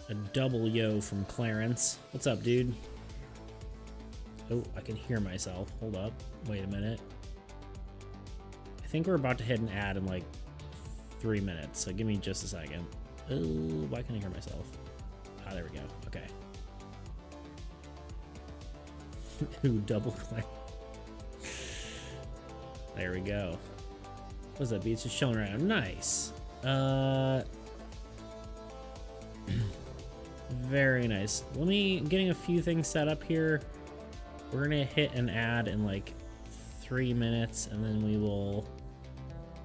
A double yo from Clarence. What's up, dude? Oh, I can hear myself. Hold up. Wait a minute. I think we're about to hit an ad in like 3 minutes, so give me just a second. Oh, why can't I hear myself? Ah, there we go. Okay. Ooh, double click. There we go. What's that? Beats just chilling around. Nice. Very nice. Getting a few things set up here. We're gonna hit an ad in like 3 minutes, and then we will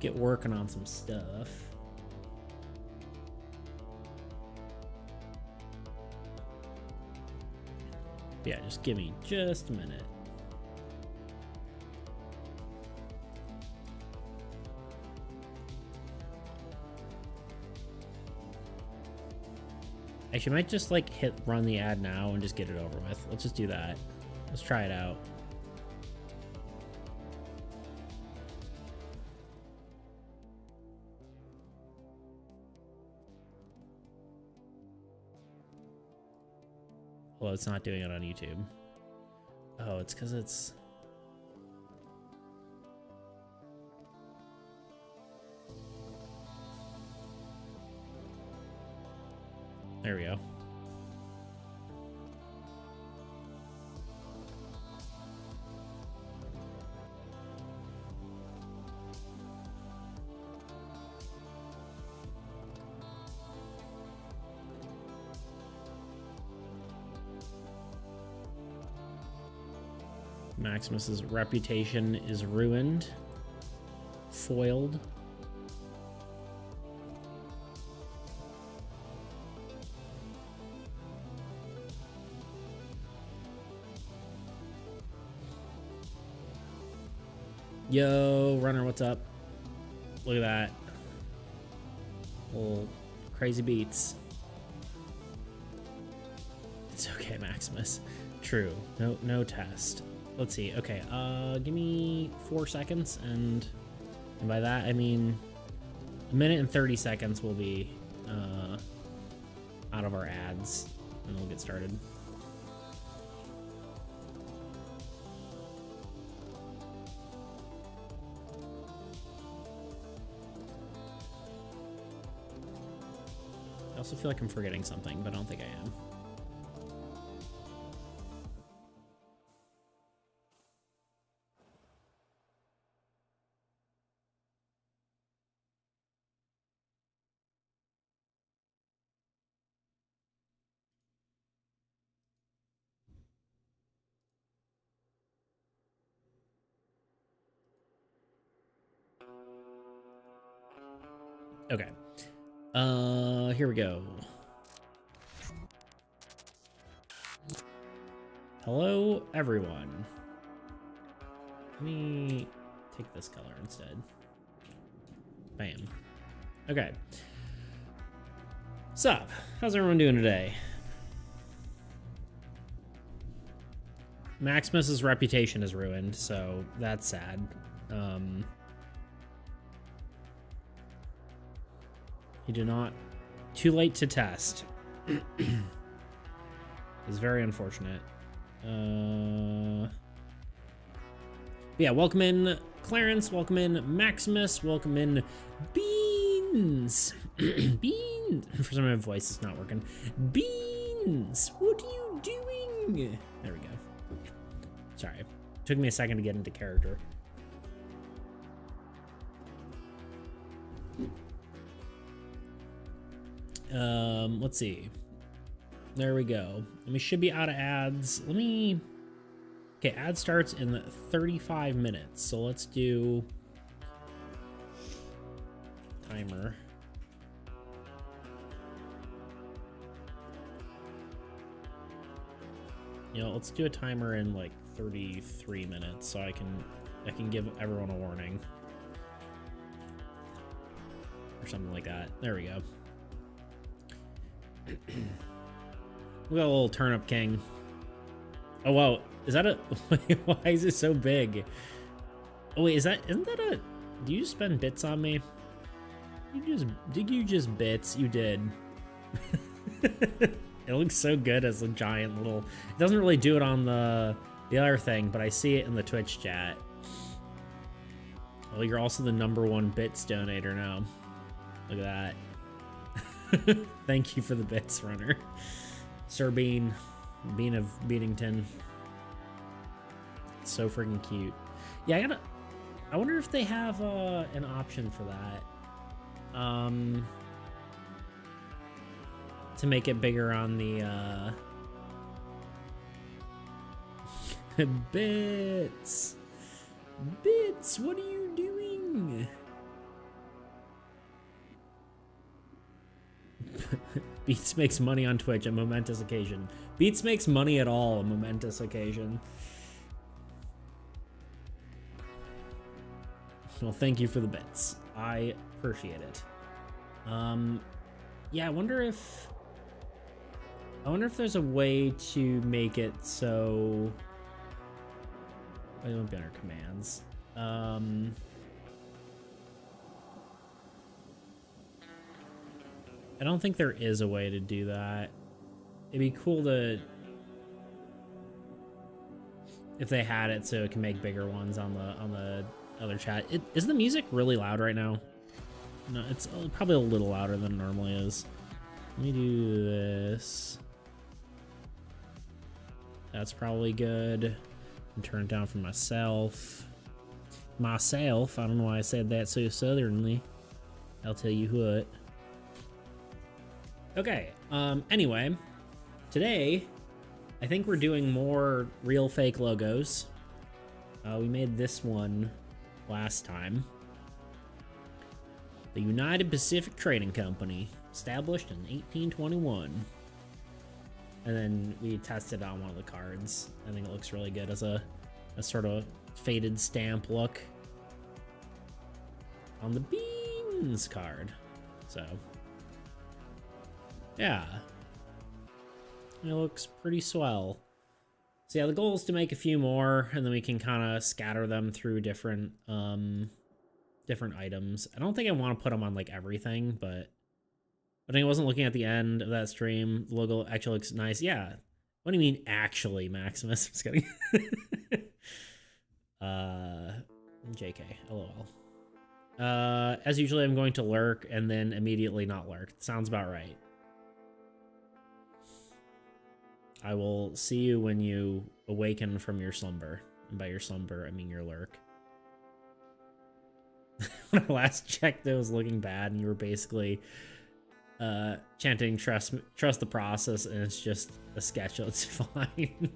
get working on some stuff. Yeah, just give me just a minute. Actually, I might just like run the ad now and just get it over with. Let's just do that. Let's try it out. Well, it's not doing it on YouTube. Oh, it's because it's... There we go. Maximus's reputation is ruined. Foiled. Yo, runner, what's up? Look at that. Little crazy beats. It's okay, Maximus. True. No test. Let's see. Okay, give me 4 seconds, and by that I mean a minute and 30 seconds will be out of our ads, and we'll get started. I also feel like I'm forgetting something, but I don't think I am. Okay. Here we go. Hello, everyone. Let me take this color instead. Bam. Okay. Sup? How's everyone doing today? Maximus's reputation is ruined, so that's sad. He did not... Too late to test. It's very unfortunate. Yeah, welcome in Clarence, welcome in Maximus, welcome in Beans. Beans. For some reason, my voice is not working. Beans, what are you doing? There we go. Sorry, it took me a second to get into character. Let's see. There we go. And we should be out of ads. Okay, ad starts in 35 minutes. So let's do timer. You know, let's do a timer in like 33 minutes so I can give everyone a warning. Or something like that. There we go. We got a little turnip king. Oh wow, is that a... Why is it so big? Oh wait, isn't that a... Do you spend bits on me? Did you just bits? You did. It looks so good as a giant little... It doesn't really do it on the other thing, but I see it in the Twitch chat. Well, you're also the #1 bits donator now. Look at that. Thank you for the bits, Runner. Sir Bean. Bean of Beanington. It's so freaking cute. Yeah, I wonder if they have an option for that. To make it bigger on the Bits. Bits, what are you doing? Beats makes money on Twitch, a momentous occasion. Beats makes money at all, a momentous occasion. Well, thank you for the bits. I appreciate it. Yeah, I wonder if there's a way to make it so it won't be under commands. I don't think there is a way to do that. It'd be cool to if they had it so it can make bigger ones on the other chat. Is the music really loud right now? No, it's probably a little louder than it normally is. Let me do this. That's probably good. And turn it down for myself. Myself. I don't know why I said that so southernly. I'll tell you what. Okay. Anyway, today I think we're doing more real fake logos. We made this one last time. The United Pacific Trading Company, established in 1821. And then we tested on one of the cards. I think it looks really good as a sort of faded stamp look on the Beans card. So, yeah. It looks pretty swell. So yeah, the goal is to make a few more, and then we can kind of scatter them through different items. I don't think I want to put them on like everything, but I think I wasn't looking at the end of that stream. The logo actually looks nice. Yeah. What do you mean actually, Maximus? I'm just kidding. JK, LOL. As usually, I'm going to lurk and then immediately not lurk. Sounds about right. I will see you when you awaken from your slumber. And by your slumber, I mean your lurk. When I last checked, it was looking bad, and you were basically chanting trust the process, and it's just a sketch. It's fine.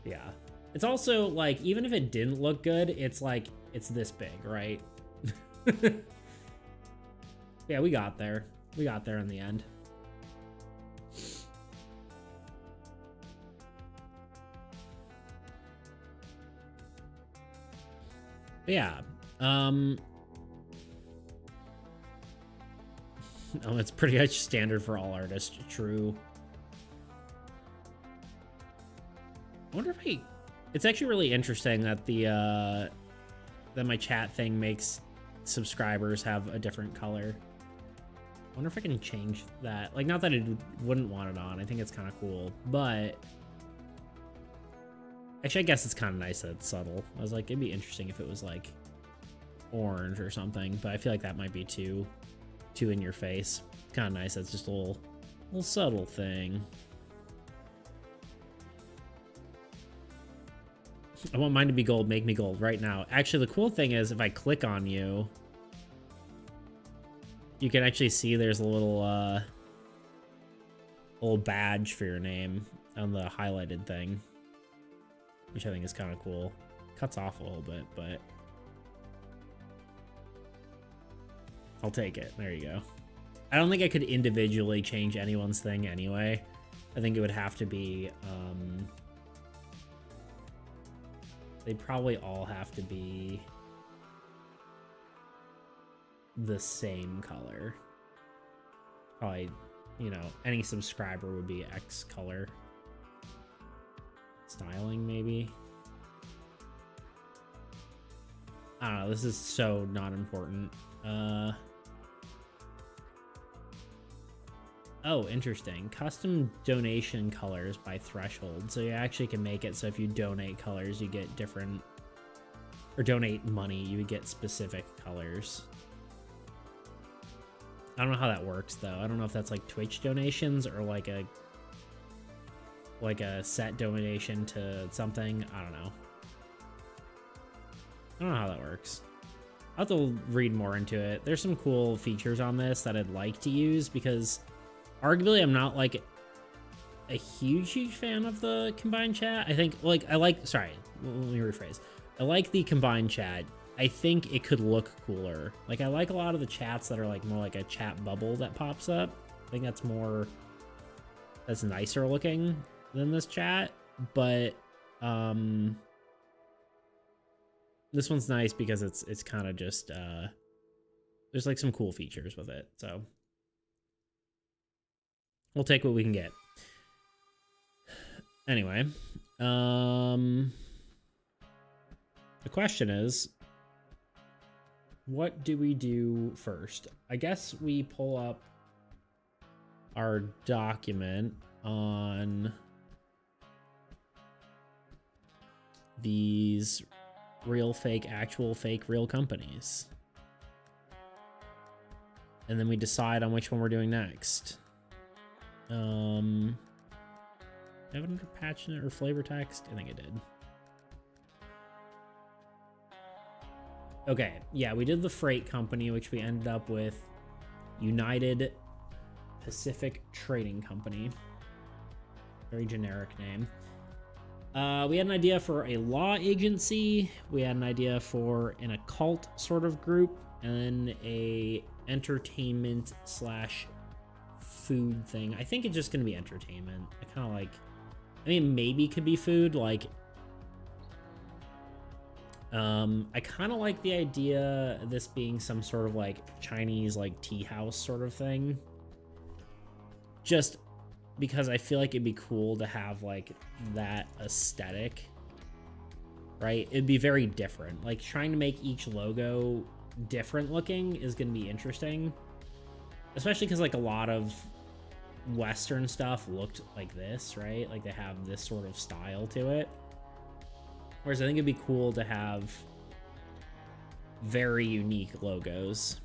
Yeah. It's also like, even if it didn't look good, it's like it's this big, right? Yeah, we got there. We got there in the end. But yeah. Oh, it's pretty much standard for all artists. True. I wonder if it's actually really interesting that that my chat thing makes subscribers have a different color. I wonder if I can change that. Like, not that I wouldn't want it on. I think it's kind of cool, but actually, I guess it's kind of nice that it's subtle. I was like, it'd be interesting if it was like orange or something, but I feel like that might be too in your face. Kind of nice. That's just a little subtle thing. I want mine to be gold. Make me gold right now. Actually, the cool thing is if I click on you, you can actually see there's a little badge for your name on the highlighted thing, which I think is kind of cool. Cuts off a little bit, but I'll take it. There you go. I don't think I could individually change anyone's thing anyway. I think it would have to be, they probably all have to be the same color. Probably, you know, any subscriber would be X color. Styling, maybe. I don't know. This is so not important. Oh, interesting. Custom donation colors by threshold. So you actually can make it so if you donate colors, you get different, or donate money, you would get specific colors. I don't know how that works though. I don't know if that's like Twitch donations or like a set donation to something. I don't know. I don't know how that works. I'll have to read more into it. There's some cool features on this that I'd like to use because arguably I'm not like a huge fan of the combined chat. I think like sorry, let me rephrase. I like the combined chat. I think it could look cooler. Like I like a lot of the chats that are like more like a chat bubble that pops up. I think that's nicer looking than this chat, but this one's nice because it's kind of just there's like some cool features with it, so we'll take what we can get. Anyway, the question is, what do we do first? I guess we pull up our document on these real, fake, actual, fake, real companies. And then we decide on which one we're doing next. I have it under patchinate or flavor text? I think I did. Okay, yeah, we did the freight company, which we ended up with United Pacific Trading Company. Very generic name. We had an idea for a law agency. We had an idea for an occult sort of group, and then a entertainment slash food thing. I think it's just gonna be entertainment. I kind of like, I mean, maybe it could be food. Like, I kind of like the idea of this being some sort of like Chinese like tea house sort of thing. Just because I feel like it'd be cool to have like that aesthetic, right? It'd be very different. Like trying to make each logo different looking is going to be interesting, especially because like a lot of Western stuff looked like this, right? Like they have this sort of style to it. Whereas I think it'd be cool to have very unique logos.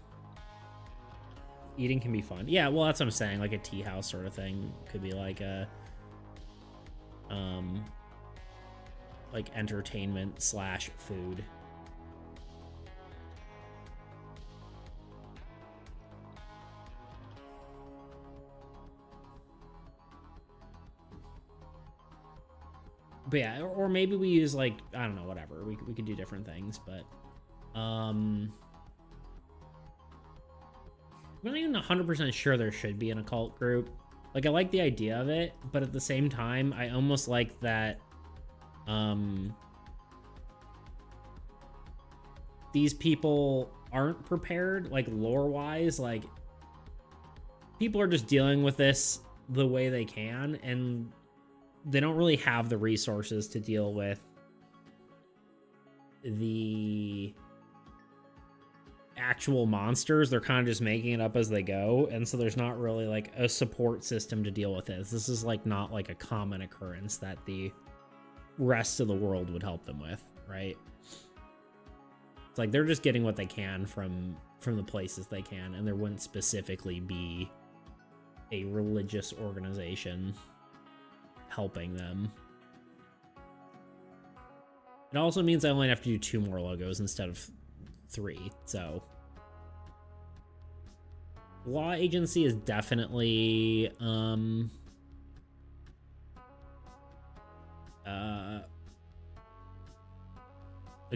Eating can be fun. Yeah, well, that's what I'm saying. Like a tea house sort of thing could be like a, like entertainment slash food. But yeah, or maybe we use like, I don't know, whatever. We could do different things, but I'm not even 100% sure there should be an occult group. Like I like the idea of it, but at the same time, I almost like that these people aren't prepared, like lore-wise. Like people are just dealing with this the way they can, and they don't really have the resources to deal with the actual monsters. They're kind of just making it up as they go, and so there's not really like a support system to deal with this. This is like not like a common occurrence that the rest of the world would help them with, right? It's like they're just getting what they can from the places they can, and there wouldn't specifically be a religious organization helping them. It also means I only have to do 2 more logos instead of 3, so law agency is definitely a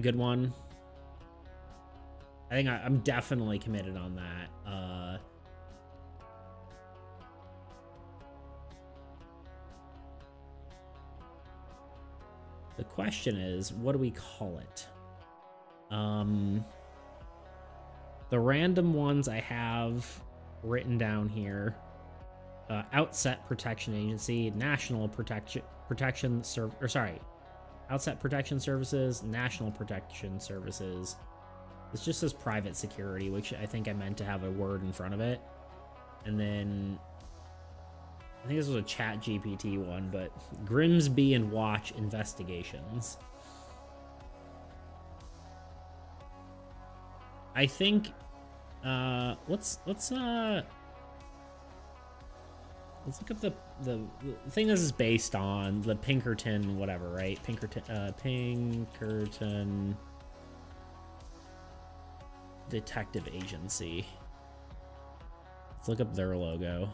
good one. I think I'm definitely committed on that. The question is, what do we call it? The random ones I have written down here: Outset Protection Agency, National Outset Protection Services, National Protection Services. This just says private security, which I think I meant to have a word in front of it. And then I think this was a Chat GPT one, but Grimsby and Watch Investigations. I think let's look up the thing this is based on, the Pinkerton whatever, right? Pinkerton Detective Agency. Let's look up their logo.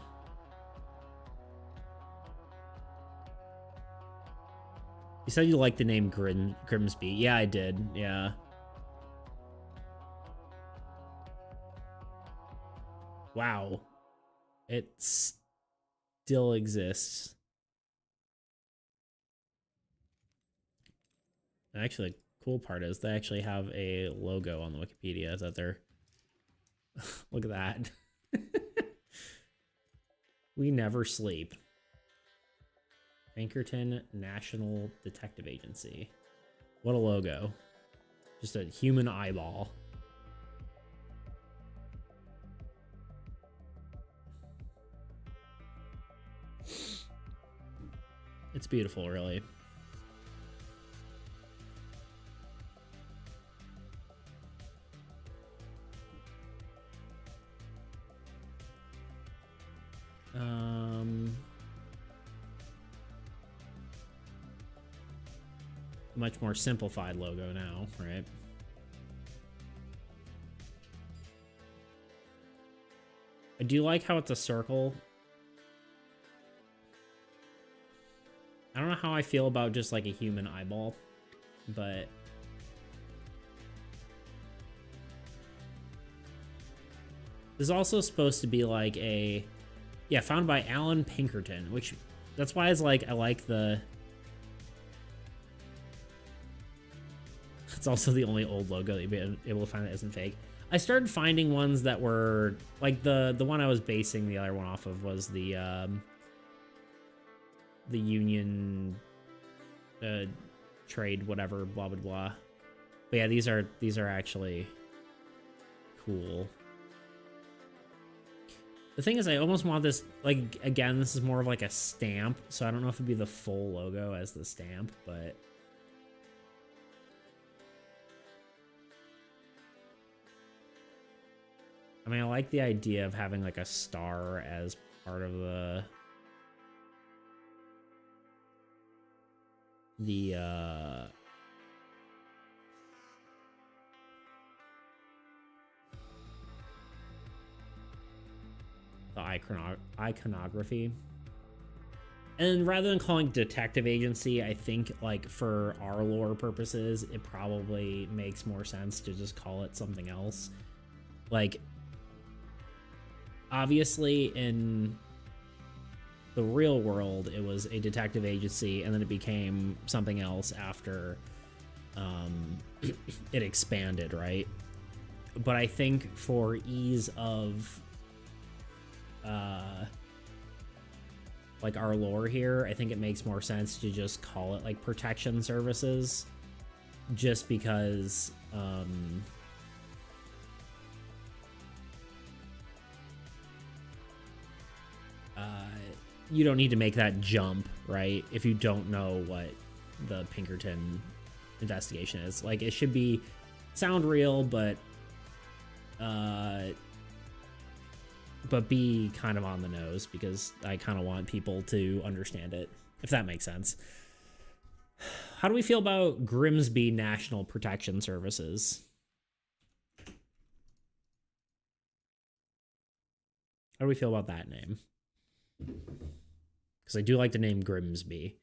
You said you liked the name Grimsby. Yeah, I did. Yeah. Wow. It still exists. Actually, the cool part is they actually have a logo on the Wikipedia. Is that their... Look at that. We never sleep. Pinkerton National Detective Agency. What a logo. Just a human eyeball. It's beautiful, really. Much more simplified logo now, right? I do like how it's a circle. I don't know how I feel about just like a human eyeball, but this is also supposed to be like a, yeah, found by Alan Pinkerton, which that's why it's like I like the. It's also the only old logo that you'll be able to find that isn't fake. I started finding ones that were like the one I was basing the other one off of was the Union trade whatever blah blah blah. But yeah, these are actually cool. The thing is, I almost want this, like, again, this is more of like a stamp, so I don't know if it'd be the full logo as the stamp, but I mean, I like the idea of having like a star as part of the iconography. And rather than calling detective agency, I think like for our lore purposes, it probably makes more sense to just call it something else. Like, obviously in the real world, it was a detective agency, and then it became something else after it expanded, right? But I think for ease of like our lore here, I think it makes more sense to just call it like protection services, just because you don't need to make that jump, right? If you don't know what the Pinkerton investigation is. Like, it should be sound real, but be kind of on the nose, because I kind of want people to understand it, if that makes sense. How do we feel about Grimsby National Protection Services? How do we feel about that name? Because I do like the name Grimsby.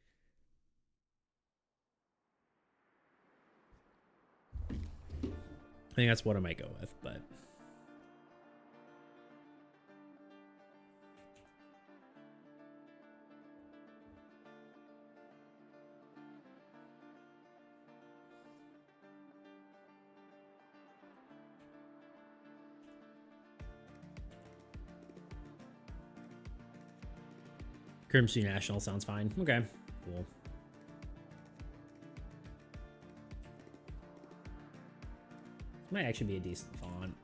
I think that's what I might go with, but Grimsby National sounds fine. Okay, cool. This might actually be a decent font.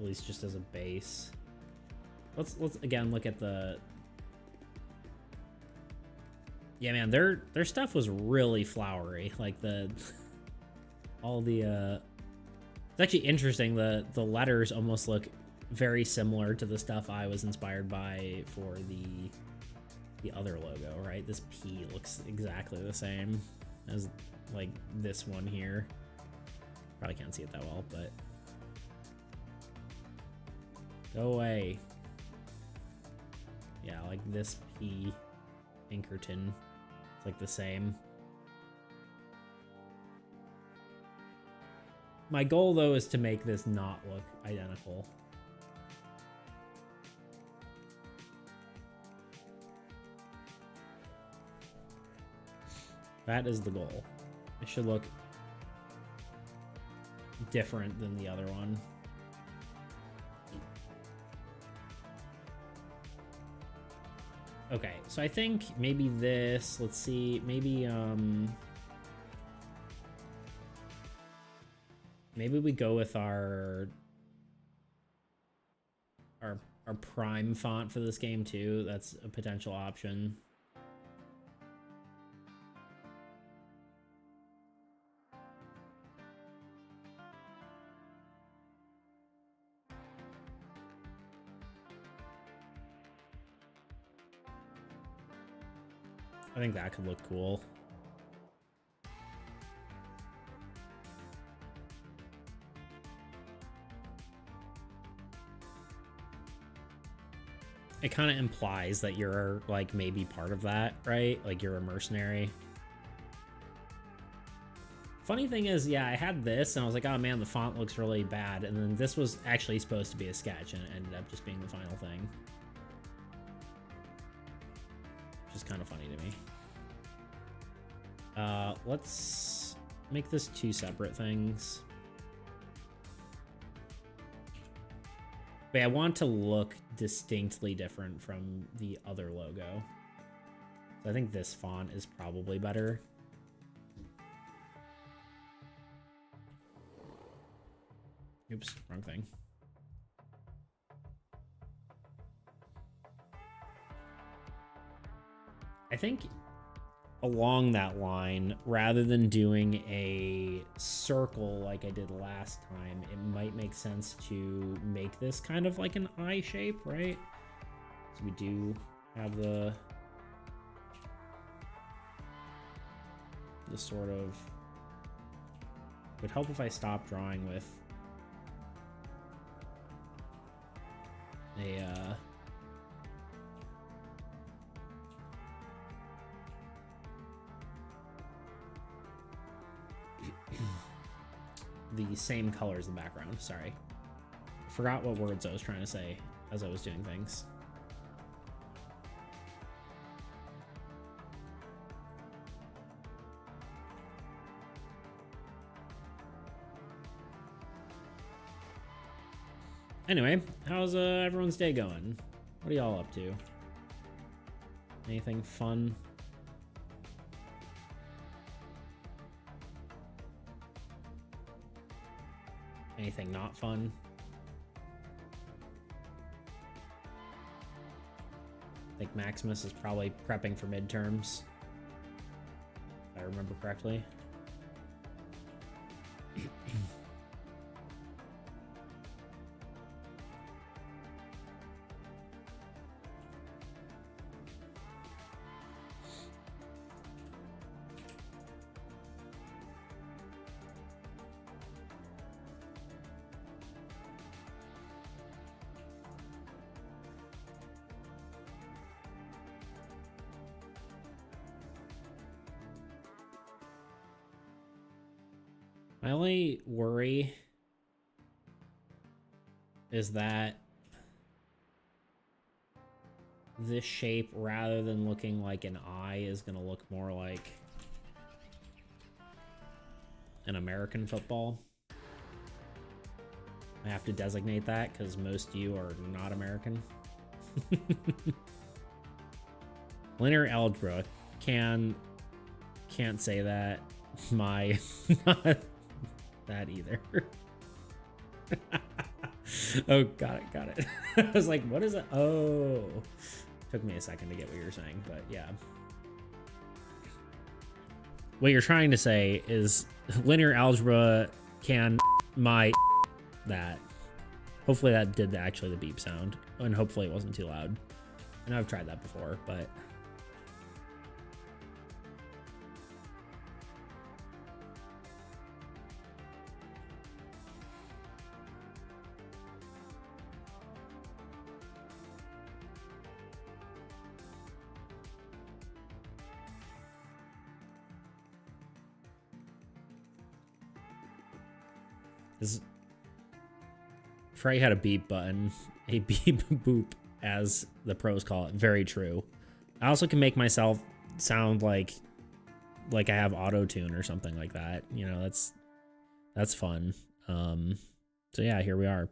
at least just as a base. Let's again look at the... Yeah, man, their stuff was really flowery. Like all the it's actually interesting. The letters almost look very similar to the stuff I was inspired by for the other logo, right? This P looks exactly the same as like this one here. Probably can't see it that well, but go away. Yeah, like this P, Pinkerton, it's like the same. My goal though is to make this not look identical. That is the goal. It should look different than the other one. Okay, so I think maybe this, let's see, maybe we go with our prime font for this game too. That's a potential option. I think that could look cool. It kind of implies that you're like maybe part of that, right? Like you're a mercenary. Funny thing is, yeah, I had this and I was like, oh man, the font looks really bad. And then this was actually supposed to be a sketch and it ended up just being the final thing. Which is kind of funny to me. Let's make this two separate things. But I want to look distinctly different from the other logo. So I think this font is probably better. Oops, wrong thing. I think along that line, rather than doing a circle like I did last time, it might make sense to make this kind of like an eye shape, right? So we do have the sort of... It would help if I stopped drawing with a the same color as the background. Sorry. Forgot what words I was trying to say as I was doing things. Anyway, how's everyone's day going? What are y'all up to? Anything fun? Anything not fun? I think Maximus is probably prepping for midterms, if I remember correctly. My only worry is that this shape, rather than looking like an eye, is going to look more like an American football. I have to designate that because most of you are not American. Linear algebra can't say that. My not that either. Oh, got it. I was like, what is it? Oh, took me a second to get what you were saying, but yeah. What you're trying to say is linear algebra can my that. Hopefully that did actually the beep sound, and hopefully it wasn't too loud. And I've tried that before, but Frey had a beep button, a beep boop, as the pros call it. Very true. I also can make myself sound like I have auto tune or something like that. You know, that's fun. So yeah, here we are.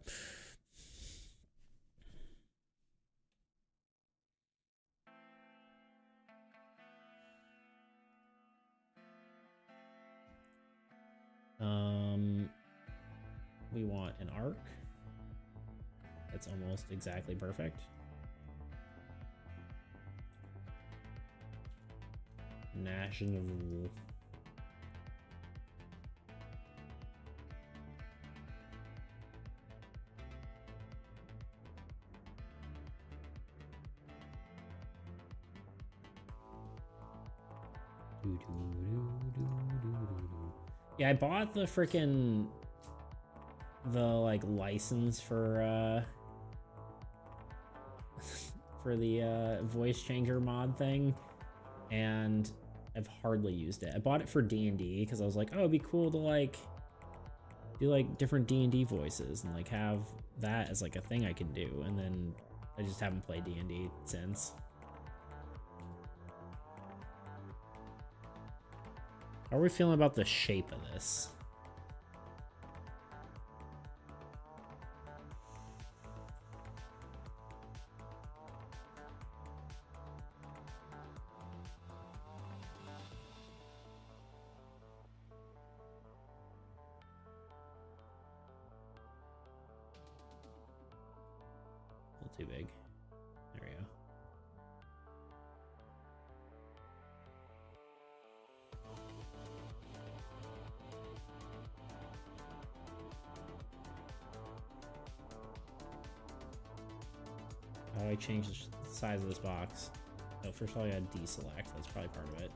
We want an arc. That's almost exactly perfect. National. Yeah, I bought the freaking like license for for the voice changer mod thing, and I've hardly used it. I bought it for D&D because I was like, oh, it'd be cool to like do like different D&D voices and like have that as like a thing I can do, and then I just haven't played D&D since. How are we feeling about the shape of this? A little too big. There we go. How do I change the size of this box? Oh, first of all, I gotta deselect. That's probably part of it.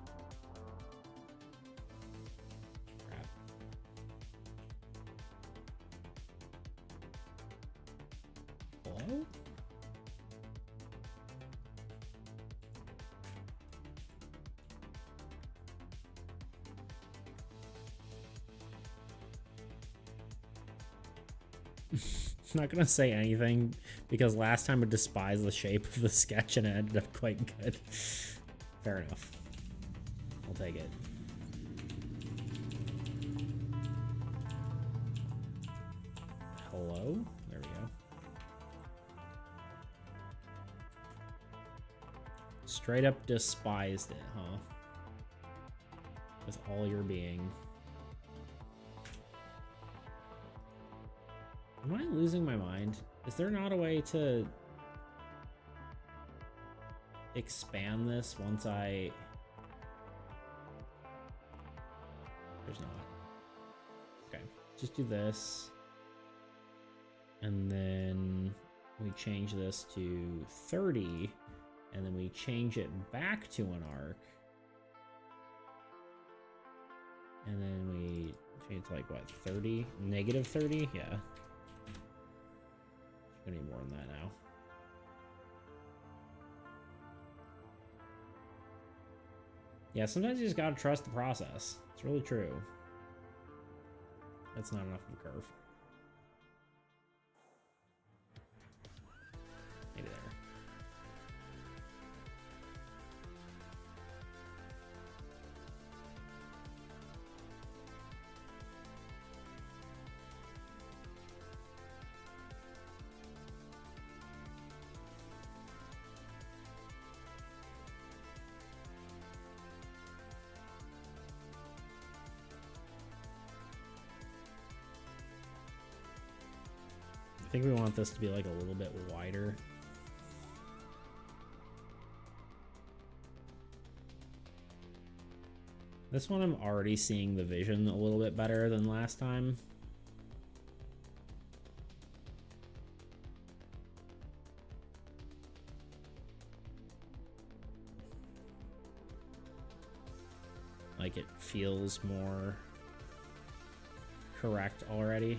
Crap. Hello? I'm not gonna say anything because last time I despised the shape of the sketch and it ended up quite good. Fair enough. I'll take it. Hello? There we go. Straight up despised it, huh? With all your being. Am I losing my mind? Is there not a way to expand this once I... There's not. Okay, just do this. And then we change this to 30. And then we change it back to an arc. And then we change it to like, what, 30? Negative 30? Yeah. I need more than that now. Yeah, sometimes you just gotta trust the process. It's really true. That's not enough of a curve. Maybe there. think we want this to be like a little bit wider. This one I'm already seeing the vision a little bit better than last time. Like it feels more correct already.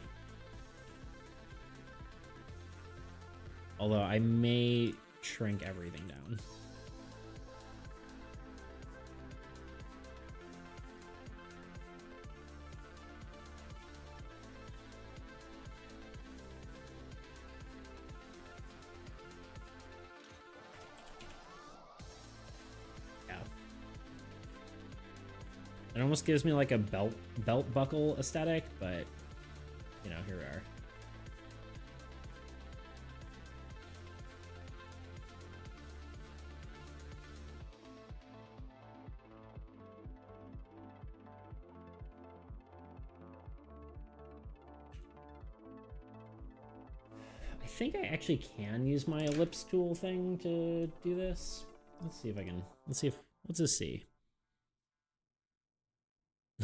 Although I may shrink everything down. It almost gives me like a belt buckle aesthetic, but you know, here we are. I think I actually can use my ellipse tool thing to do this. Let's see if I can. Let's just see.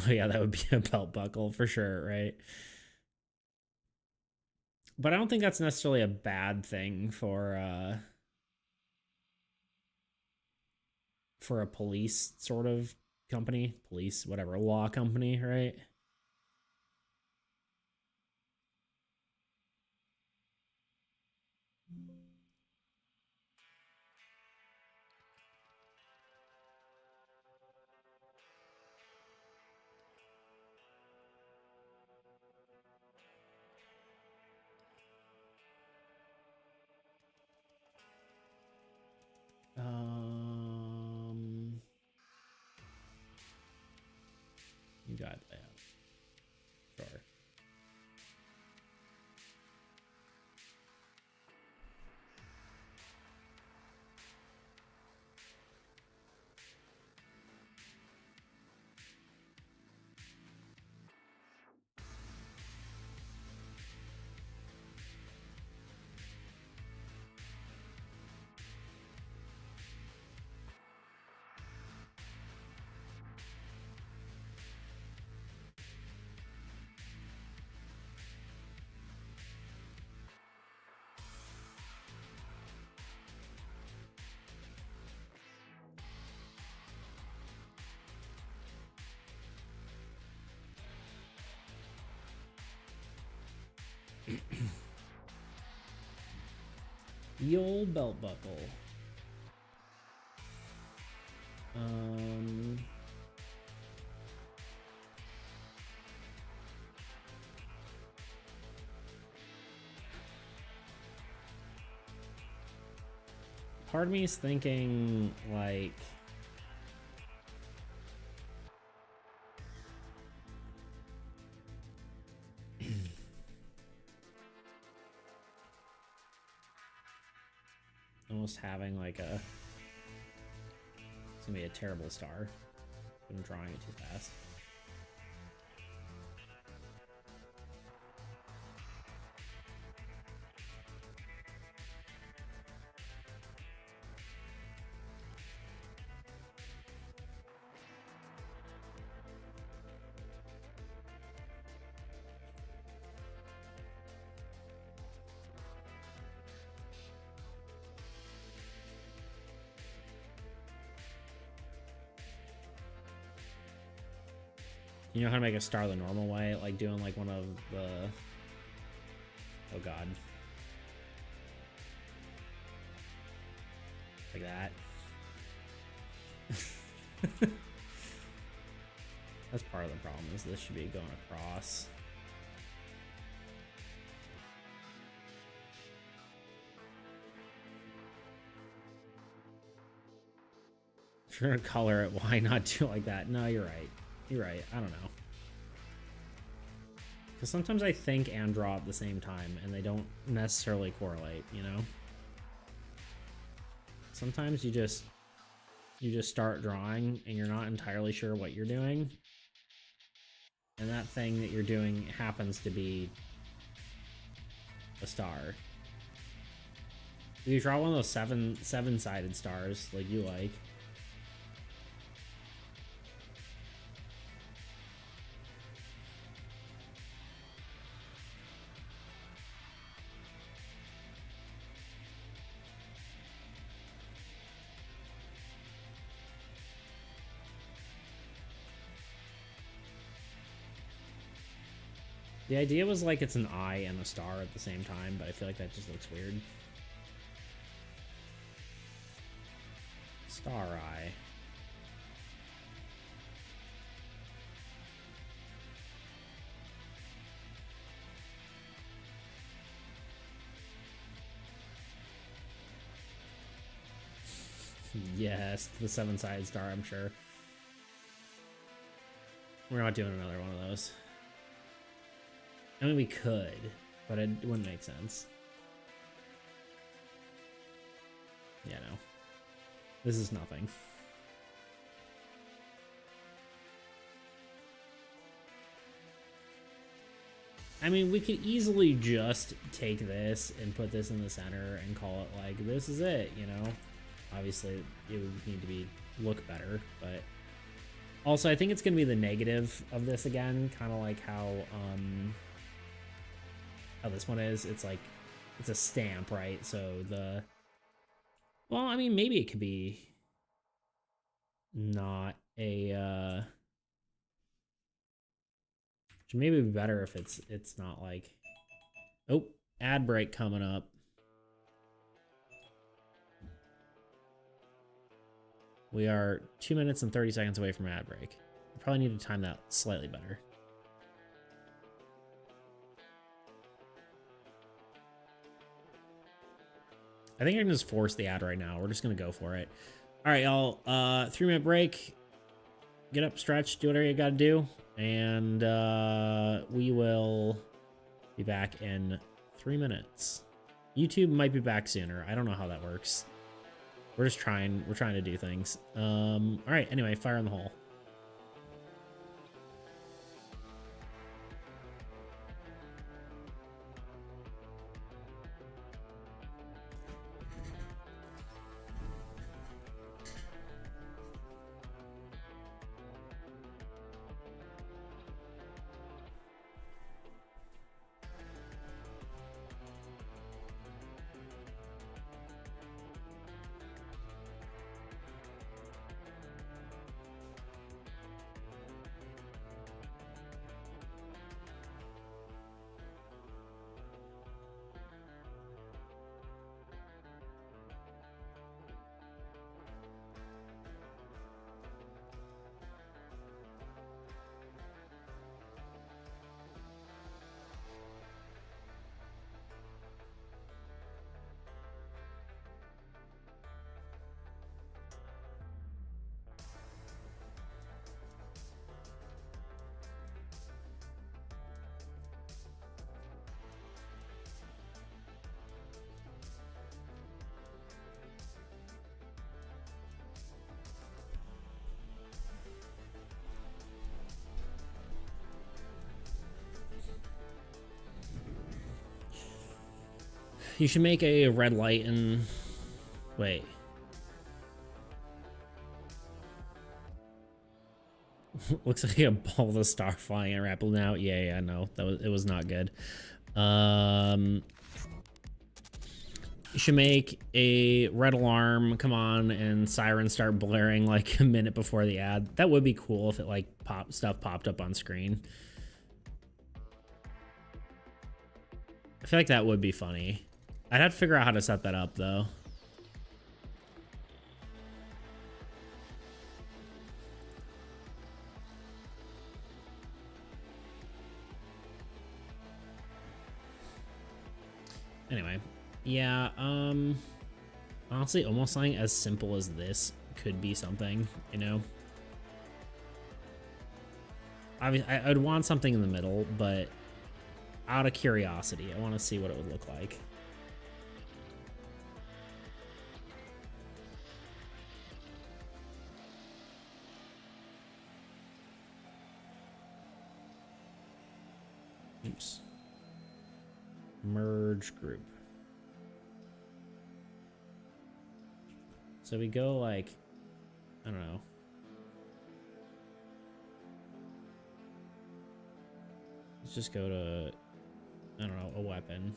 Oh yeah, that would be a belt buckle for sure, right? But I don't think that's necessarily a bad thing for a police sort of company, police, whatever, law company, right? You got that. Sure. The old belt buckle. Part of me is thinking like almost having like a, it's gonna be a terrible star. I'm drawing it too fast. You know how to make a star the normal way? Like doing like one of the... Oh god. Like that. That's part of the problem, is this should be going across. If you're gonna color it, why not do it like that? No, you're right. You're right. I don't know. Because sometimes I think and draw at the same time, and they don't necessarily correlate, you know? Sometimes you just start drawing, and you're not entirely sure what you're doing. And that thing that you're doing happens to be a star. You draw one of those seven-sided stars like you like. The idea was like it's an eye and a star at the same time, but I feel like that just looks weird. Star eye. Yes, the seven-sided star, I'm sure. We're not doing another one of those. I mean, we could, but it wouldn't make sense. Yeah, no. This is nothing. I mean, we could easily just take this and put this in the center and call it like, this is it, you know? Obviously, it would need to look better, but... Also, I think it's going to be the negative of this again, kind of like how this one is. It's like, it's a stamp, right? So the... Well, I mean, maybe it could be not a... Which maybe be better if it's not like... Oh, ad break coming up. We are 2 minutes and 30 seconds away from ad break. We probably need to time that slightly better. I think I can just force the ad right now. We're just going to go for it. All right, y'all. 3-minute break. Get up, stretch, do whatever you got to do. And we will be back in 3 minutes. YouTube might be back sooner. I don't know how that works. We're trying to do things. All right, anyway, fire in the hole. You should make a red light and... Wait. Looks like a ball of a star flying at Rapple now. Yeah, no. It was not good. You should make a red alarm come on and sirens start blaring like a minute before the ad. That would be cool if it like stuff popped up on screen. I feel like that would be funny. I'd have to figure out how to set that up, though. Anyway, yeah, honestly, almost something as simple as this could be something, you know? I'd want something in the middle, but out of curiosity, I want to see what it would look like. Oops. Merge group. So we go like, I don't know. Let's just go to, I don't know, a weapon.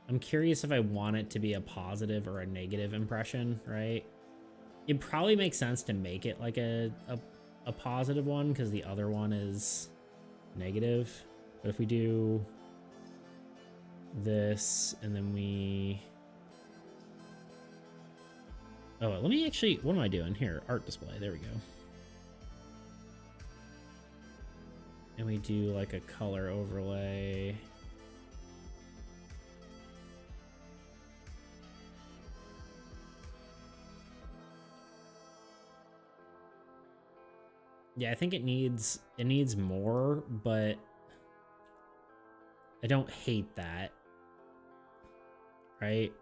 I'm curious if I want it to be a positive or a negative impression, right? It probably makes sense to make it like a positive one because the other one is negative. But if we do this and then we... Oh, let me actually... What am I doing? Here, art display. There we go. And we do like a color overlay. Yeah, I think it needs more, but I don't hate that. Right?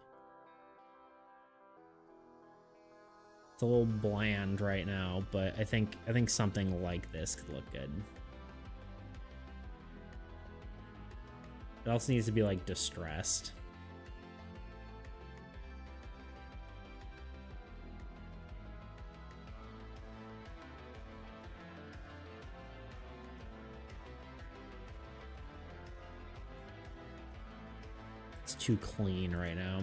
It's a little bland right now, but I think something like this could look good. It also needs to be like distressed. It's too clean right now.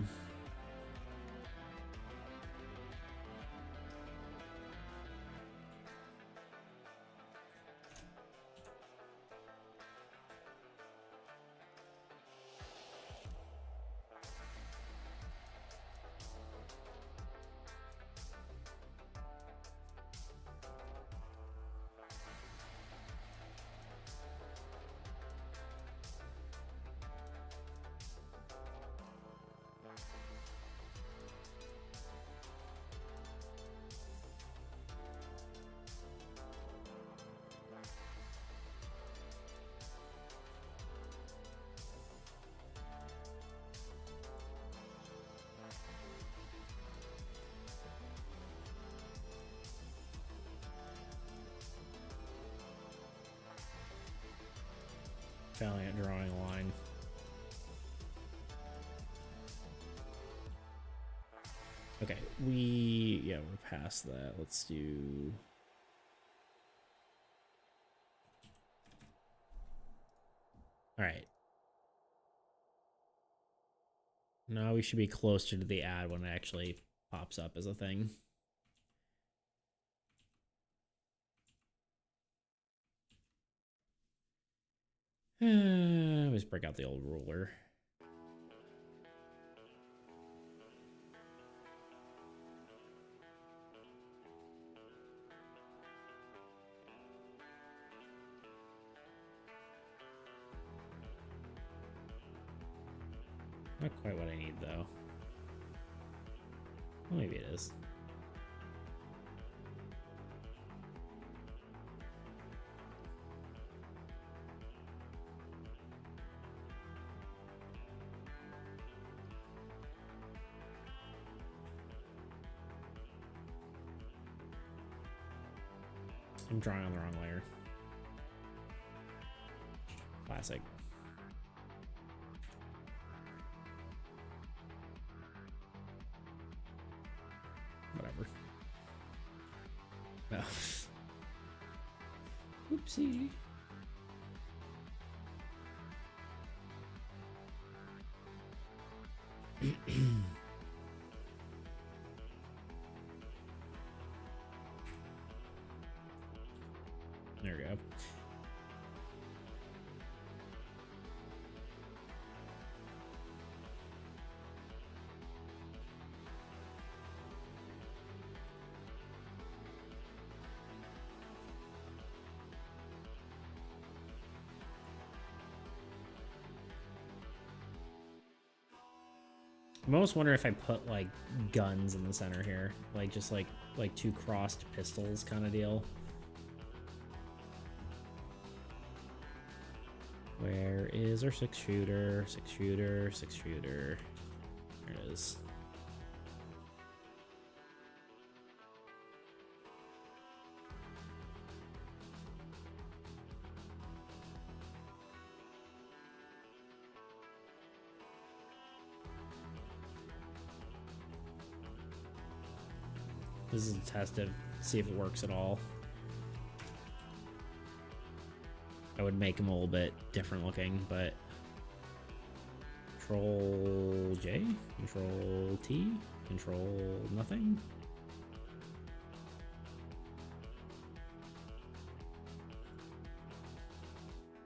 Failing at drawing a line. Okay, we're past that. Let's do... All right. Now we should be closer to the ad when it actually pops up as a thing. Let's break out the old ruler. Not quite what I need, though. Well, maybe it is. I'm drawing on the wrong layer. Classic. Whatever. Oh. Oopsie. There we go. I'm almost wondering if I put like guns in the center here, like just like two crossed pistols kind of deal. Where is our 6-shooter? 6-shooter, 6-shooter. There it is. This is a test to see if it works at all. I would make them a little bit different looking, but Control J, Control T, Control nothing.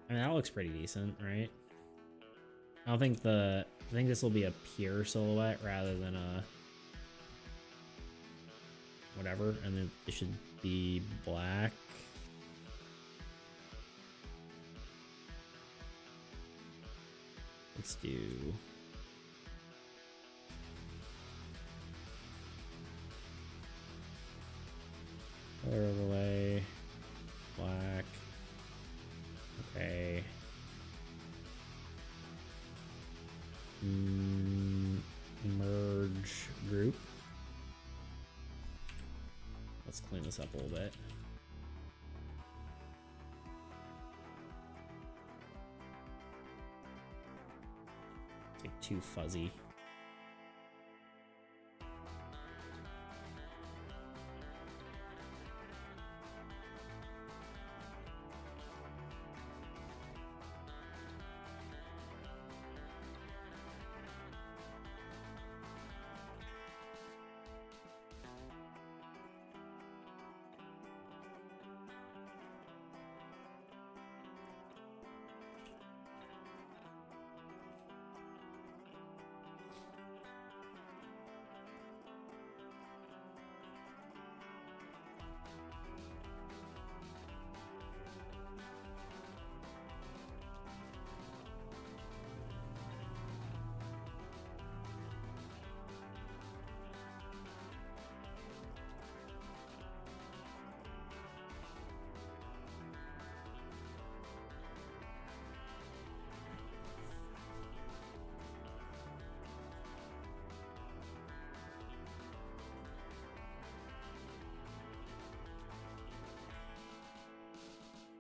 I mean, that looks pretty decent, right? I think this will be a pure silhouette rather than a whatever, and then it should be black. Let's do color overlay, black. Okay. Merge group. Let's clean this up a little bit. It's like too fuzzy.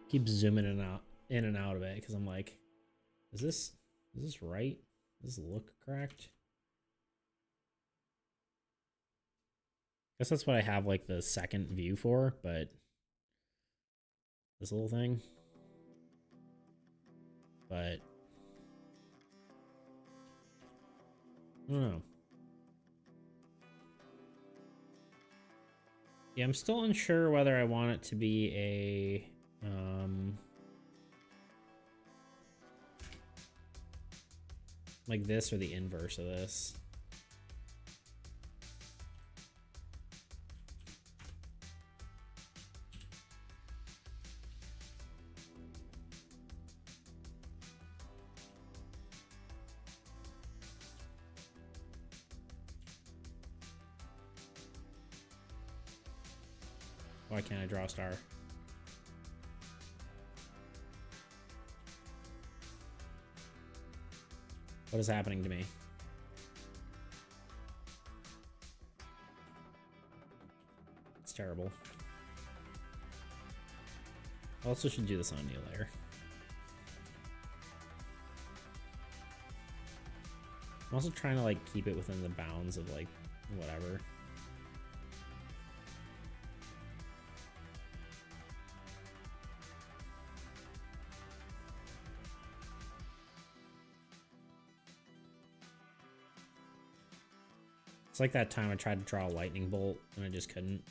Keep zooming in and out of it because I'm like, is this right? Does this look correct? Guess that's what I have like the second view for, but this little thing. But I don't know. Yeah, I'm still unsure whether I want it to be a like this or the inverse of this. Why can't I draw a star? What is happening to me? It's terrible. I also should do this on a new layer. I'm also trying to like keep it within the bounds of like whatever. It's like that time I tried to draw a lightning bolt and I just couldn't.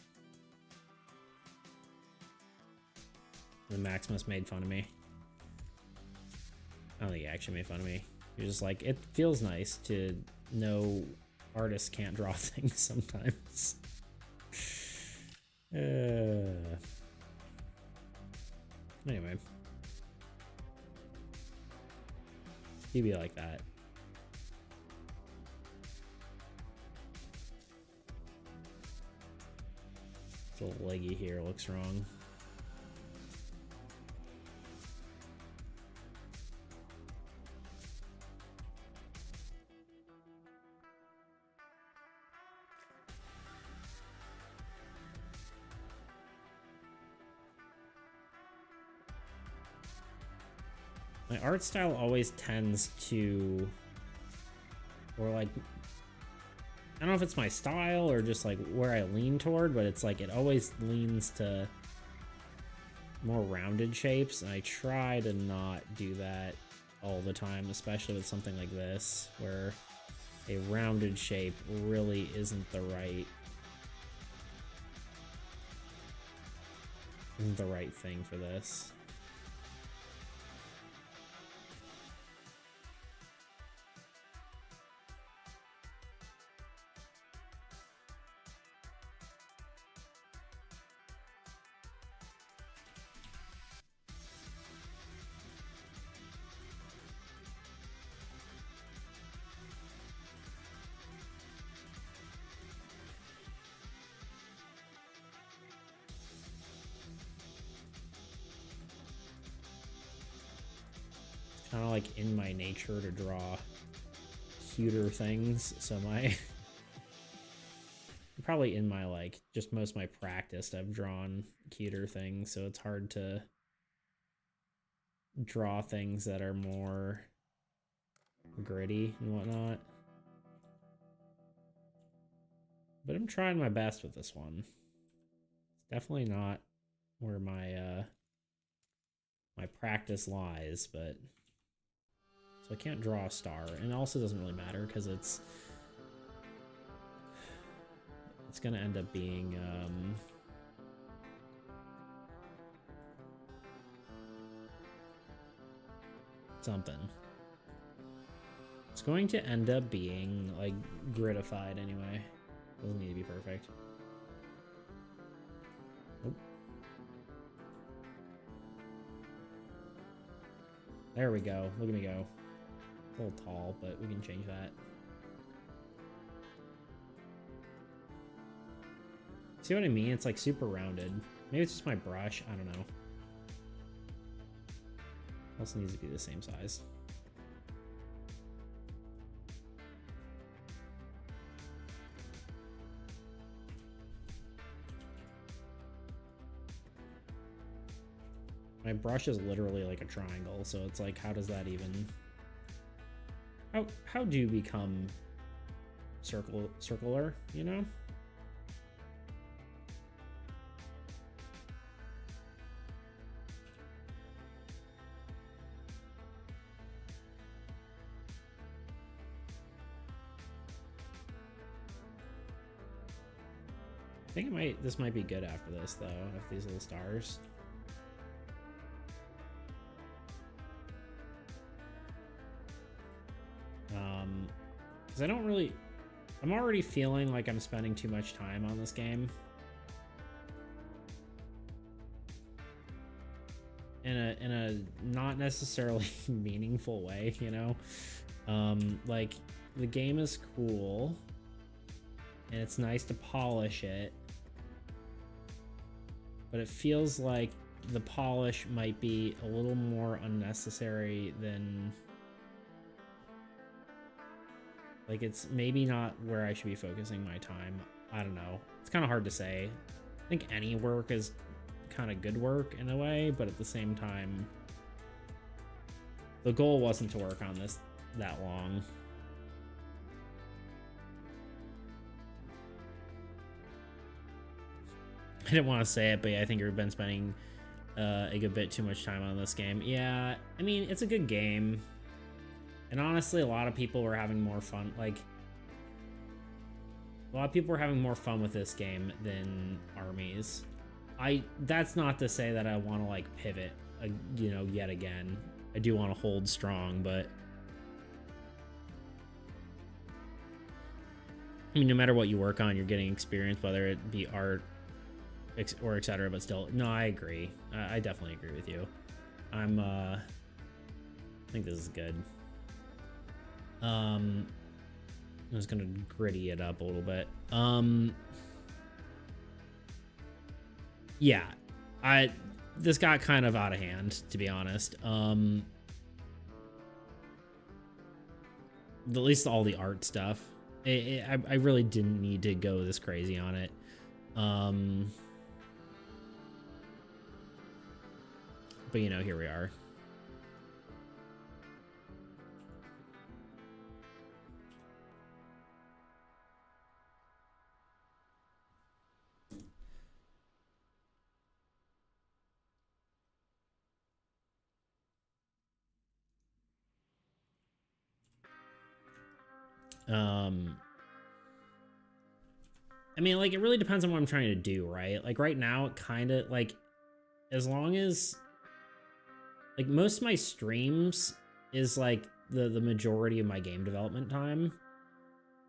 And Maximus made fun of me. I don't think he actually made fun of me. He was just like, it feels nice to know artists can't draw things sometimes. Anyway. He'd be like that. The leggy here looks wrong. My art style always tends to, or like, I don't know if it's my style or just like where I lean toward, but it's like it always leans to more rounded shapes, and I try to not do that all the time, especially with something like this, where a rounded shape really isn't the right thing for this. Kind of like in my nature to draw cuter things, so probably in my like just most of my practice I've drawn cuter things, so it's hard to draw things that are more gritty and whatnot. But I'm trying my best with this one. It's definitely not where my my practice lies, but so I can't draw a star, and it also doesn't really matter because it's gonna end up being something. It's going to end up being like gritified anyway. Doesn't need to be perfect. Nope. There we go. Look at me go. A little tall, but we can change that. See what I mean? It's like super rounded. Maybe it's just my brush. I don't know. Also needs to be the same size. My brush is literally like a triangle, so it's like, how does that even... How do you become circular, you know? I think this might be good after this though, after these little stars. Because I don't really... I'm already feeling like I'm spending too much time on this game. In a not necessarily meaningful way, you know? Like, the game is cool, and it's nice to polish it, but it feels like the polish might be a little more unnecessary than... Like, it's maybe not where I should be focusing my time. I don't know. It's kind of hard to say. I think any work is kind of good work in a way, but at the same time, the goal wasn't to work on this that long. I didn't want to say it, but yeah, I think you've been spending a good bit too much time on this game. Yeah, I mean, it's a good game. And honestly, a lot of people were having more fun. Like, a lot of people were having more fun with this game than Armies. That's not to say that I want to, like, pivot, you know, yet again. I do want to hold strong, but... I mean, no matter what you work on, you're getting experience, whether it be art or etc. But still, no, I agree. I definitely agree with you. I think this is good. I'm just gonna gritty it up a little bit. Yeah, this got kind of out of hand, to be honest. At least all the art stuff. I really didn't need to go this crazy on it. But you know, here we are. I mean, like, it really depends on what I'm trying to do, right? Like, right now, it kind of, like, as long as, like, most of my streams is, like, the majority of my game development time.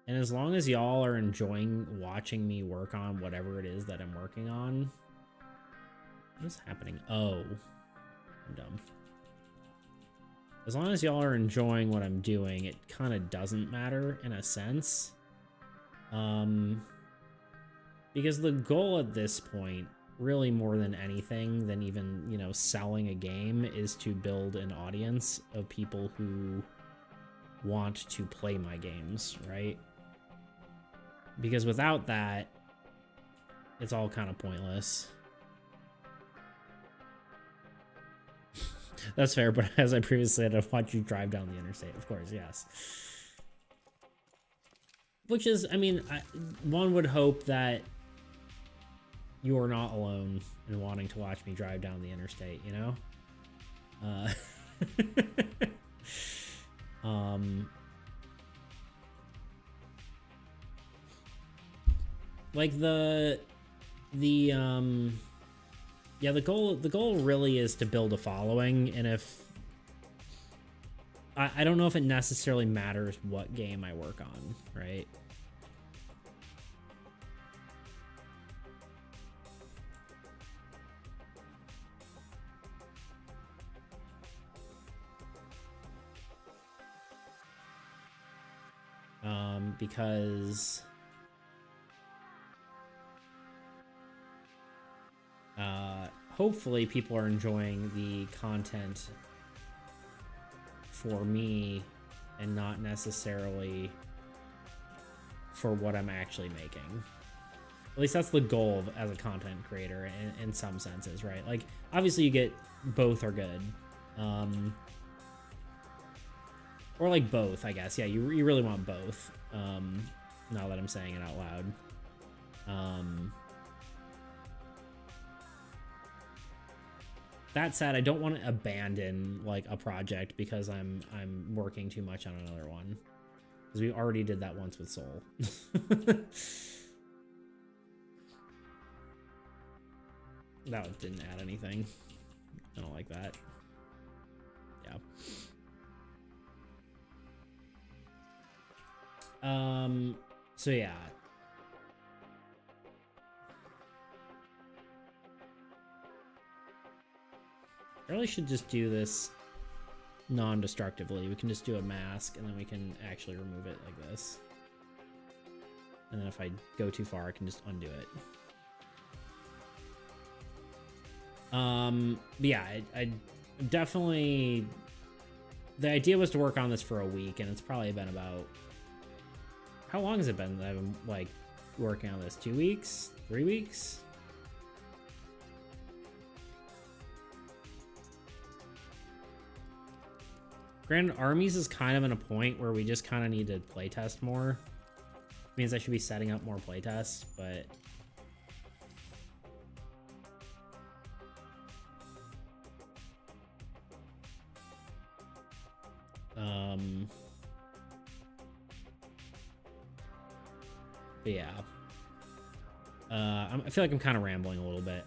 And as long as y'all are enjoying watching me work on whatever it is that I'm working on. What's happening? Oh, I'm dumb. As long as y'all are enjoying what I'm doing, it kind of doesn't matter in a sense. Because the goal at this point, really more than anything than even, you know, selling a game, is to build an audience of people who want to play my games, right? Because without that, it's all kind of pointless. That's fair, but as I previously said, I've watched you drive down the interstate. Of course, yes. Which is, I mean, one would hope that you are not alone in wanting to watch me drive down the interstate, you know? Like yeah, the goal really is to build a following, and if I don't know if it necessarily matters what game I work on, right? Because hopefully people are enjoying the content for me and not necessarily for what I'm actually making. At least that's the goal as a content creator in some senses, right? Like, obviously you get both are good. Or like both, I guess. Yeah, you really want both. Now that I'm saying it out loud. That said, I don't want to abandon like a project because I'm working too much on another one. Because we already did that once with Soul. That one didn't add anything. I don't like that. Yeah. So yeah. I really should just do this non-destructively. We can just do a mask and then we can actually remove it like this. And then if I go too far, I can just undo it. But yeah, I definitely, the idea was to work on this for a week, and it's probably been about, how long has it been that I've been like working on this? 2 weeks? 3 weeks? Granted, Armies is kind of in a point where we just kind of need to playtest more. Means I should be setting up more playtests, but yeah. I feel like I'm kind of rambling a little bit.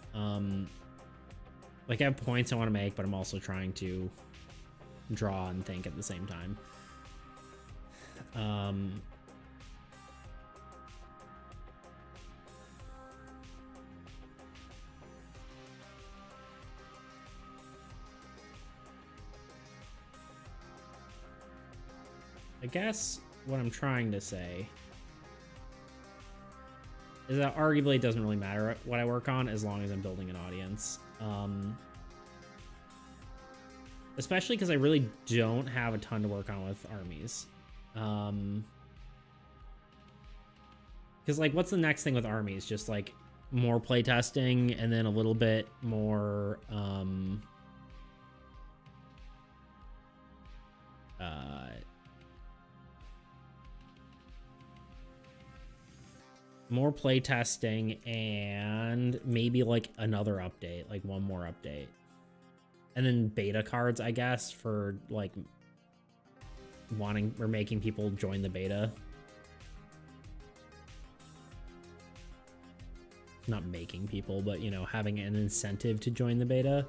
Like, I have points I want to make, but I'm also trying to draw and think at the same time. I guess what I'm trying to say is that arguably it doesn't really matter what I work on as long as I'm building an audience. Especially because I really don't have a ton to work on with Armies. Because, like, what's the next thing with Armies? Just, like, more playtesting and then a little bit more, more playtesting and maybe, like, another update, like, one more update. And then beta cards, I guess, for, like, wanting or making people join the beta. not making people, but, you know, having an incentive to join the beta.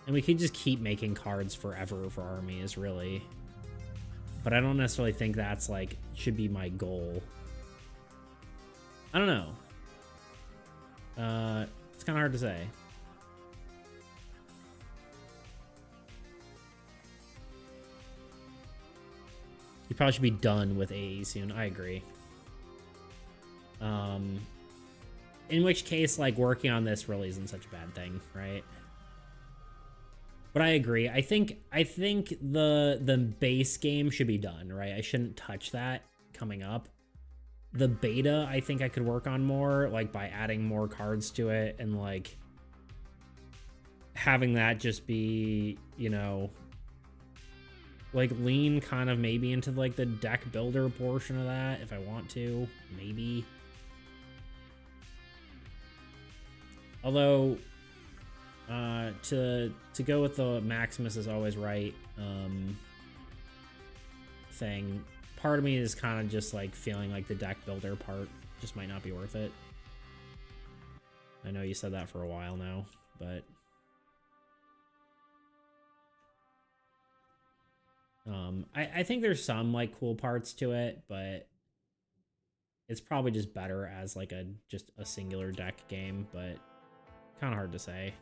And we could just keep making cards forever for armies, really. But I don't necessarily think that's, like, should be my goal. I don't know. It's kind of hard to say. You probably should be done with AE soon. I agree. In which case, like, working on this really isn't such a bad thing, right? But I agree. I think the base game should be done, right? I shouldn't touch that coming up. The beta, I think I could work on more, like by adding more cards to it and like having that just be, you know, like lean kind of maybe into like the deck builder portion of that if I want to, maybe. Although to go with the Maximus is always right thing, part of me is kind of just like feeling like the deck builder part just might not be worth it. I know you said that for a while now, but I think there's some like cool parts to it, but it's probably just better as like just a singular deck game, but kind of hard to say.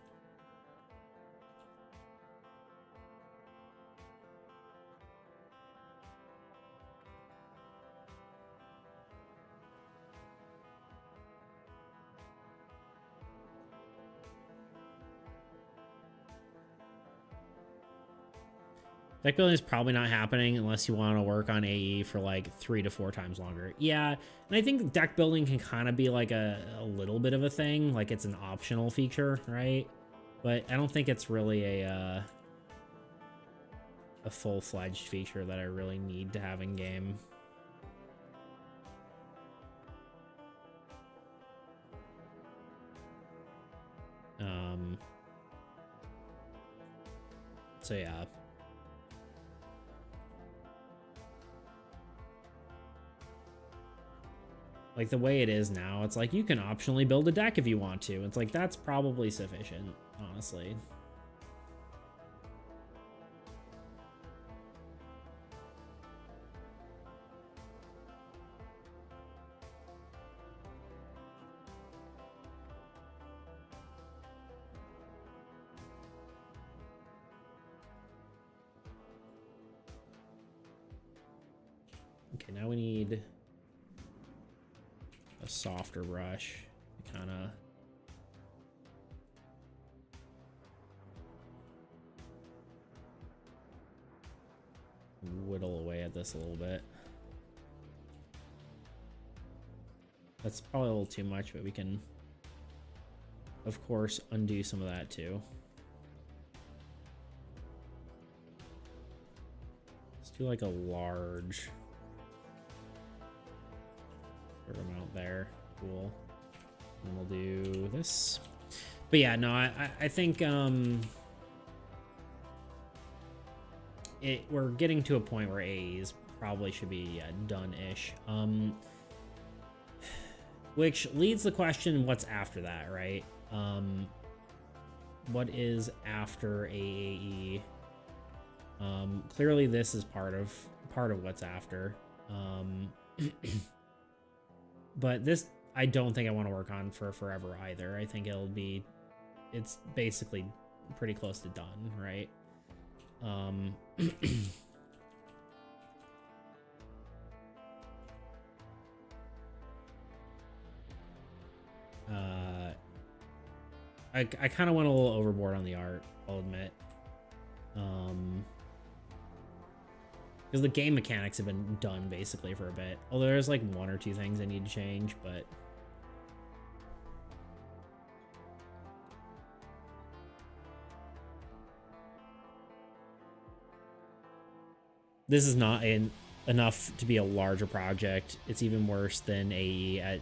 Deck building is probably not happening unless you want to work on AE for like 3 to 4 times longer. Yeah, and I think deck building can kind of be like a little bit of a thing, like it's an optional feature, right? But I don't think it's really a full-fledged feature that I really need to have in game. So yeah. Like the way it is now, it's like you can optionally build a deck if you want to. It's like that's probably sufficient, honestly. Okay, now we need a softer brush to kind of whittle away at this a little bit. That's probably a little too much, but we can, of course, undo some of that too. Let's do like a large amount there. Cool. And we'll do this. But yeah, no, I think we're getting to a point where AEs probably should be done-ish. Which leads the question, what's after that, right? What is after AAE? Clearly this is part of what's after. But this, I don't think I want to work on for forever either. I think it's basically pretty close to done, right? I kind of went a little overboard on the art, I'll admit. Because the game mechanics have been done basically for a bit. Although there's like 1 or 2 things I need to change, but this is not enough to be a larger project. It's even worse than AE at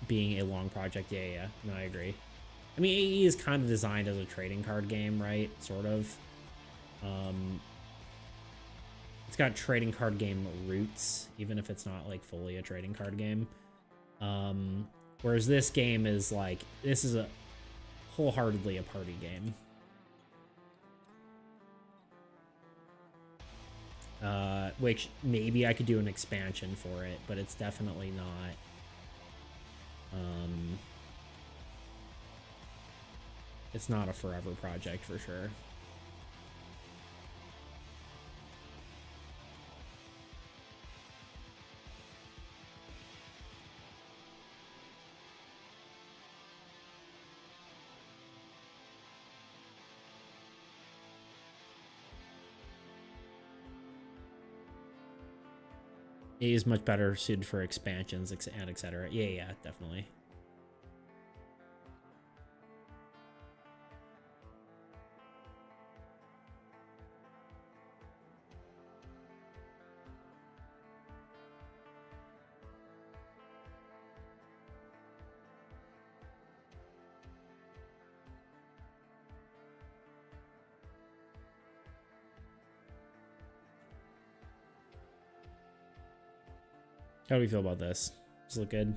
being a long project. Yeah, no, I agree. I mean, AE is kind of designed as a trading card game, right? Sort of. It's got trading card game roots, even if it's not like fully a trading card game. Whereas this game is like, this is a wholeheartedly a party game. Which maybe I could do an expansion for it, but it's definitely not. It's not a forever project for sure. It is much better suited for expansions and etc. Yeah, definitely. How do we feel about this? Does it look good?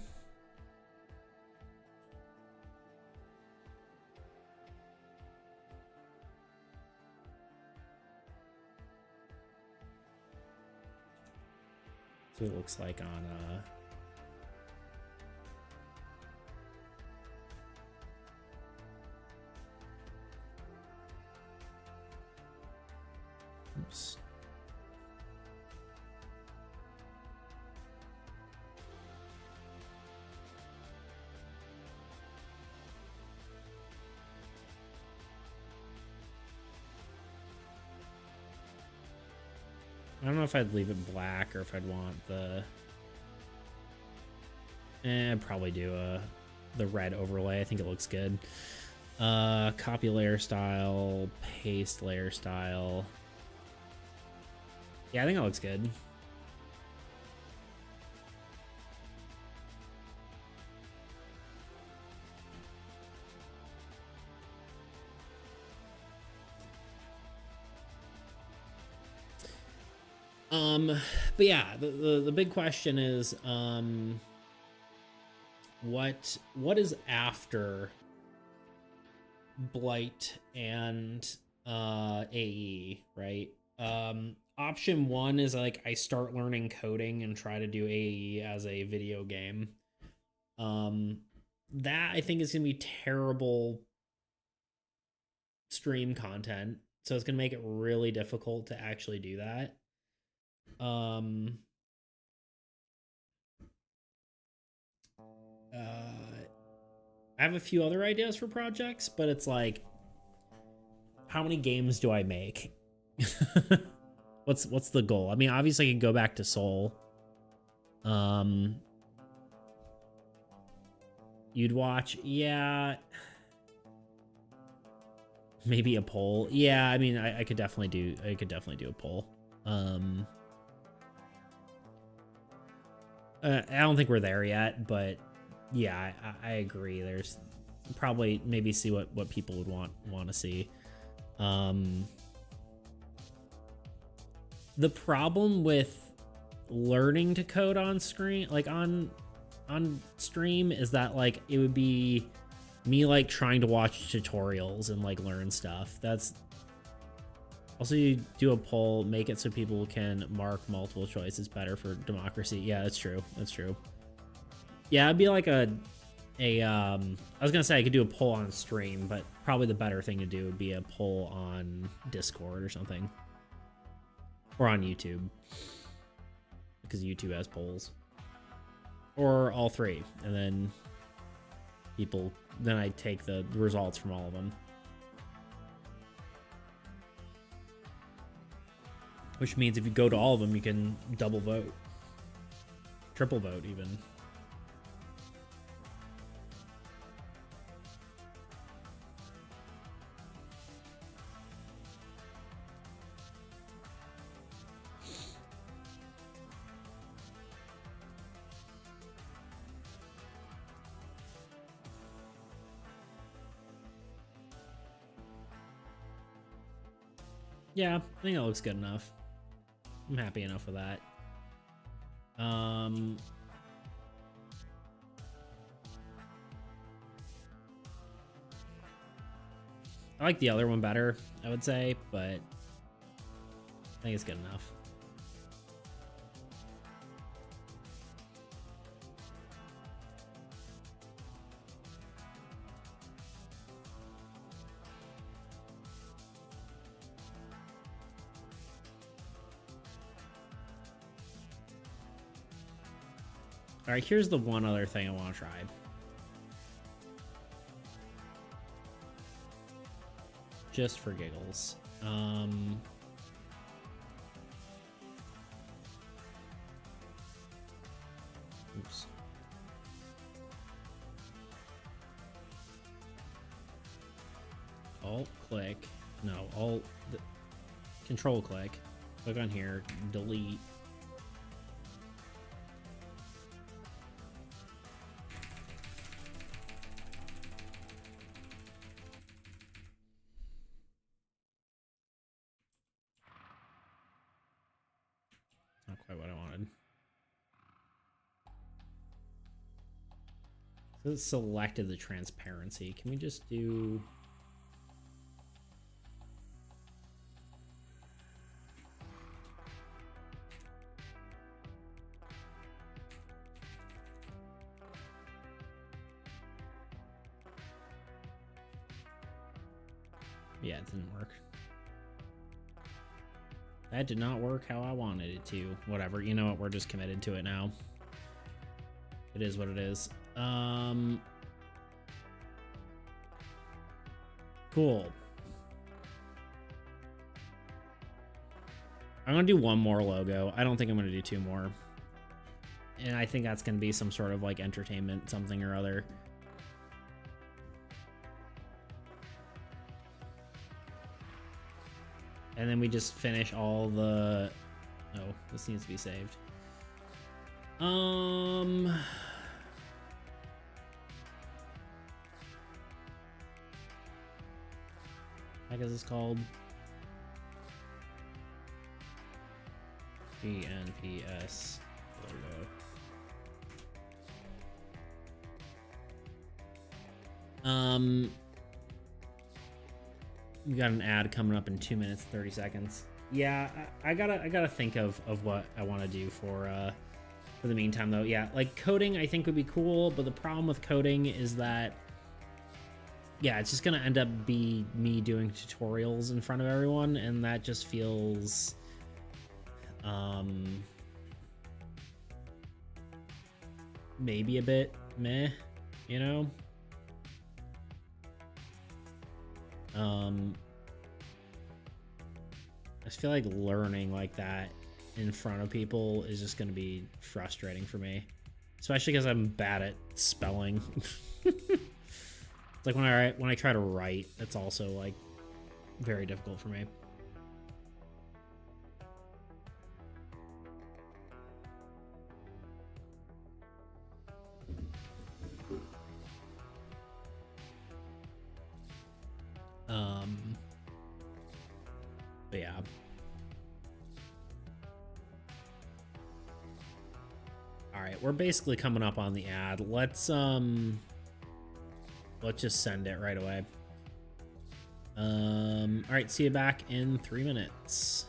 So it looks like on oops. I don't know if I'd leave it black or if I'd want the... I'd probably do the red overlay. I think it looks good. Copy layer style, paste layer style. Yeah, I think it looks good. But yeah, the big question is, what is after Blight and AE, right? Option one is like I start learning coding and try to do AE as a video game. That I think is gonna be terrible stream content, so it's gonna make it really difficult to actually do that. I have a few other ideas for projects, but it's like, how many games do I make? What's the goal? I mean, obviously I can go back to Soul. You'd watch, yeah. Maybe a poll. Yeah, I mean, I could definitely do a poll. I don't think we're there yet, but yeah, I agree. There's probably maybe see what people would want to see. The problem with learning to code on screen, like on stream, is that like it would be me like trying to watch tutorials and like learn stuff. That's also, you do a poll, make it so people can mark multiple choices better for democracy. Yeah, that's true. That's true. Yeah, it'd be like I was gonna say I could do a poll on stream, but probably the better thing to do would be a poll on Discord or something. Or on YouTube. Because YouTube has polls. Or all three. And then then I take the results from all of them. Which means if you go to all of them, you can double vote. Triple vote, even. Yeah, I think that looks good enough. I'm happy enough with that. I like the other one better, I would say, but I think it's good enough. All right, here's the one other thing I want to try. Just for giggles. Oops. Alt click. No, alt control click. Click on here, delete. Not quite what I wanted. So it selected the transparency. Can we just do... Yeah, it didn't work. That did not work how I wanted it to. Whatever, you know what, we're just committed to it now. It is what it is. Cool. I'm gonna do one more logo. I don't think I'm gonna do two more. And I think that's gonna be some sort of like entertainment something or other. And then we just finish all the... Oh, this needs to be saved. What is this called? GNPS logo. We got an ad coming up in 2 minutes 30 seconds. Yeah, I gotta think of what I want to do for the meantime though. Yeah, like coding I think would be cool, but the problem with coding is that yeah, it's just gonna end up be me doing tutorials in front of everyone, and that just feels maybe a bit meh, you know? I just feel like learning like that in front of people is just going to be frustrating for me, especially because I'm bad at spelling. It's like when I try to write, it's also like very difficult for me. But yeah. All right, we're basically coming up on the ad. Let's just send it right away. All right, see you back in 3 minutes.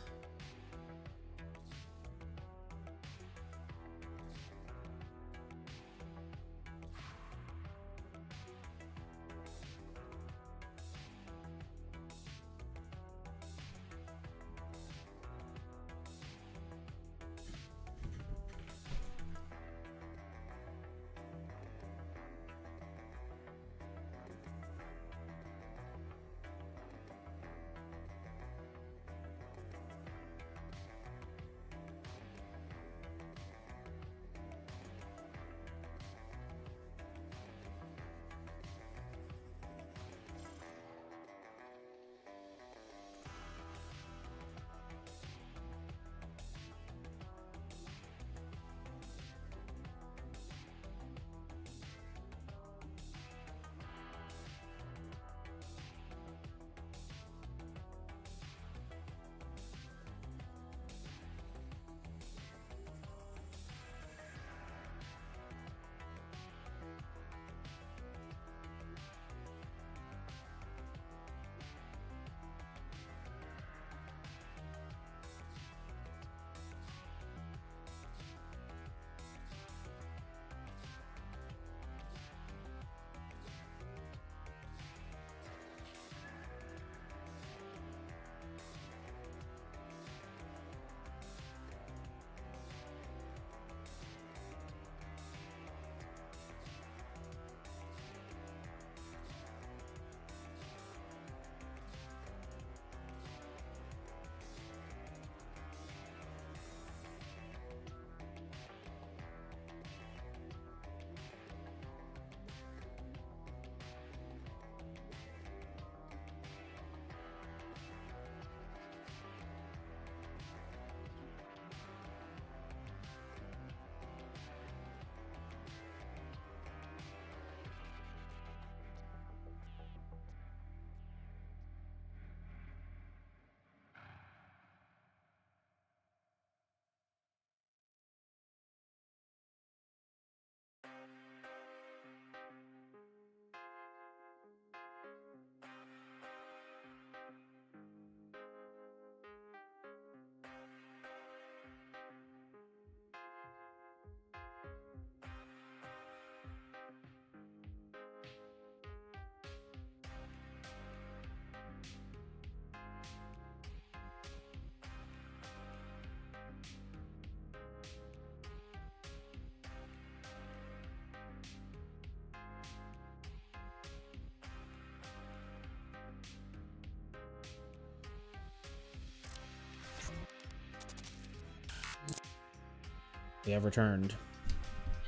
We have returned.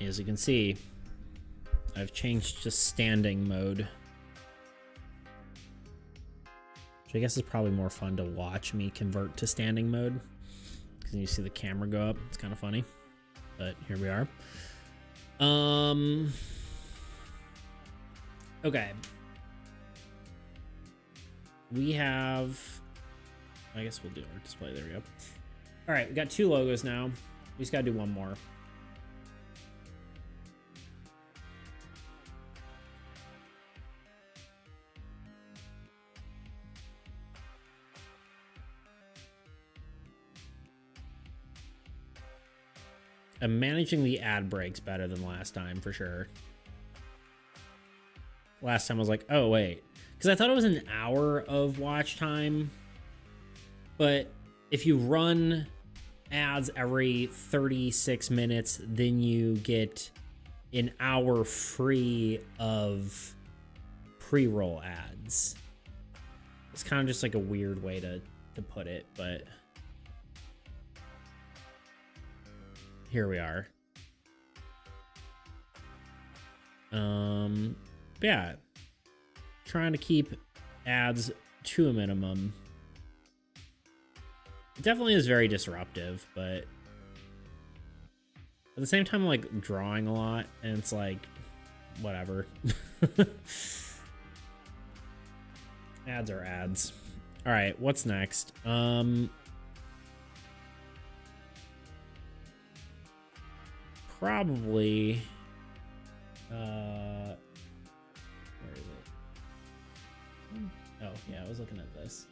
As you can see, I've changed to standing mode. Which I guess is probably more fun to watch me convert to standing mode. Because you see the camera go up. It's kind of funny. But here we are. Okay. We have... I guess we'll do our display. There we go. All right, we got 2 logos now. We just gotta do one more. I'm managing the ad breaks better than last time, for sure. Last time I was like, oh, wait. Because I thought it was an hour of watch time. But if you run ads every 36 minutes, then you get an hour free of pre-roll ads. It's kind of just like a weird way to put it, but here we are. Yeah, trying to keep ads to a minimum. It definitely is very disruptive, but at the same time, I'm like drawing a lot, and it's like, whatever. Ads are ads. All right, what's next? Probably. Where is it? Oh yeah, I was looking at this.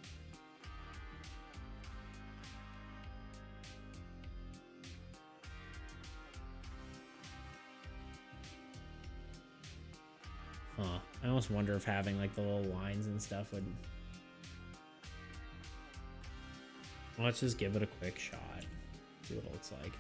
Huh. I almost wonder if having like the little lines and stuff would... Let's just give it a quick shot. See what it looks like.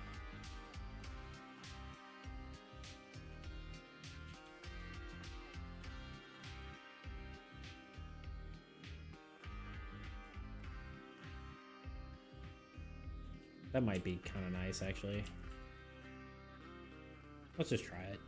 That might be kind of nice, actually. Let's just try it.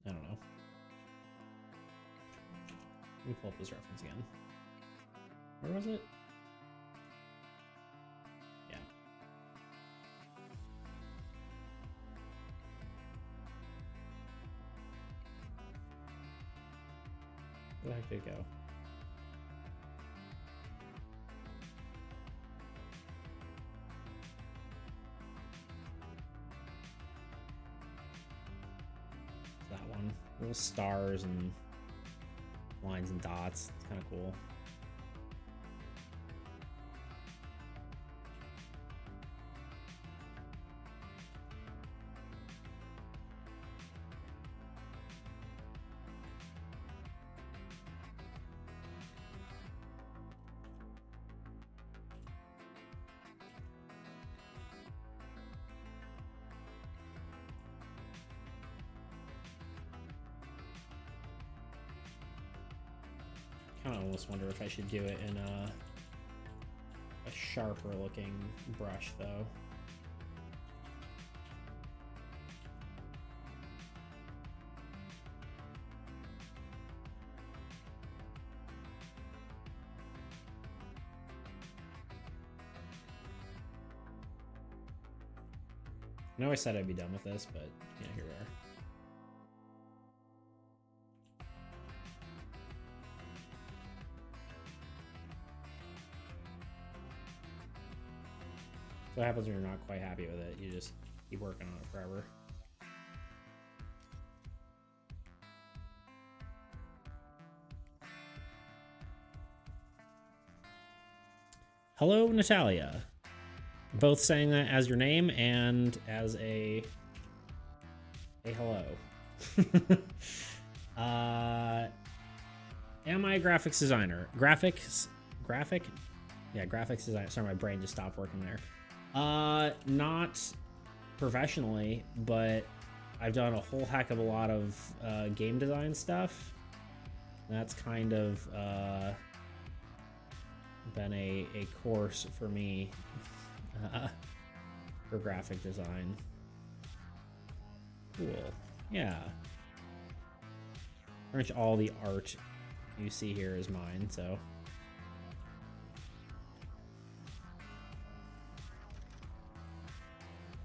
I don't know. Let me pull up this reference again. Where was it? Yeah. Where the heck did it go? That one. Little stars and lines and dots. It's kind of cool. I almost wonder if I should do it in a sharper looking brush though. I know I said I'd be done with this, but yeah, here we are. So what happens when you're not quite happy with it? You just keep working on it forever. Hello, Natalia. Both saying that as your name and as a hello. Am I a graphics designer? Yeah, graphics designer. Sorry, my brain just stopped working there. Not professionally, but I've done a whole heck of a lot of game design stuff. That's kind of been a course for me for graphic design. Cool. Yeah. Pretty much all the art you see here is mine, so.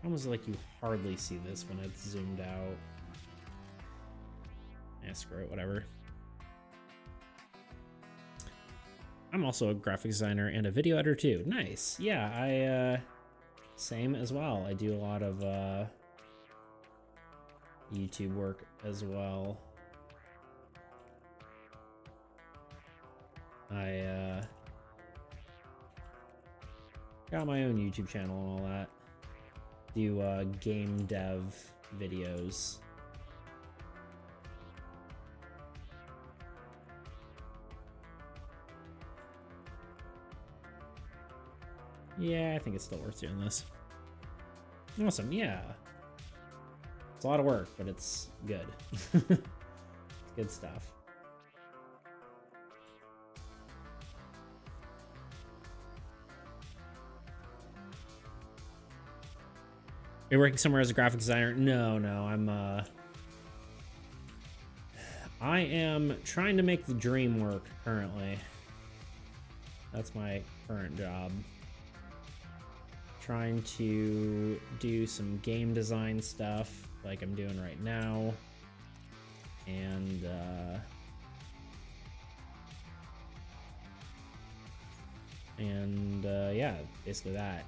Almost like you hardly see this when it's zoomed out. Yeah, screw it, whatever. I'm also a graphic designer and a video editor too. Nice. Yeah, I same as well. I do a lot of YouTube work as well. I got my own YouTube channel and all that. Do game dev videos. Yeah, I think it's still worth doing this. Awesome, yeah. It's a lot of work, but it's good. It's good stuff. You're working somewhere as a graphic designer? No, I am trying to make the dream work currently. That's my current job. Trying to do some game design stuff like I'm doing right now. And yeah, basically that.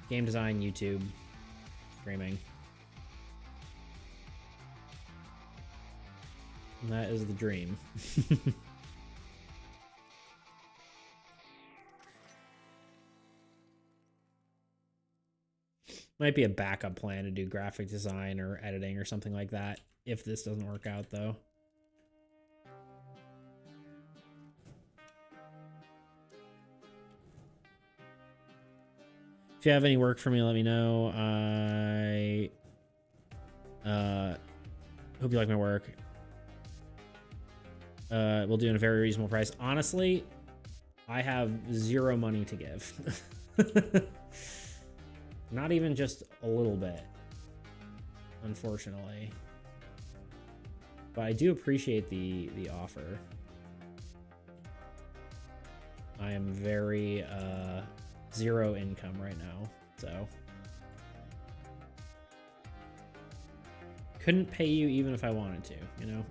Game design, YouTube, streaming. And that is the dream. Might be a backup plan to do graphic design or editing or something like that if this doesn't work out, though. If you have any work for me, let me know. I hope you like my work. We'll do it at a very reasonable price. Honestly, I have zero money to give. Not even just a little bit, unfortunately. But I do appreciate the offer. I am very zero income right now, so couldn't pay you even if I wanted to, you know?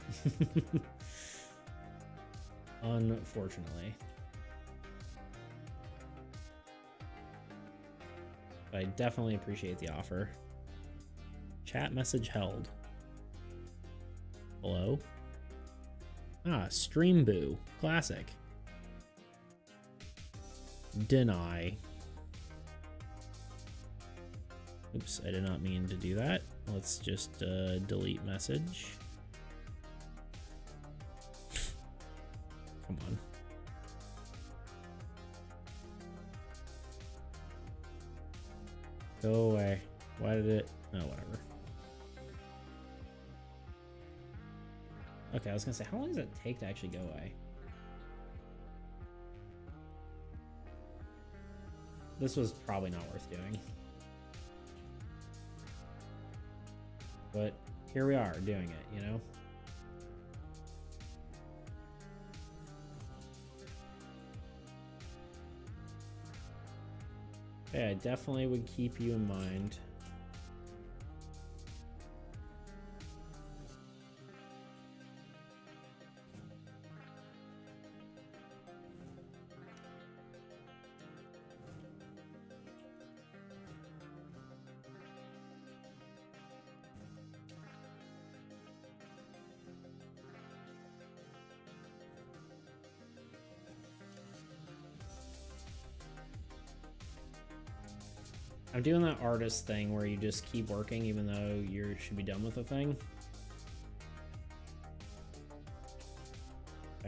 Unfortunately. But I definitely appreciate the offer. Chat message held. Hello? Ah, Stream Boo. Classic. Deny. Oops, I did not mean to do that. Let's just delete message. Come on. Go away. Why did it? Oh, whatever. Okay, I was gonna say, how long does it take to actually go away? This was probably not worth doing. But here we are doing it, you know? Okay, I definitely would keep you in mind. I'm doing that artist thing where you just keep working even though you should be done with the thing.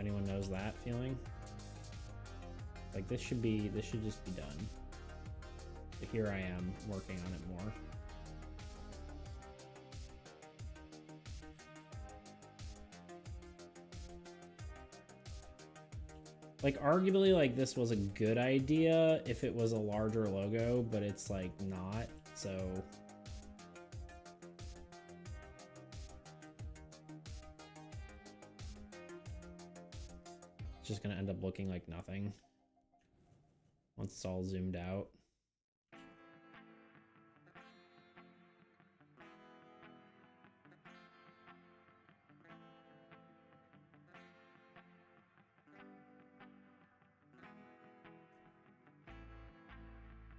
anyone knows that feeling. Like this should just be done. But here I am working on it more. Like arguably like this was a good idea if it was a larger logo, but it's like not, so it's just gonna end up looking like nothing once it's all zoomed out.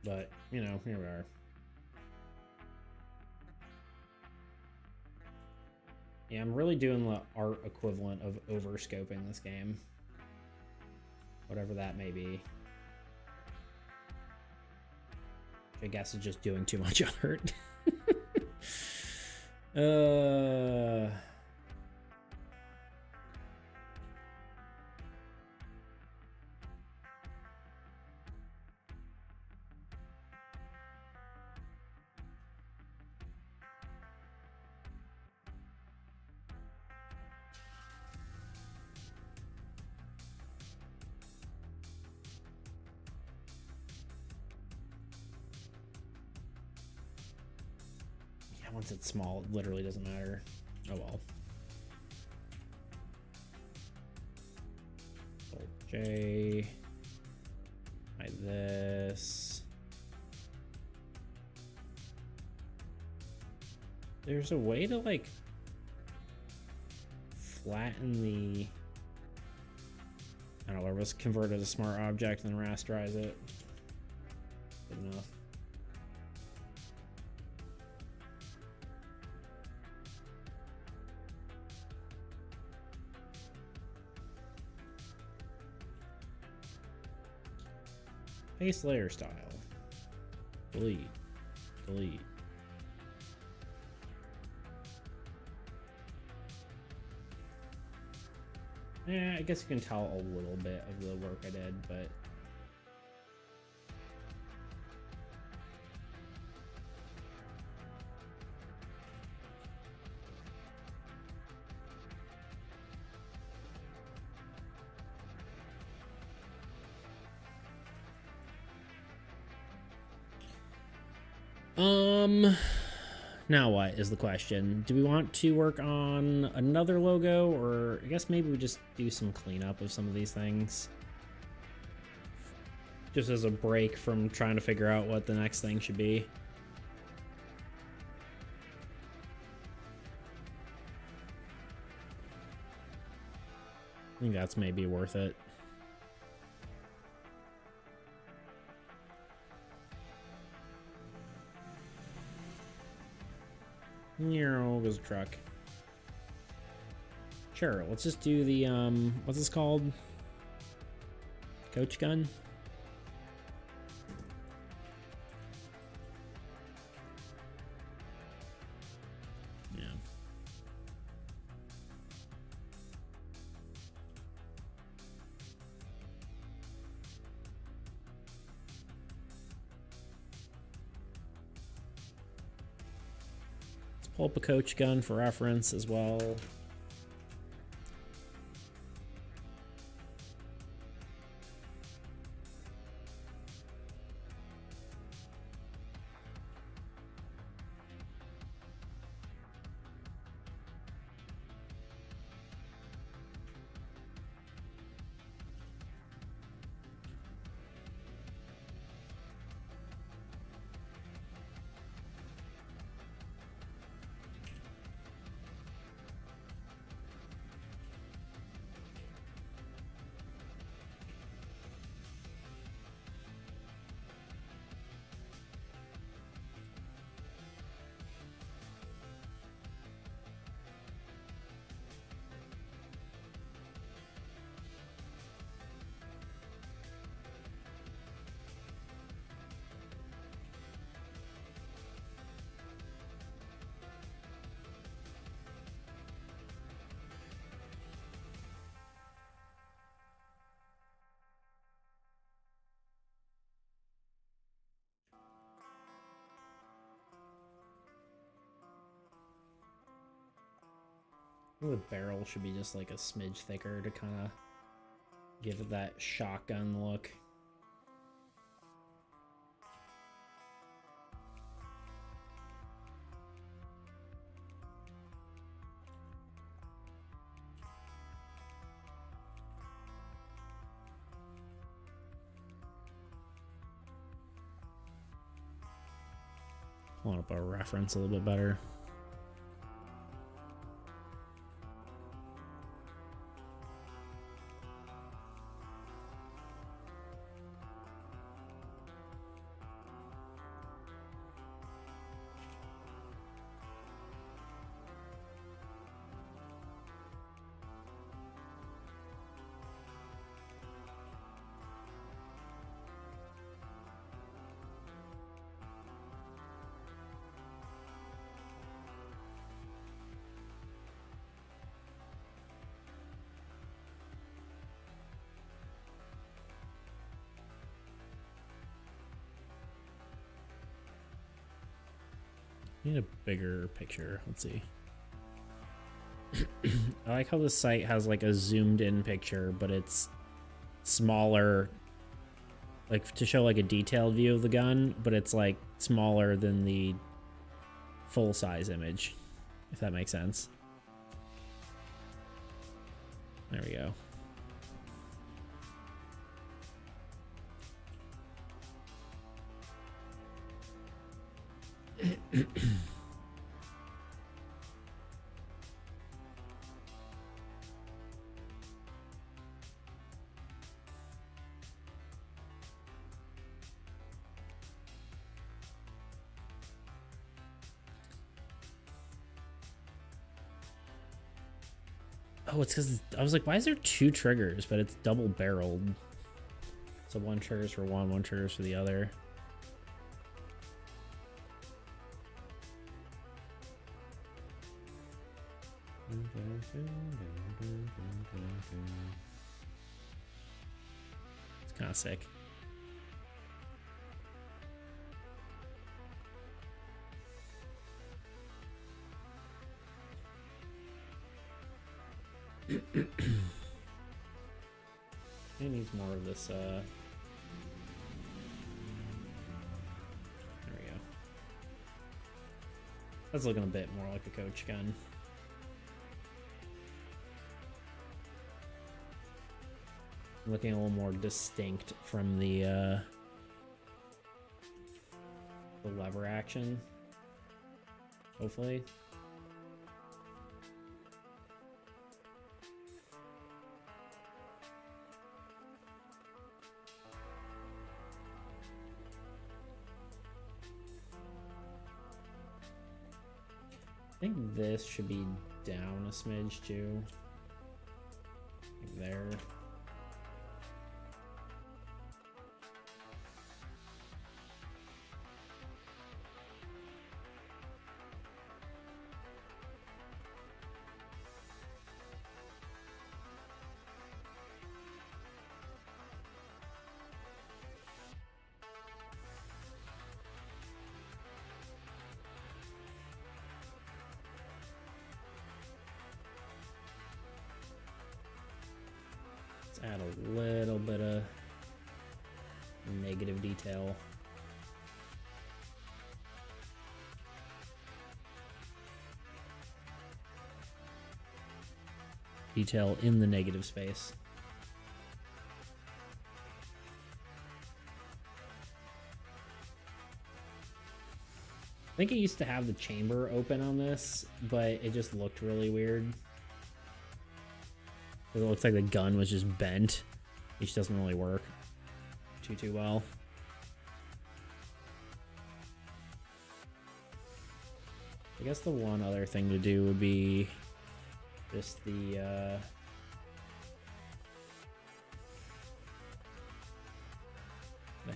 But, you know, here we are. Yeah, I'm really doing the art equivalent of overscoping this game. Whatever that may be. Which I guess is just doing too much art. Once it's small, it literally doesn't matter. Oh well. Alt J. Like this. There's a way to like flatten the. I don't know, or was convert it as a smart object and then rasterize it. Good enough. Base layer style. Delete. Delete. Yeah, I guess you can tell a little bit of the work I did, but now what is the question? Do we want to work on another logo, or I guess maybe we just do some cleanup of some of these things? Just as a break from trying to figure out what the next thing should be. I think that's maybe worth it. Here goes a truck. Sure, let's just do the, what's this called? Coach gun? Yeah. Pull up a coach gun for reference as well. The barrel should be just like a smidge thicker to kind of give it that shotgun look. Pulling up a reference a little bit better. Need a bigger picture. Let's see. I like how the site has like a zoomed in picture, but it's smaller, like to show like a detailed view of the gun, but it's like smaller than the full size image, if that makes sense. There we go. Oh, it's because I was like, why is there two triggers? But it's double barreled. So one triggers for one triggers for the other. It's kind of sick. It needs more of this, there we go. That's looking a bit more like a coach gun. Looking a little more distinct from the lever action, hopefully. I think this should be down a smidge too. Like there. Add a little bit of negative detail. Detail in the negative space. I think it used to have the chamber open on this, but it just looked really weird. It looks like the gun was just bent, which doesn't really work too well. I guess the one other thing to do would be just the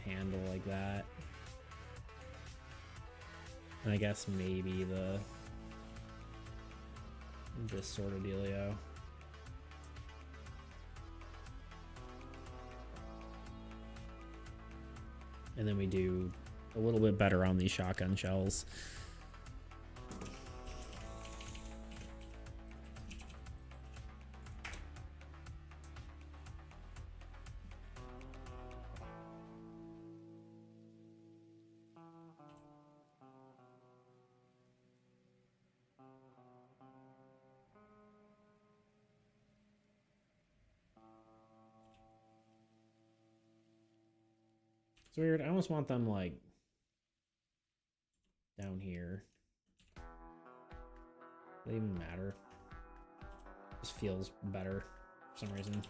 handle like that. And I guess maybe this sort of dealio. And then we do a little bit better on these shotgun shells. It's weird. I almost want them like down here. Does it even matter? This feels better for some reason.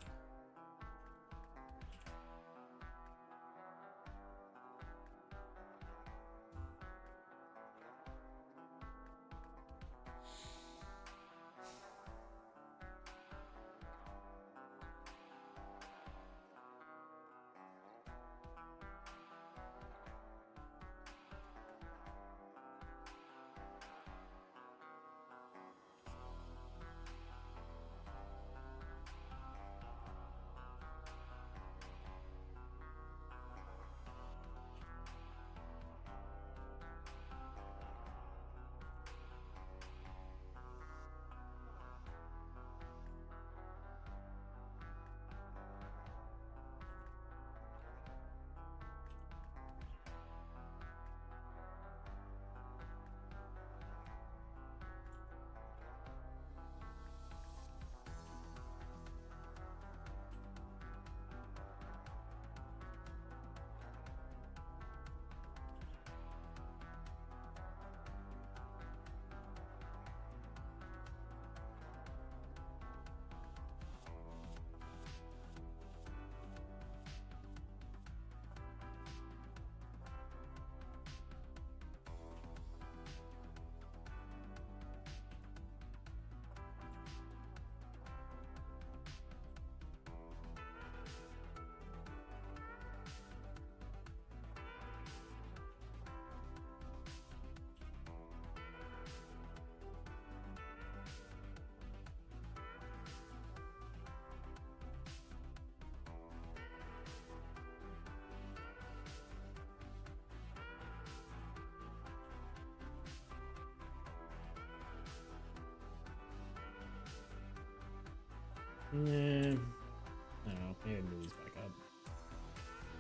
Nah, I don't know. Maybe I move these back up.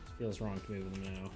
It feels wrong to move them now.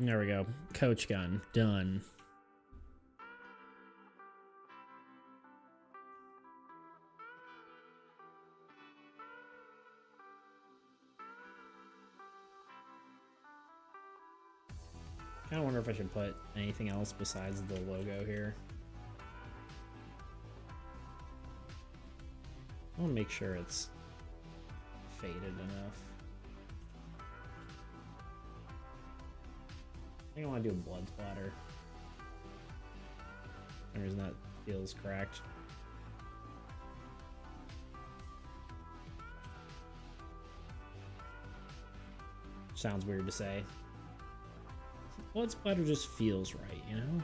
There we go. Coach gun. Done. I kind of wonder if I should put anything else besides the logo here. I want to make sure it's faded enough. I think I want to do a blood splatter. For some reason that feels correct. Sounds weird to say. Blood splatter just feels right, you know?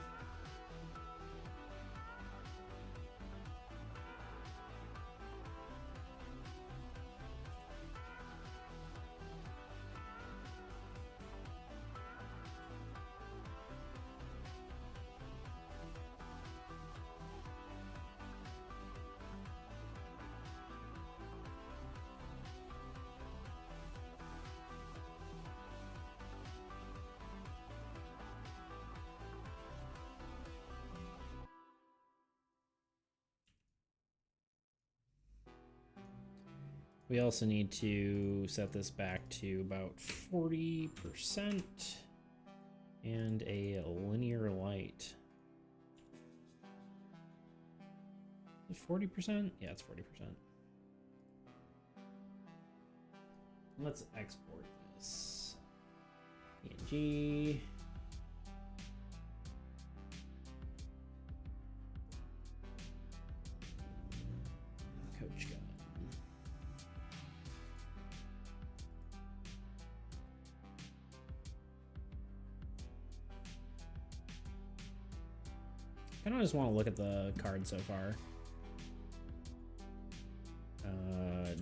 We also need to set this back to about 40% and a linear light. 40%? Yeah, it's 40%. Let's export this. PNG. Coach gun. I kind of just want to look at the card so far.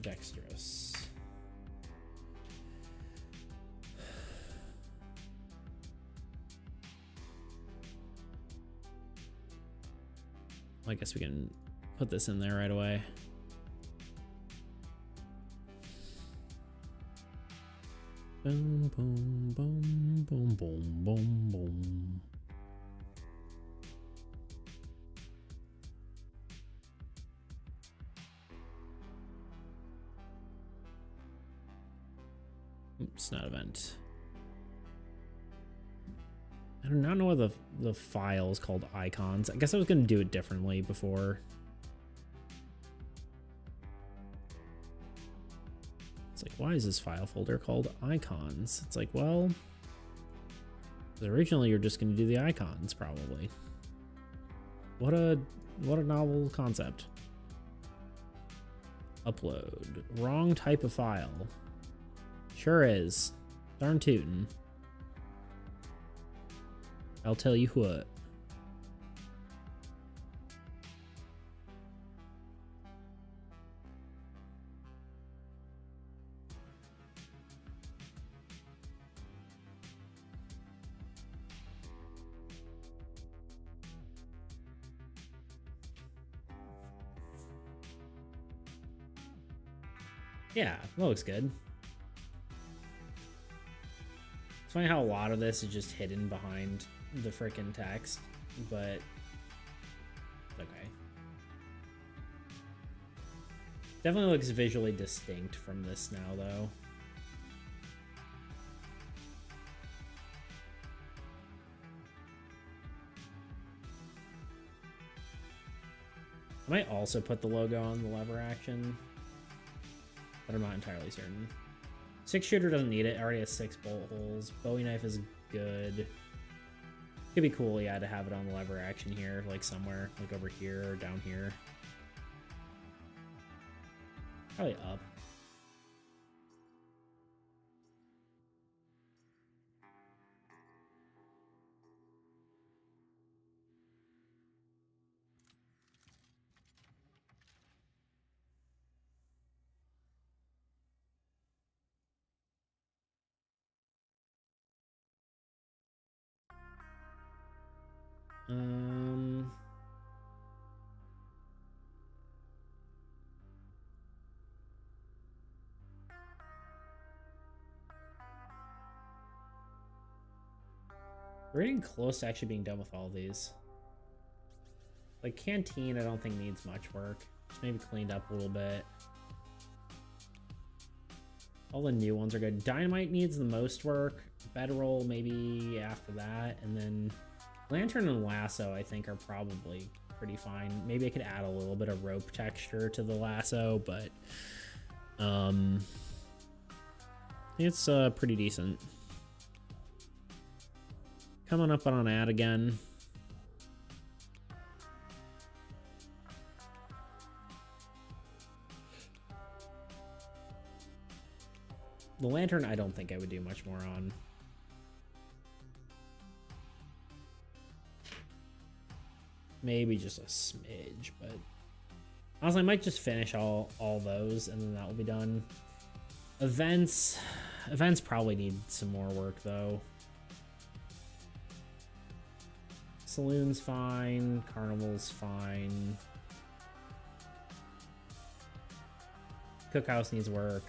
Dexterous. Well, I guess we can put this in there right away. Boom, boom, boom, boom, boom, boom, boom. Oops, not event. I do not know what the file is called icons. I guess I was going to do it differently before. It's like, why is this file folder called icons? It's like, well, originally you're just going to do the icons probably. What a novel concept. Upload. Wrong type of file. Sure is. Darn tootin'. I'll tell you what. Yeah, that looks good. It's funny how a lot of this is just hidden behind the frickin' text, but okay. Definitely looks visually distinct from this now, though. I might also put the logo on the lever action, but I'm not entirely certain. 6-shooter doesn't need it. It already has 6 bolt holes. Bowie knife is good. Could be cool, yeah, to have it on the lever action here, like somewhere, like over here or down here. Probably up. We're getting close to actually being done with all these. Like Canteen, I don't think needs much work. Just maybe cleaned up a little bit. All the new ones are good. Dynamite needs the most work. Bedroll maybe after that, and then Lantern and Lasso I think are probably pretty fine. Maybe I could add a little bit of rope texture to the lasso, but it's pretty decent. Coming up on an ad again. The Lantern I don't think I would do much more on. Maybe just a smidge, but honestly I might just finish all those and then that will be done. Events probably need some more work though. Saloon's fine, Carnival's fine. Cookhouse needs work.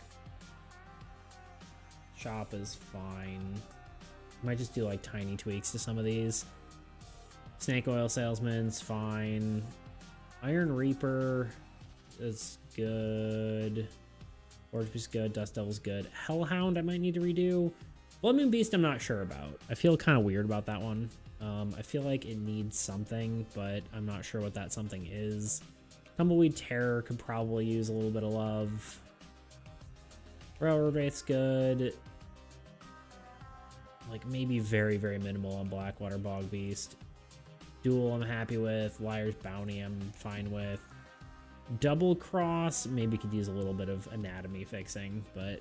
Shop is fine. Might just do like tiny tweaks to some of these. Snake Oil Salesman's fine. Iron Reaper is good. Forgeby's good. Dust Devil's good. Hellhound I might need to redo. Blood Moon Beast I'm not sure about. I feel kind of weird about that one. I feel like it needs something, but I'm not sure what that something is. Tumbleweed Terror could probably use a little bit of love. Railroad Wraith's good. Like, maybe very, very minimal on Blackwater Bog Beast. Duel I'm happy with. Liar's Bounty I'm fine with. Double Cross maybe could use a little bit of anatomy fixing, but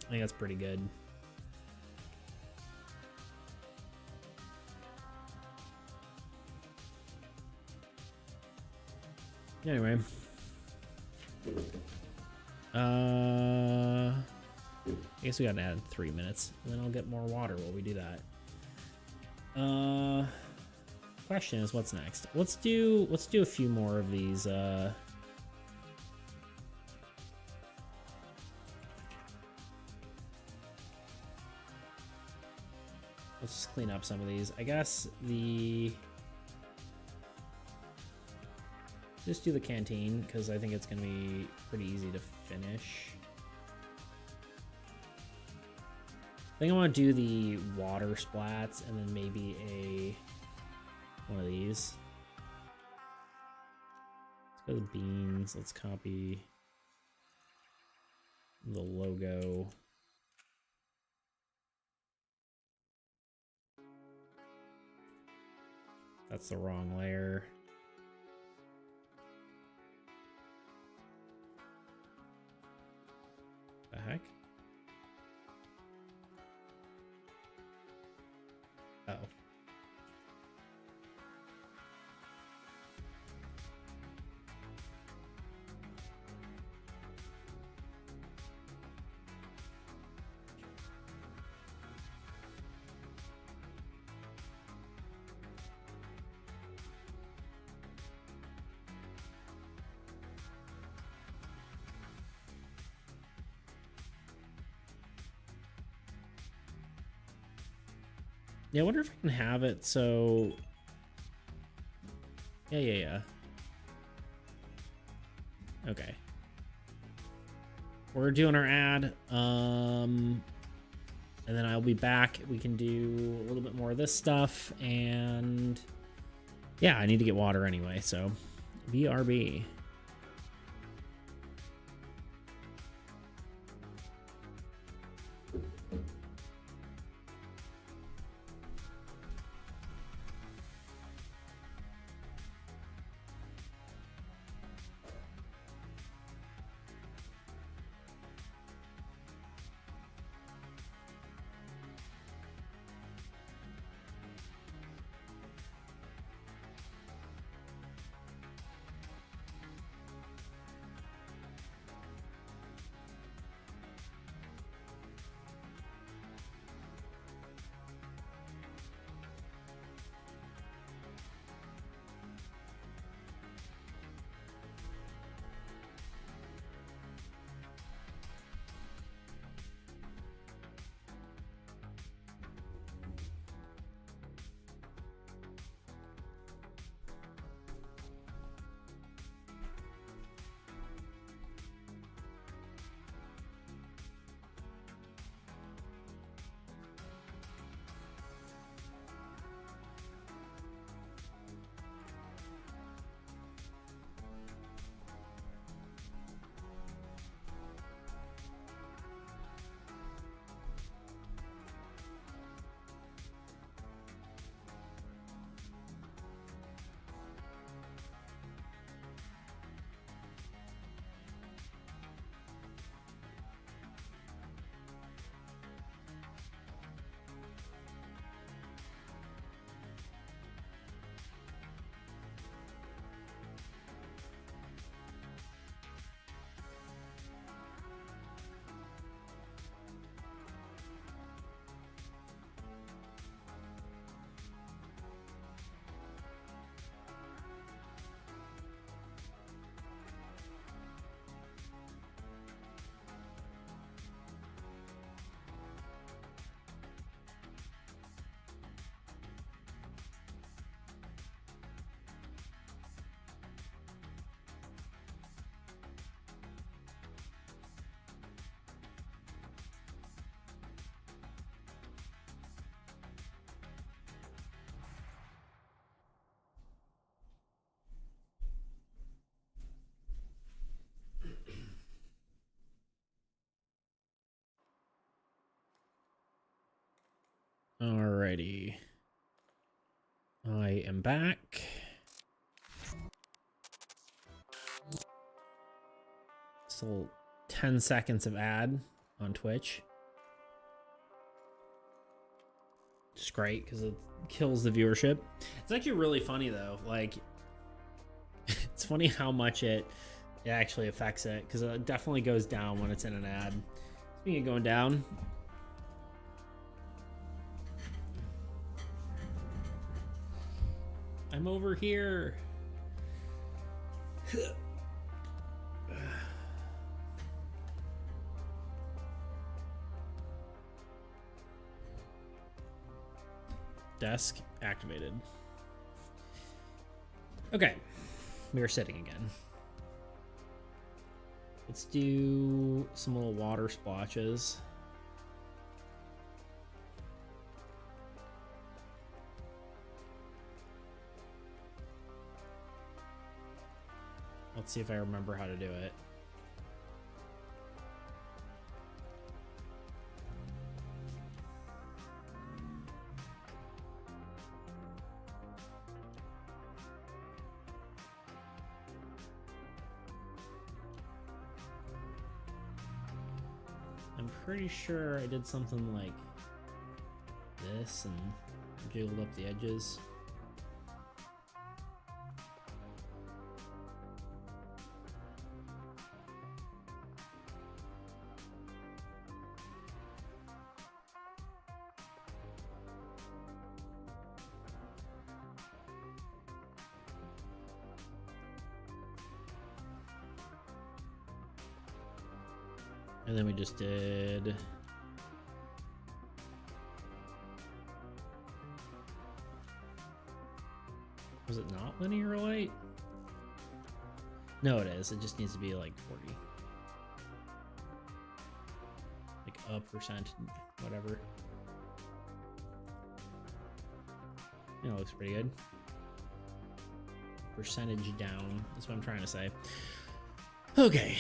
I think that's pretty good. Anyway. I guess we gotta add 3 minutes, and then I'll get more water while we do that. Question is, what's next? Let's do a few more of these. Let's just clean up some of these. I guess just do the canteen, because I think it's gonna be pretty easy to finish. I think I want to do the water splats and then maybe one of these. Let's go to the beans. Let's copy the logo. That's the wrong layer. The heck? Oh. Yeah, I wonder if I can have it so... Yeah. Okay. We're doing our ad. And then I'll be back. We can do a little bit more of this stuff. And yeah, I need to get water anyway, so BRB. Alrighty. I am back. Still 10 seconds of ad on Twitch. It's great because it kills the viewership. It's actually really funny though. Like, it's funny how much it actually affects it, because it definitely goes down when it's in an ad. Speaking of going down, I'm over here. Desk activated. Okay, we are sitting again. Let's do some little water splotches. Let's see if I remember how to do it. I'm pretty sure I did something like this and jiggled up the edges. And then we just did was it not linear light? No, it is. It just needs to be like 40. Like a percent, whatever. Yeah, it looks pretty good. Percentage down is what I'm trying to say. Okay.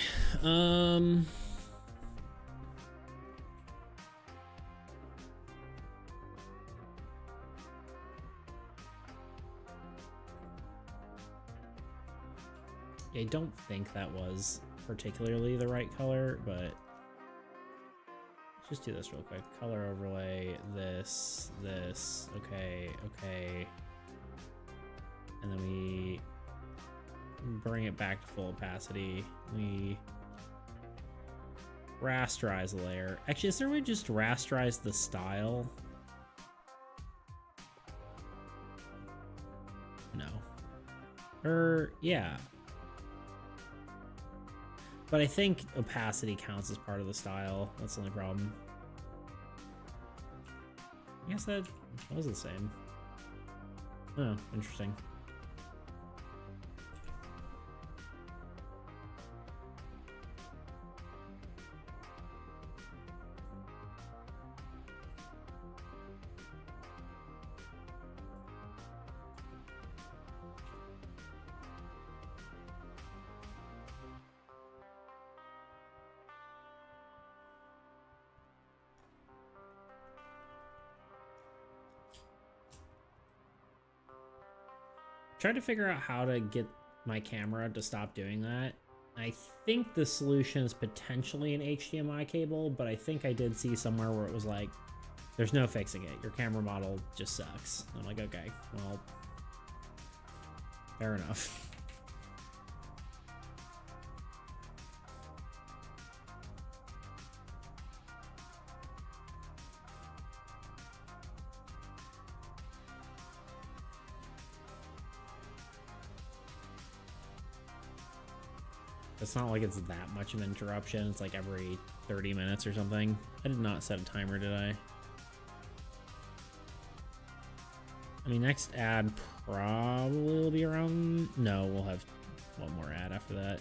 I don't think that was particularly the right color, but let's just do this real quick. Color overlay, this, okay, okay. And then we bring it back to full opacity. We rasterize the layer. Actually, is there a way to just rasterize the style? No. Yeah. But I think opacity counts as part of the style. That's the only problem. I guess that was the same. Oh, interesting. Tried to figure out how to get my camera to stop doing that. I think the solution is potentially an HDMI cable, but I think I did see somewhere where it was like, there's no fixing it. Your camera model just sucks. I'm like, okay, well, fair enough. It's not like it's that much of an interruption. It's like every 30 minutes or something. I did not set a timer, did I? I mean, next ad probably will be around... No, we'll have one more ad after that.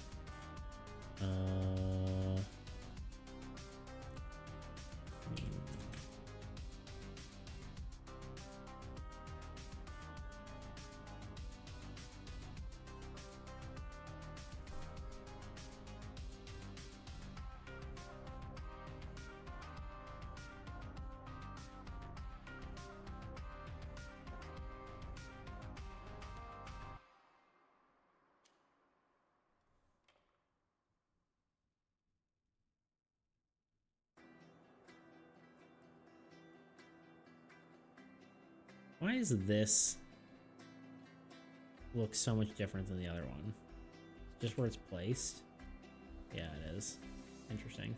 Why is this look so much different than the other one? Just where it's placed? Yeah, it is. Interesting.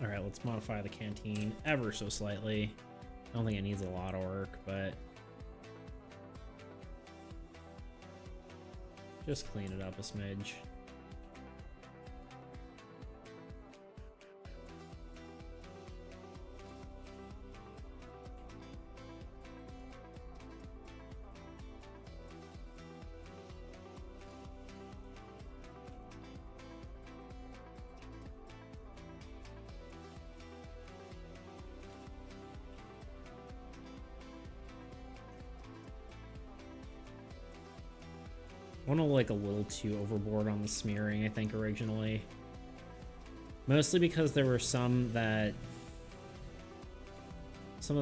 All right, let's modify the canteen ever so slightly. I don't think it needs a lot of work, but just clean it up a smidge. I went like a little too overboard on the smearing, I think, originally. Mostly because there were some of the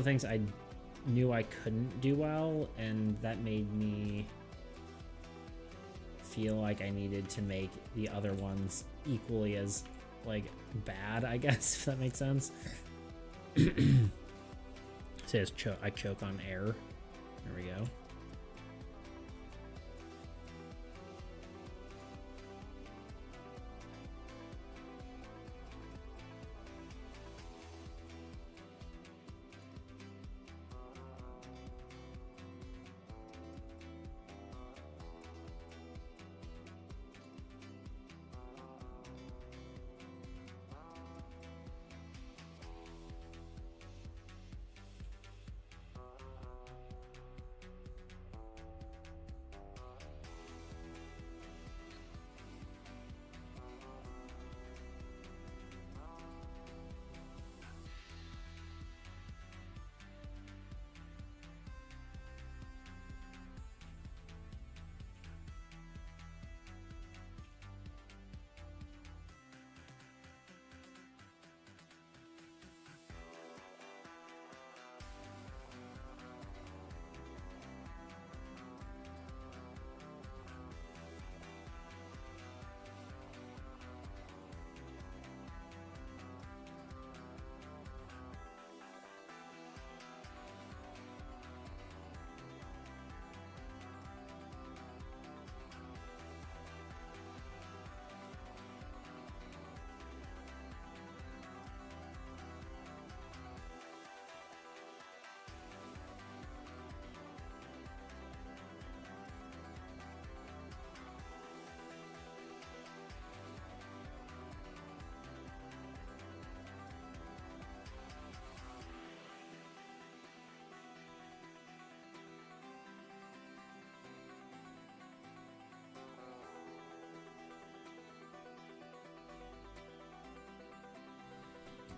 things I knew I couldn't do well, and that made me feel like I needed to make the other ones equally as, like, bad, I guess, if that makes sense. It says I choke on air. There we go.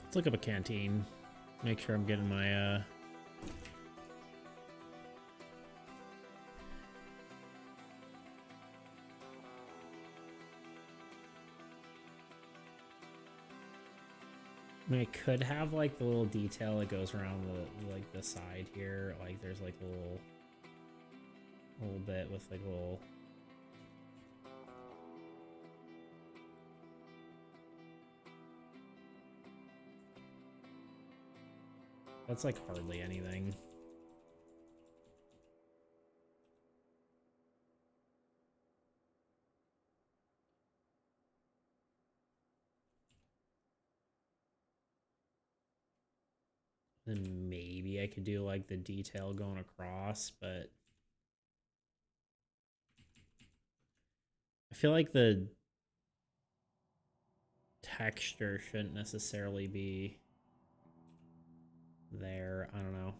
Let's look up a canteen. Make sure I'm getting my I mean, it could have like the little detail that goes around the side here. Like there's like a little bit with like a little. That's like hardly anything. Then maybe I could do like the detail going across, but I feel like the texture shouldn't necessarily be there I don't know.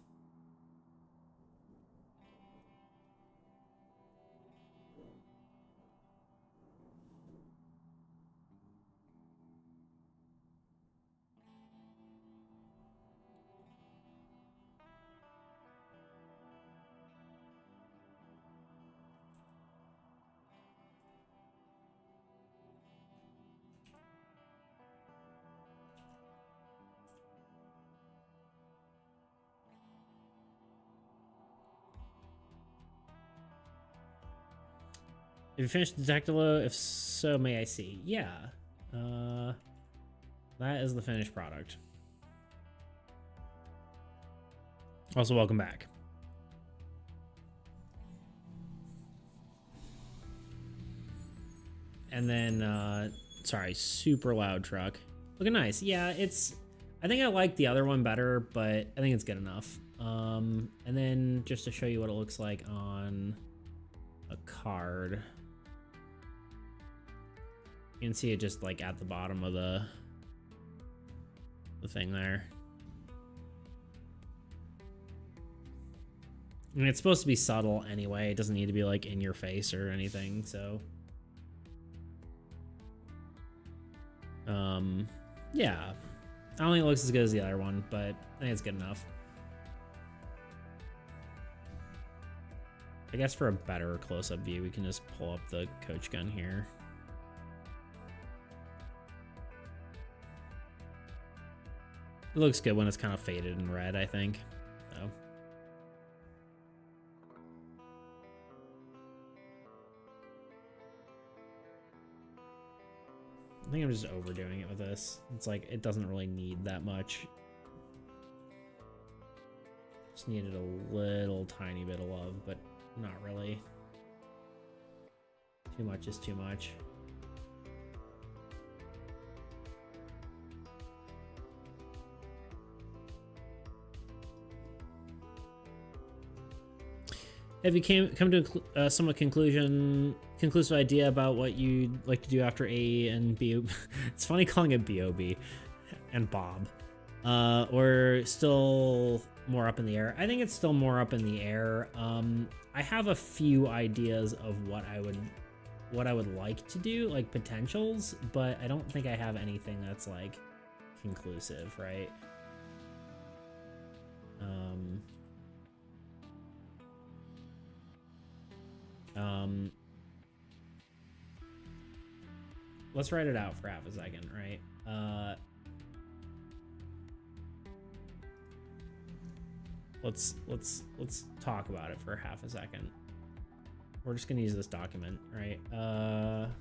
Have you finished Detectilo? If so, may I see? Yeah. That is the finished product. Also, welcome back. And then, sorry, super loud truck. Looking nice. Yeah, I think I like the other one better, but I think it's good enough. And then just to show you what it looks like on a card. You can see it just like at the bottom of the thing there. I mean, it's supposed to be subtle anyway. It doesn't need to be like in your face or anything, so. Yeah. I don't think it looks as good as the other one, but I think it's good enough. I guess for a better close-up view, we can just pull up the coach gun here. It looks good when it's kind of faded and red, I think. So. I think I'm just overdoing it with this. It's like, it doesn't really need that much. Just needed a little tiny bit of love, but not really. Too much is too much. Have you come to a somewhat conclusive idea about what you'd like to do after A and B? It's funny calling it B.O.B. and Bob. Or still more up in the air? I think it's still more up in the air. I have a few ideas of what I would like to do, like potentials, but I don't think I have anything that's like conclusive, right? Let's write it out for half a second, right? Let's talk about it for half a second. We're just gonna use this document, right?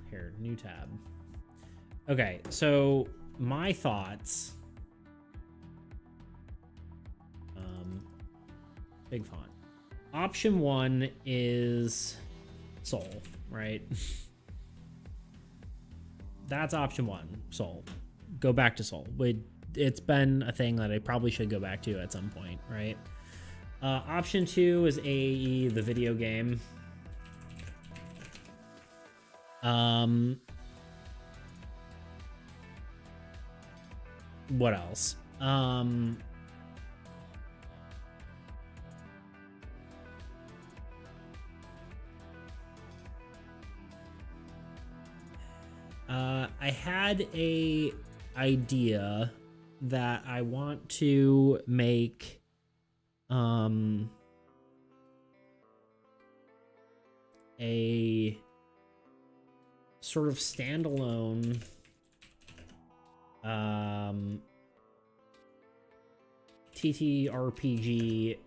Here, new tab. Okay, so my thoughts. Big font. Option 1 is Soul, right? That's option 1, Soul. Go back to Soul. It's been a thing that I probably should go back to at some point, right? Option 2 is AAE, the video game. What else? I had a idea that I want to make a sort of standalone TTRPG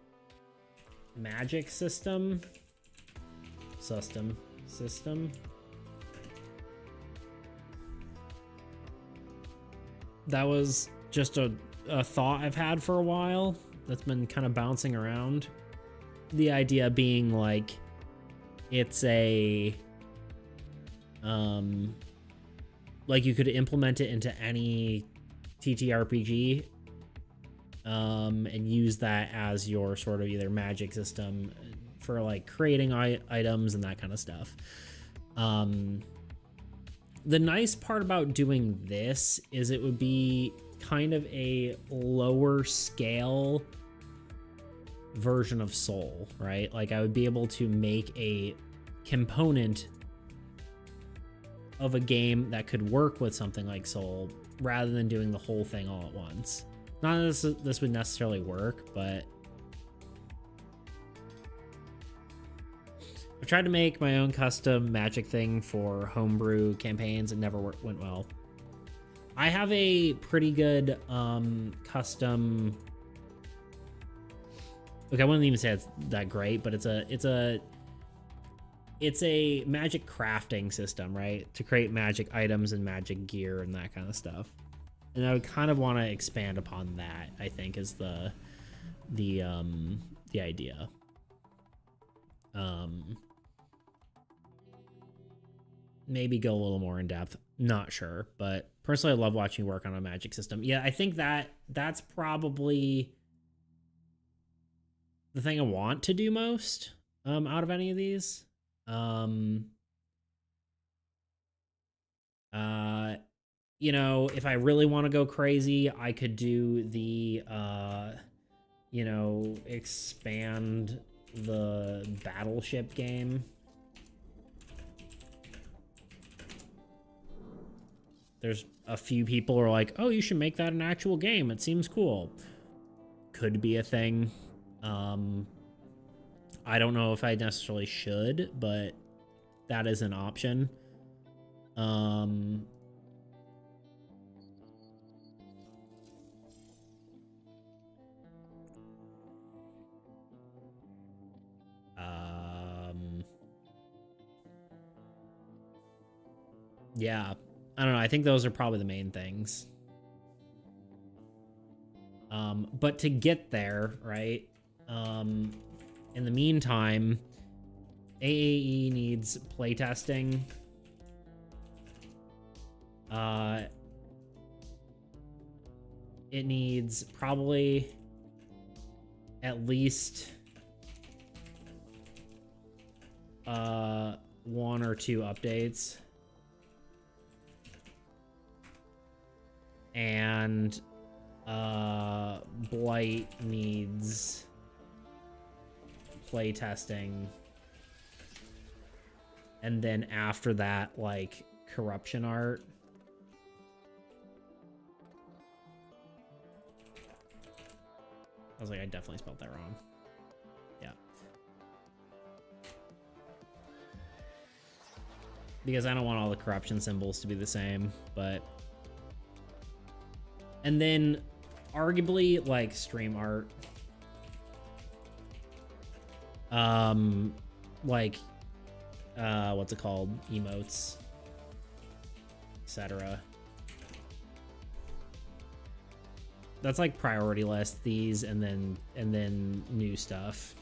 magic system. That was just a thought I've had for a while that's been kind of bouncing around. The idea being like it's a like you could implement it into any TTRPG and use that as your sort of either magic system for like creating items and that kind of stuff. The nice part about doing this is it would be kind of a lower scale version of Soul, right? Like I would be able to make a component of a game that could work with something like Soul rather than doing the whole thing all at once. Not that this would necessarily work, but I've tried to make my own custom Magic thing for homebrew campaigns. It never went well. I have a pretty good custom. Look, I wouldn't even say it's that great, but it's a Magic crafting system, right? To create Magic items and Magic gear and that kind of stuff. And I would kind of want to expand upon that, I think, is the idea. Maybe go a little more in depth. Not sure, but personally, I love watching you work on a Magic system. Yeah, I think that's probably the thing I want to do most out of any of these. You know, if I really want to go crazy, I could do the you know, expand the Battleship game. There's a few people who are like, oh, you should make that an actual game. It seems cool. Could be a thing. I don't know if I necessarily should, but that is an option. Yeah, I don't know. I think those are probably the main things. But to get there, right? In the meantime, AAE needs playtesting. It needs probably at least 1 or 2 updates. And Blight needs playtesting. And then after that, like, corruption art. I was like, I definitely spelled that wrong. Yeah. Because I don't want all the corruption symbols to be the same, but... And then, arguably, like, stream art. Like, what's it called? Emotes, etc. That's like priority list, these, and then new stuff.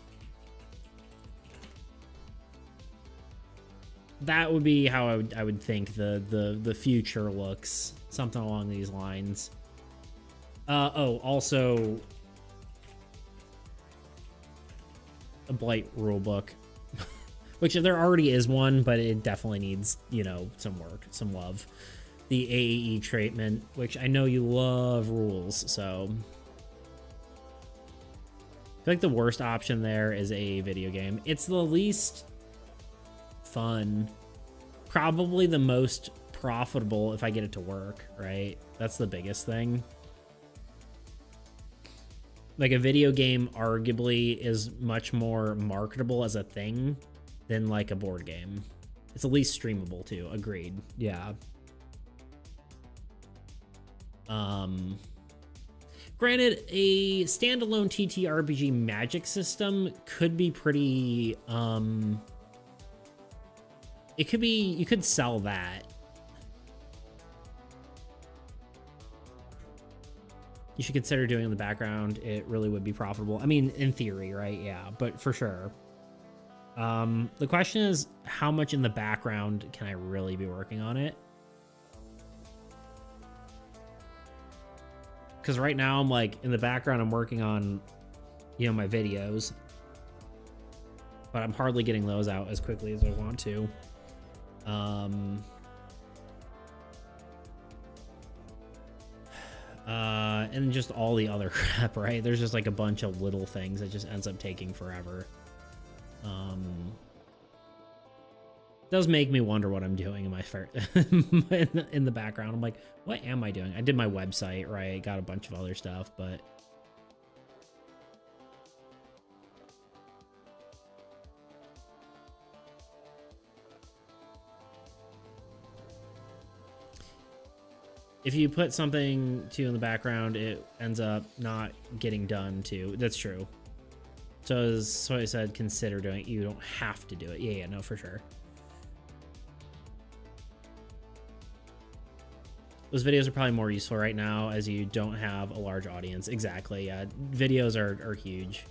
That would be how I would think the future looks, something along these lines. Oh, also a Blight rulebook, which there already is one, but it definitely needs, you know, some work, some love. The AAE treatment, which I know you love rules, so I feel like the worst option there is a video game. It's the least fun, probably the most profitable if I get it to work, right? That's the biggest thing. Like, a video game arguably is much more marketable as a thing than like a board game. It's at least streamable too. Agreed. Yeah. Granted, a standalone TTRPG Magic system could be pretty, it could be, you could sell that. You should consider doing in the background. It really would be profitable. I mean, in theory, right? Yeah, but for sure. The question is, how much in the background can I really be working on it? Because right now I'm like, in the background, I'm working on, you know, my videos, but I'm hardly getting those out as quickly as I want to. And just all the other crap, right? There's just like a bunch of little things that just ends up taking forever. Does make me wonder what I'm doing in my in the background. I'm like, what am I doing? I did my website, right? Got a bunch of other stuff, but if you put something too in the background, it ends up not getting done too. That's true. So I said, consider doing it. You don't have to do it. Yeah, no, for sure. Those videos are probably more useful right now as you don't have a large audience. Exactly, yeah. Videos are huge.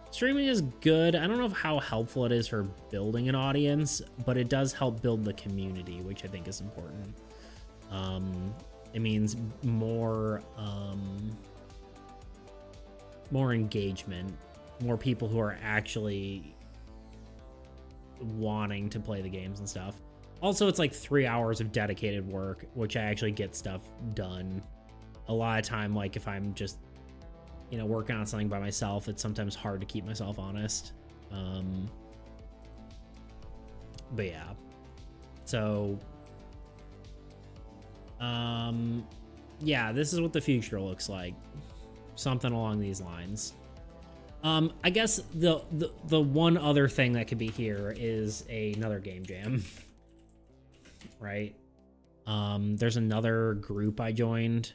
Streaming is good. I don't know how helpful it is for building an audience, but it does help build the community, which I think is important. It means more engagement, more people who are actually wanting to play the games and stuff. Also, it's like 3 hours of dedicated work, which I actually get stuff done. A lot of time, like if I'm just, you know, working on something by myself, it's sometimes hard to keep myself honest. But yeah. So, yeah, this is what the future looks like. Something along these lines. I guess the one other thing that could be here is another game jam. Right? There's another group I joined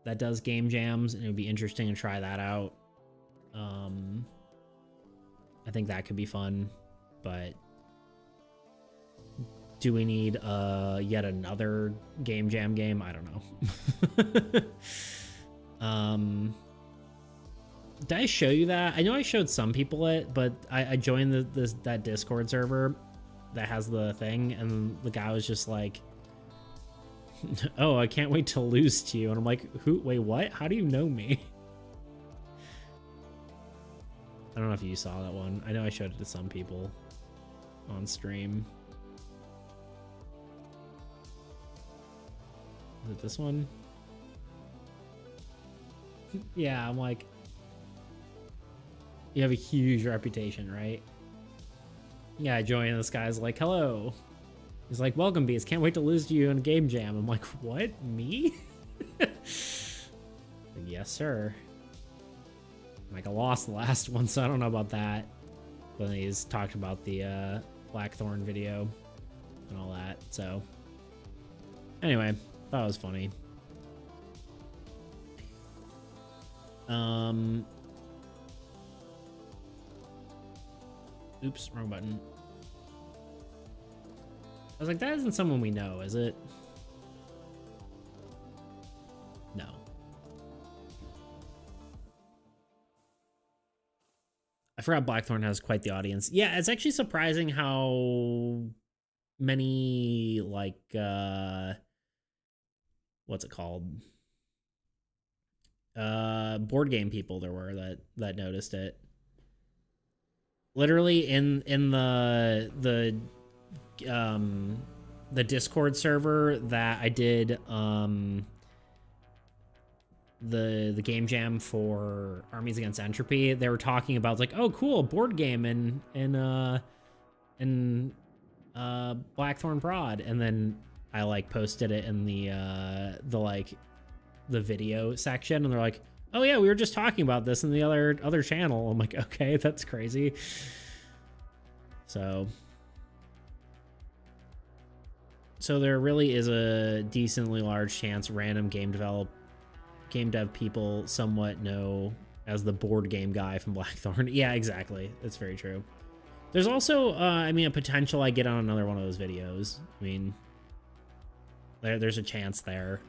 that does game jams, and it would be interesting to try that out. I think that could be fun, but do we need yet another game jam game? I don't know. Did I show you that? I know I showed some people it, but I joined that Discord server that has the thing, and the guy was just like, oh, I can't wait to lose to you. And I'm like, wait, what? How do you know me? I don't know if you saw that one. I know I showed it to some people on stream. Is it this one? Yeah, I'm like, you have a huge reputation, right? Yeah, I joined, and this guy's like, hello. He's like, welcome, Beast. Can't wait to lose to you in a game jam. I'm like, what? Me? Like, yes, sir. Like, I lost the last one, so I don't know about that. But then he's talked about the Blackthorn video and all that, so. Anyway, that was funny. Oops, wrong button. I was like, that isn't someone we know, is it? No. I forgot Blackthorn has quite the audience. Yeah, it's actually surprising how many, like, what's it called? Board game people there were that noticed it. Literally in the Discord server that I did the game jam for Armies Against Entropy, they were talking about like, oh cool, board game in Blackthorn Prod, and then I like posted it in the video section, and they're like, oh yeah, we were just talking about this in the other channel. I'm like, okay, that's crazy. So there really is a decently large chance random game dev people somewhat know as the board game guy from Blackthorn. Yeah, exactly. That's very true. There's also, I mean, a potential I get on another one of those videos. I mean, there's a chance there.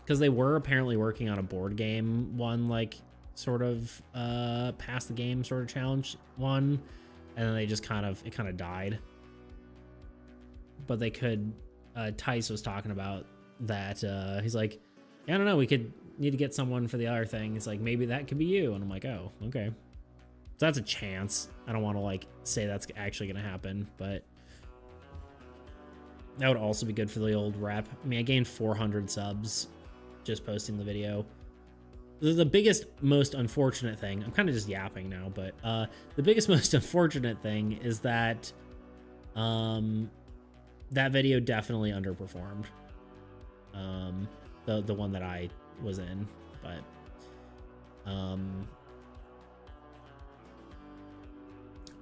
Because they were apparently working on a board game one, like, sort of, pass the game sort of challenge one, and then they just kind of died. But they could, Tice was talking about that, he's like, yeah, I don't know, we need to get someone for the other thing. It's like, maybe that could be you. And I'm like, oh, okay. So that's a chance. I don't want to, like, say that's actually gonna happen, but That would also be good for the old rep. I mean, I gained 400 subs just posting the video. The biggest, most unfortunate thing, I'm kind of just yapping now, but the biggest, most unfortunate thing is that that video definitely underperformed. The one that I was in, but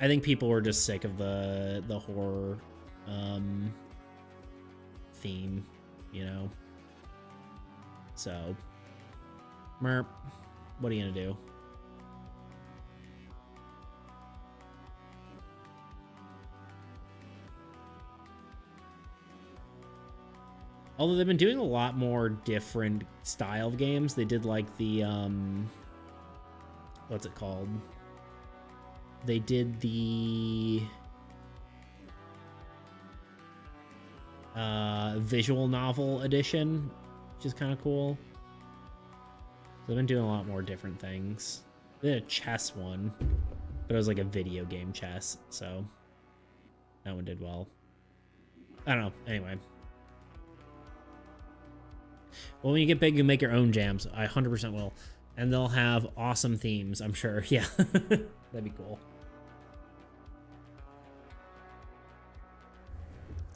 I think people were just sick of the horror theme, you know. So, merp, what are you gonna do? Although they've been doing a lot more different style of games. They did like the what's it called? They did the visual novel edition, which is kind of cool. So they've been doing a lot more different things. They did a chess one, but it was like a video game chess, so that one did well. I don't know. Anyway. Well, when you get big, you make your own jams. I 100% will. And they'll have awesome themes, I'm sure. Yeah. That'd be cool.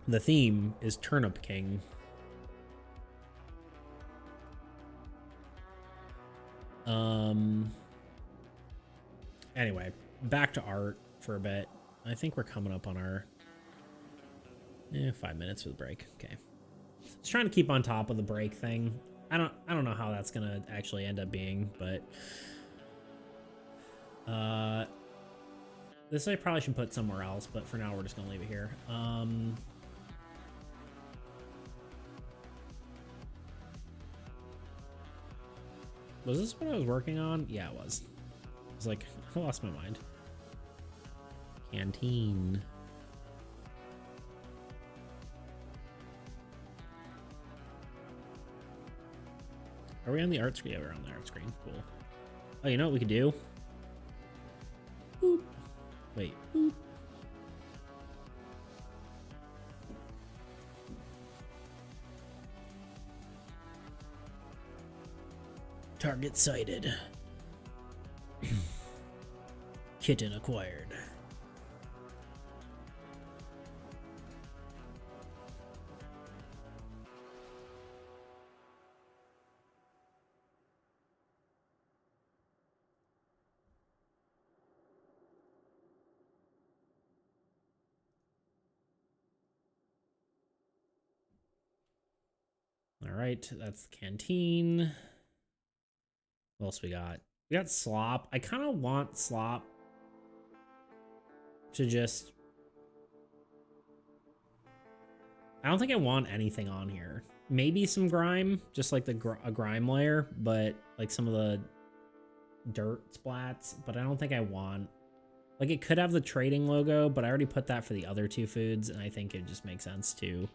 The theme is Turnip King. Anyway, back to art for a bit. I think we're coming up on our 5 minutes for the break. Okay. Just trying to keep on top of the break thing. I don't know how that's gonna actually end up being, but this I probably should put somewhere else, but for now we're just gonna leave it here. Was this what I was working on? Yeah, it was. I was like, I lost my mind. Canteen. Are we on the art screen? Yeah, we're on the art screen. Cool. Oh, you know what we could do? Boop. Wait. Boop. Target sighted. Kitten acquired. All right, that's the canteen. What else we got? We got slop. I kind of want slop to just... I don't think I want anything on here. Maybe some grime, just like a grime layer, but like some of the dirt splats, but I don't think I want... Like, it could have the trading logo, but I already put that for the other two foods, and I think it just makes sense to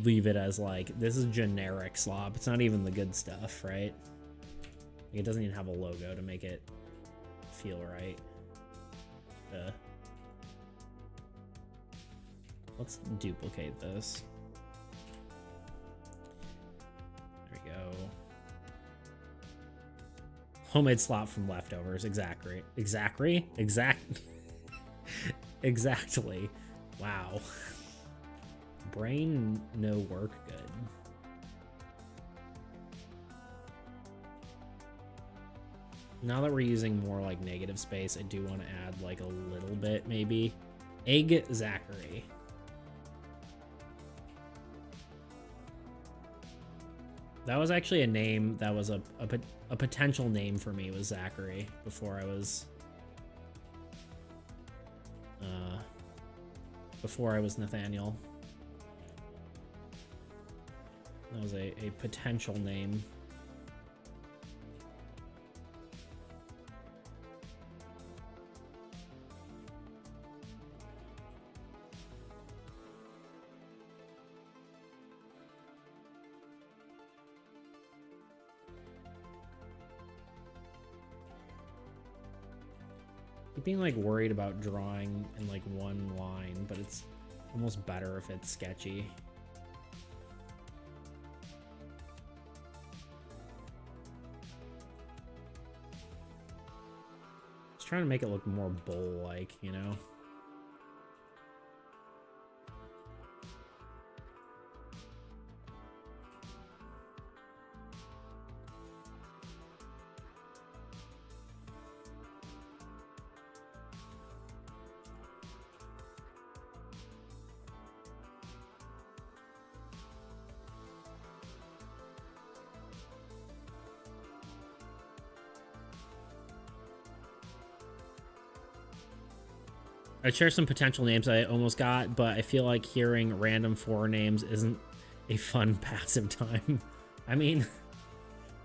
leave it as like, this is generic slop. It's not even the good stuff, right? Like, it doesn't even have a logo to make it feel right. Let's duplicate this. There we go. Homemade slop from leftovers. Exactly. Exactly. Wow. Brain no work good. Now that we're using more like negative space, I do want to add like a little bit maybe. Egg Zachary. That was actually a name that was a potential name for me, was Zachary, before I was Nathaniel. That was a potential name. Being like worried about drawing in like one line, but it's Almost better if it's sketchy. Just trying to make it look more bowl-like, you know? I share some potential names I almost got, but I feel like hearing random foreign names isn't a fun passive time. I mean,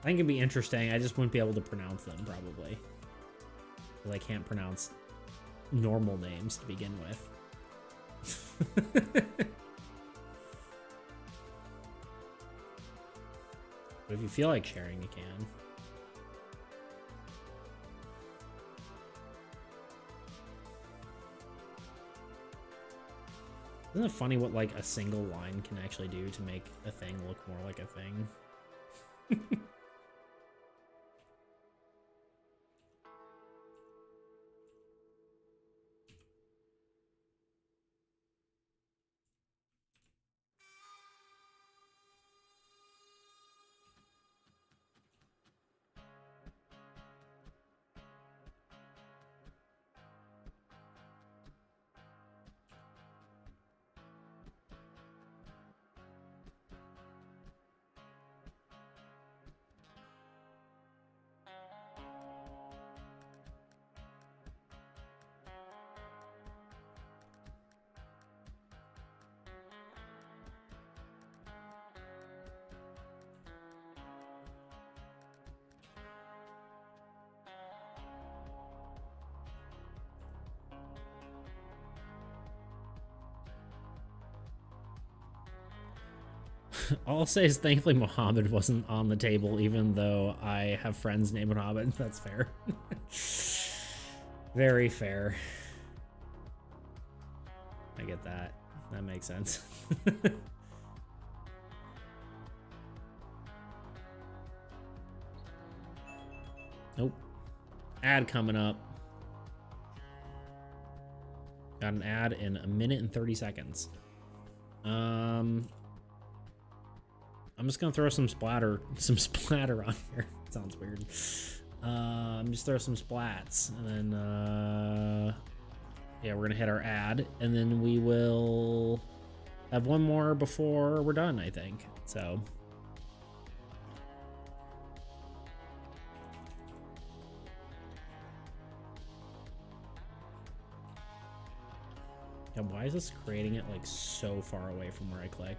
I think it'd be interesting. I just wouldn't be able to pronounce them, probably. Because I can't pronounce normal names to begin with. But if you feel like sharing, you can. Isn't it funny what, like, a single line can actually do to make a thing look more like a thing? All I'll say is thankfully Mohammed wasn't on the table, even though I have friends named Mohammed. That's fair. Very fair. I get that. That makes sense. Nope. Ad coming up. Got an ad in 1 minute and 30 seconds. I'm just gonna throw some splatter on here. Sounds weird. Just throw some splats, and then yeah, we're gonna hit our ad, and then we will have one more before we're done, I think. So. Yeah, why is this creating it like so far away from where I click?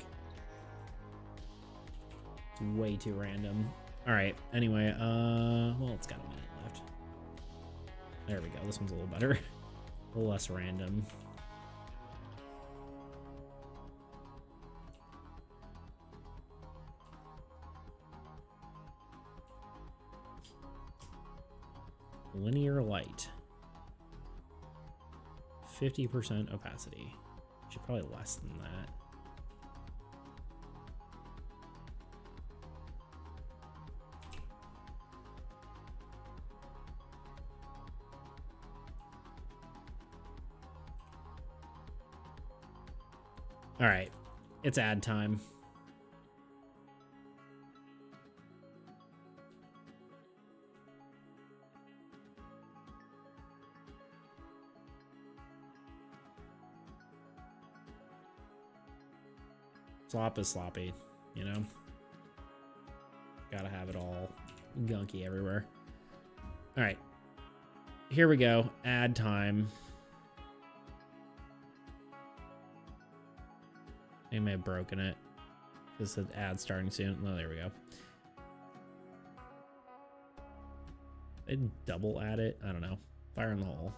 It's way too random. All right, anyway, well, it's got a minute left. There we go, this one's a little better. A little less random. Linear light. 50% opacity. Should probably less than that. All right, it's ad time. Slop is sloppy, you know? Gotta have it all gunky everywhere. All right, here we go, ad time. I may have broken it. This said ad starting soon. Oh, there we go. I double add it. I don't know. Fire in the hole.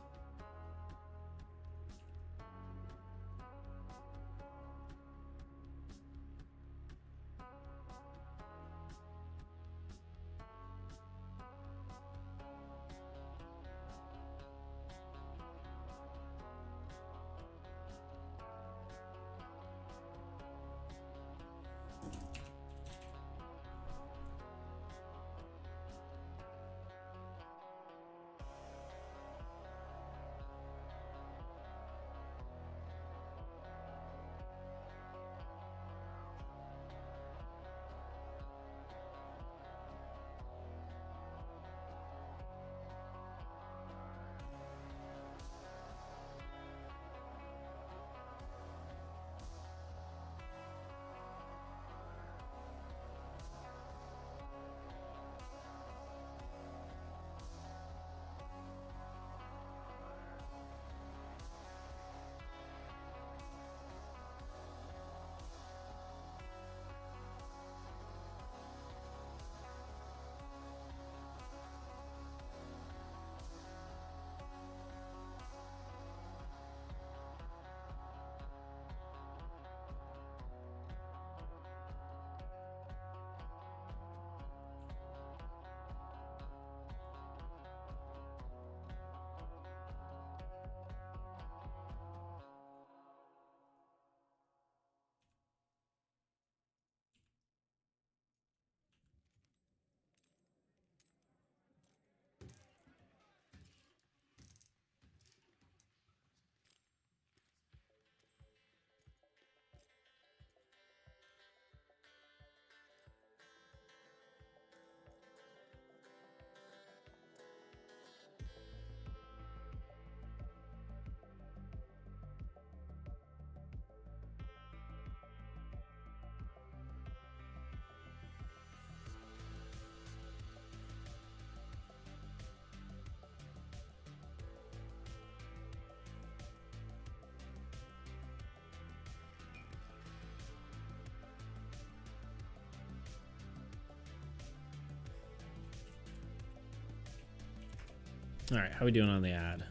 All right, how are we doing on the ad?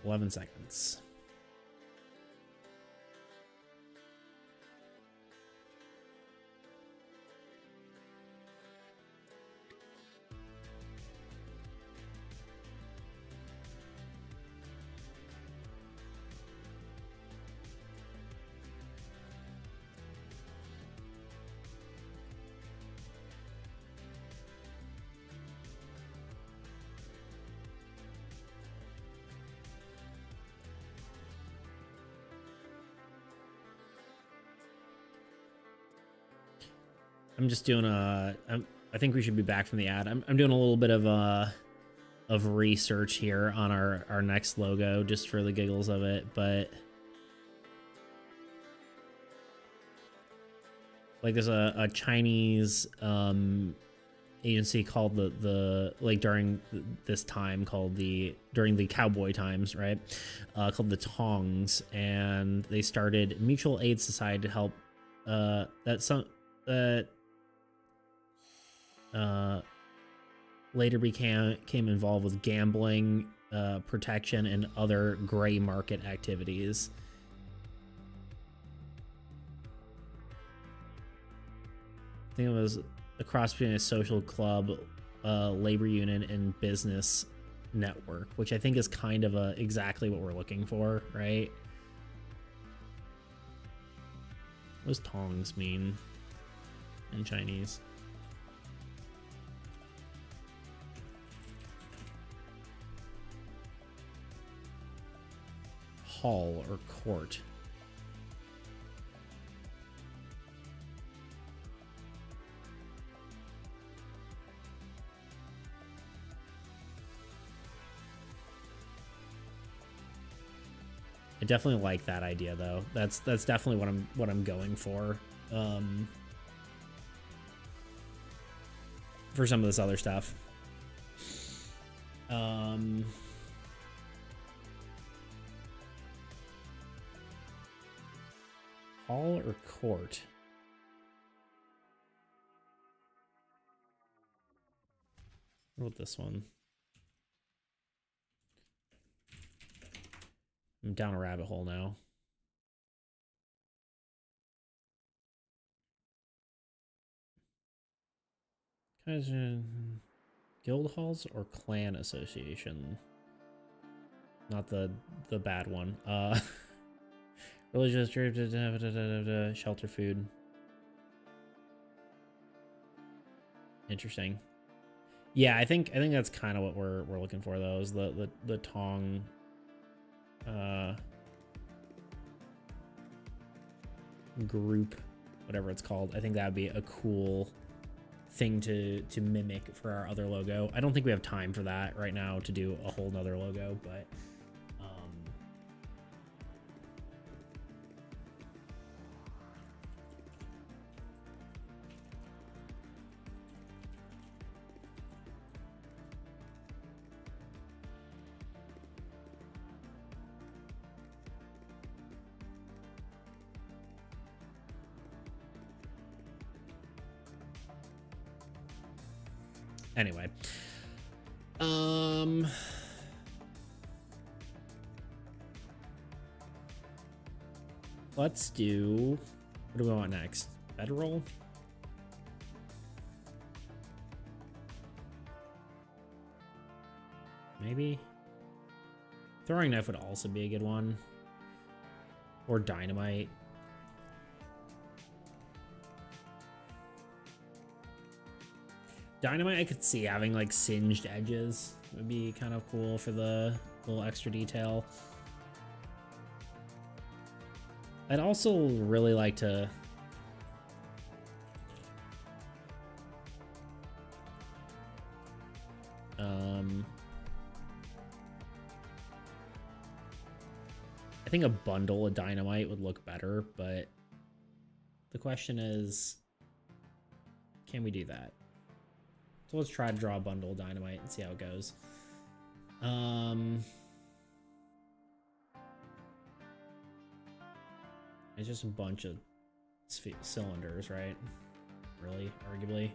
11 seconds. I'm just doing I think we should be back from the ad. I'm doing a little bit of research here on our next logo just for the giggles of it, but like there's a Chinese agency called the like during this time called during the cowboy times, right? Called the Tongs, and they started Mutual Aid Society to help later became involved with gambling, protection, and other gray market activities. I think it was a cross between a social club, labor union, and business network, which I think is kind of exactly what we're looking for, right? What does tongs mean in Chinese? Hall or court. I definitely like that idea though. That's definitely what I'm going for. For some of this other stuff. Hall or court? What about this one? I'm down a rabbit hole now. Guild halls or clan association? Not the bad one. Religious shelter food. Interesting. Yeah, I think that's kind of what we're looking for though, is the Tong group, whatever it's called. I think that would be a cool thing to mimic for our other logo. I don't think we have time for that right now to do a whole nother logo, but anyway, let's do, what do we want next? Federal? Maybe? Throwing knife would also be a good one. Or dynamite. Dynamite I could see having like singed edges. Would be kind of cool for the little extra detail. I'd also really like to I think a bundle of dynamite would look better, but the question is, can we do that? So let's try to draw a bundle of dynamite and see how it goes. It's just a bunch of cylinders, right? Really, arguably.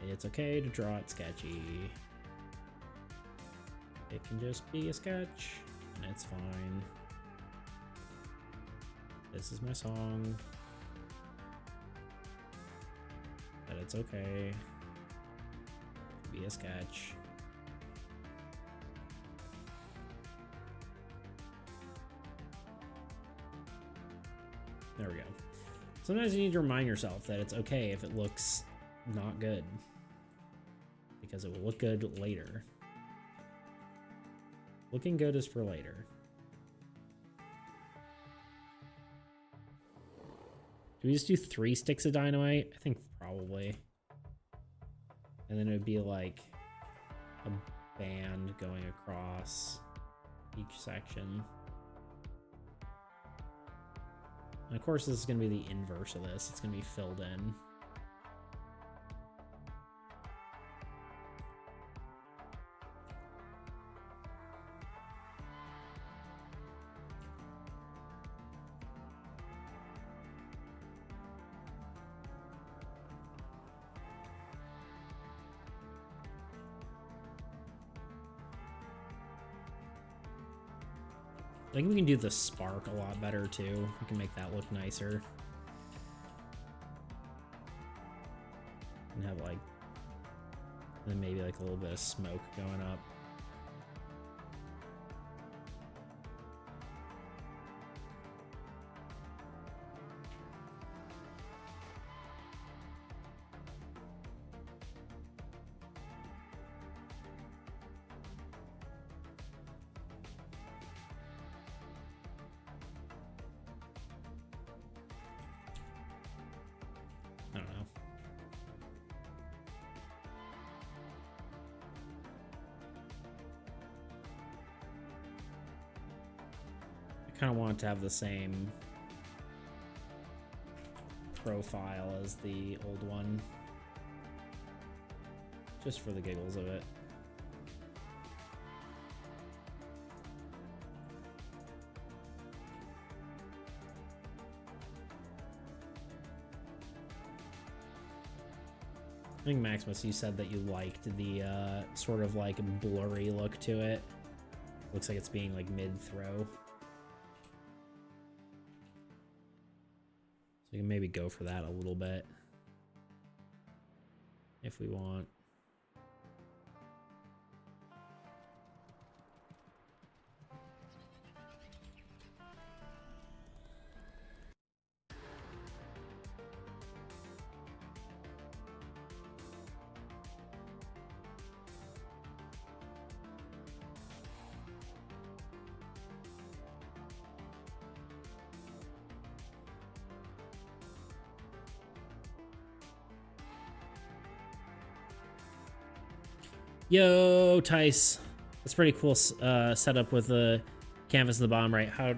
It's okay to draw it sketchy. It can just be a sketch, and it's fine. This is my song. But it's okay to be a sketch. There we go. Sometimes you need to remind yourself that it's okay if it looks not good, because it will look good later. Looking good is for later. Do we just do 3 sticks of dynamite? I think probably. And then it would be like a band going across each section. And of course, this is going to be the inverse of this. It's going to be filled in. I think we can do the spark a lot better too. We can make that look nicer. And have like, and then maybe like a little bit of smoke going up. I don't know. I kind of want to have the same profile as the old one, just for the giggles of it. I think Maximus, you said that you liked the sort of like blurry look to it. Looks like it's being like mid-throw. So we can maybe go for that a little bit if we want. Yo, Tice. That's pretty cool setup with the canvas in the bottom right. How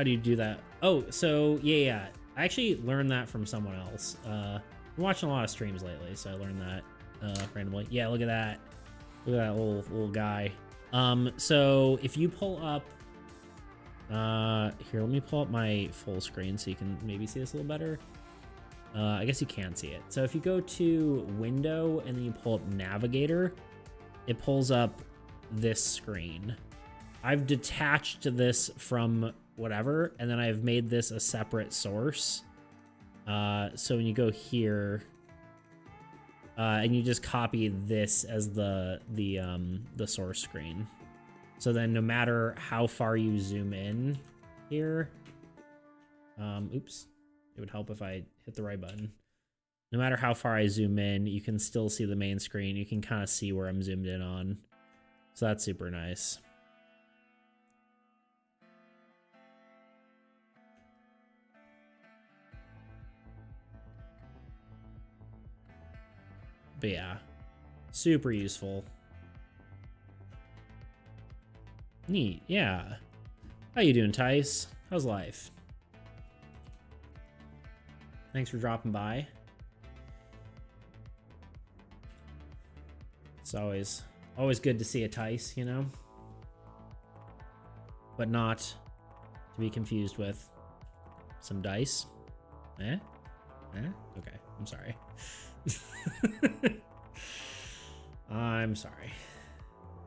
do you do that? Oh, so yeah. I actually learned that from someone else. I'm watching a lot of streams lately, so I learned that randomly. Yeah, look at that. Look at that little guy. So if you pull up here, let me pull up my full screen so you can maybe see this a little better. I guess you can see it. So if you go to window and then you pull up navigator, it pulls up this screen. I've detached this from whatever, and then I've made this a separate source. So when you go here, and you just copy this as the source screen. So then no matter how far you zoom in here, oops, it would help if I hit the right button. No matter how far I zoom in, you can still see the main screen. You can kind of see where I'm zoomed in on. So that's super nice. But yeah, super useful. Neat, yeah. How you doing, Tice? How's life? Thanks for dropping by. It's always good to see a Tice, you know? But not to be confused with some dice. Eh? Eh? Okay, I'm sorry. I'm sorry.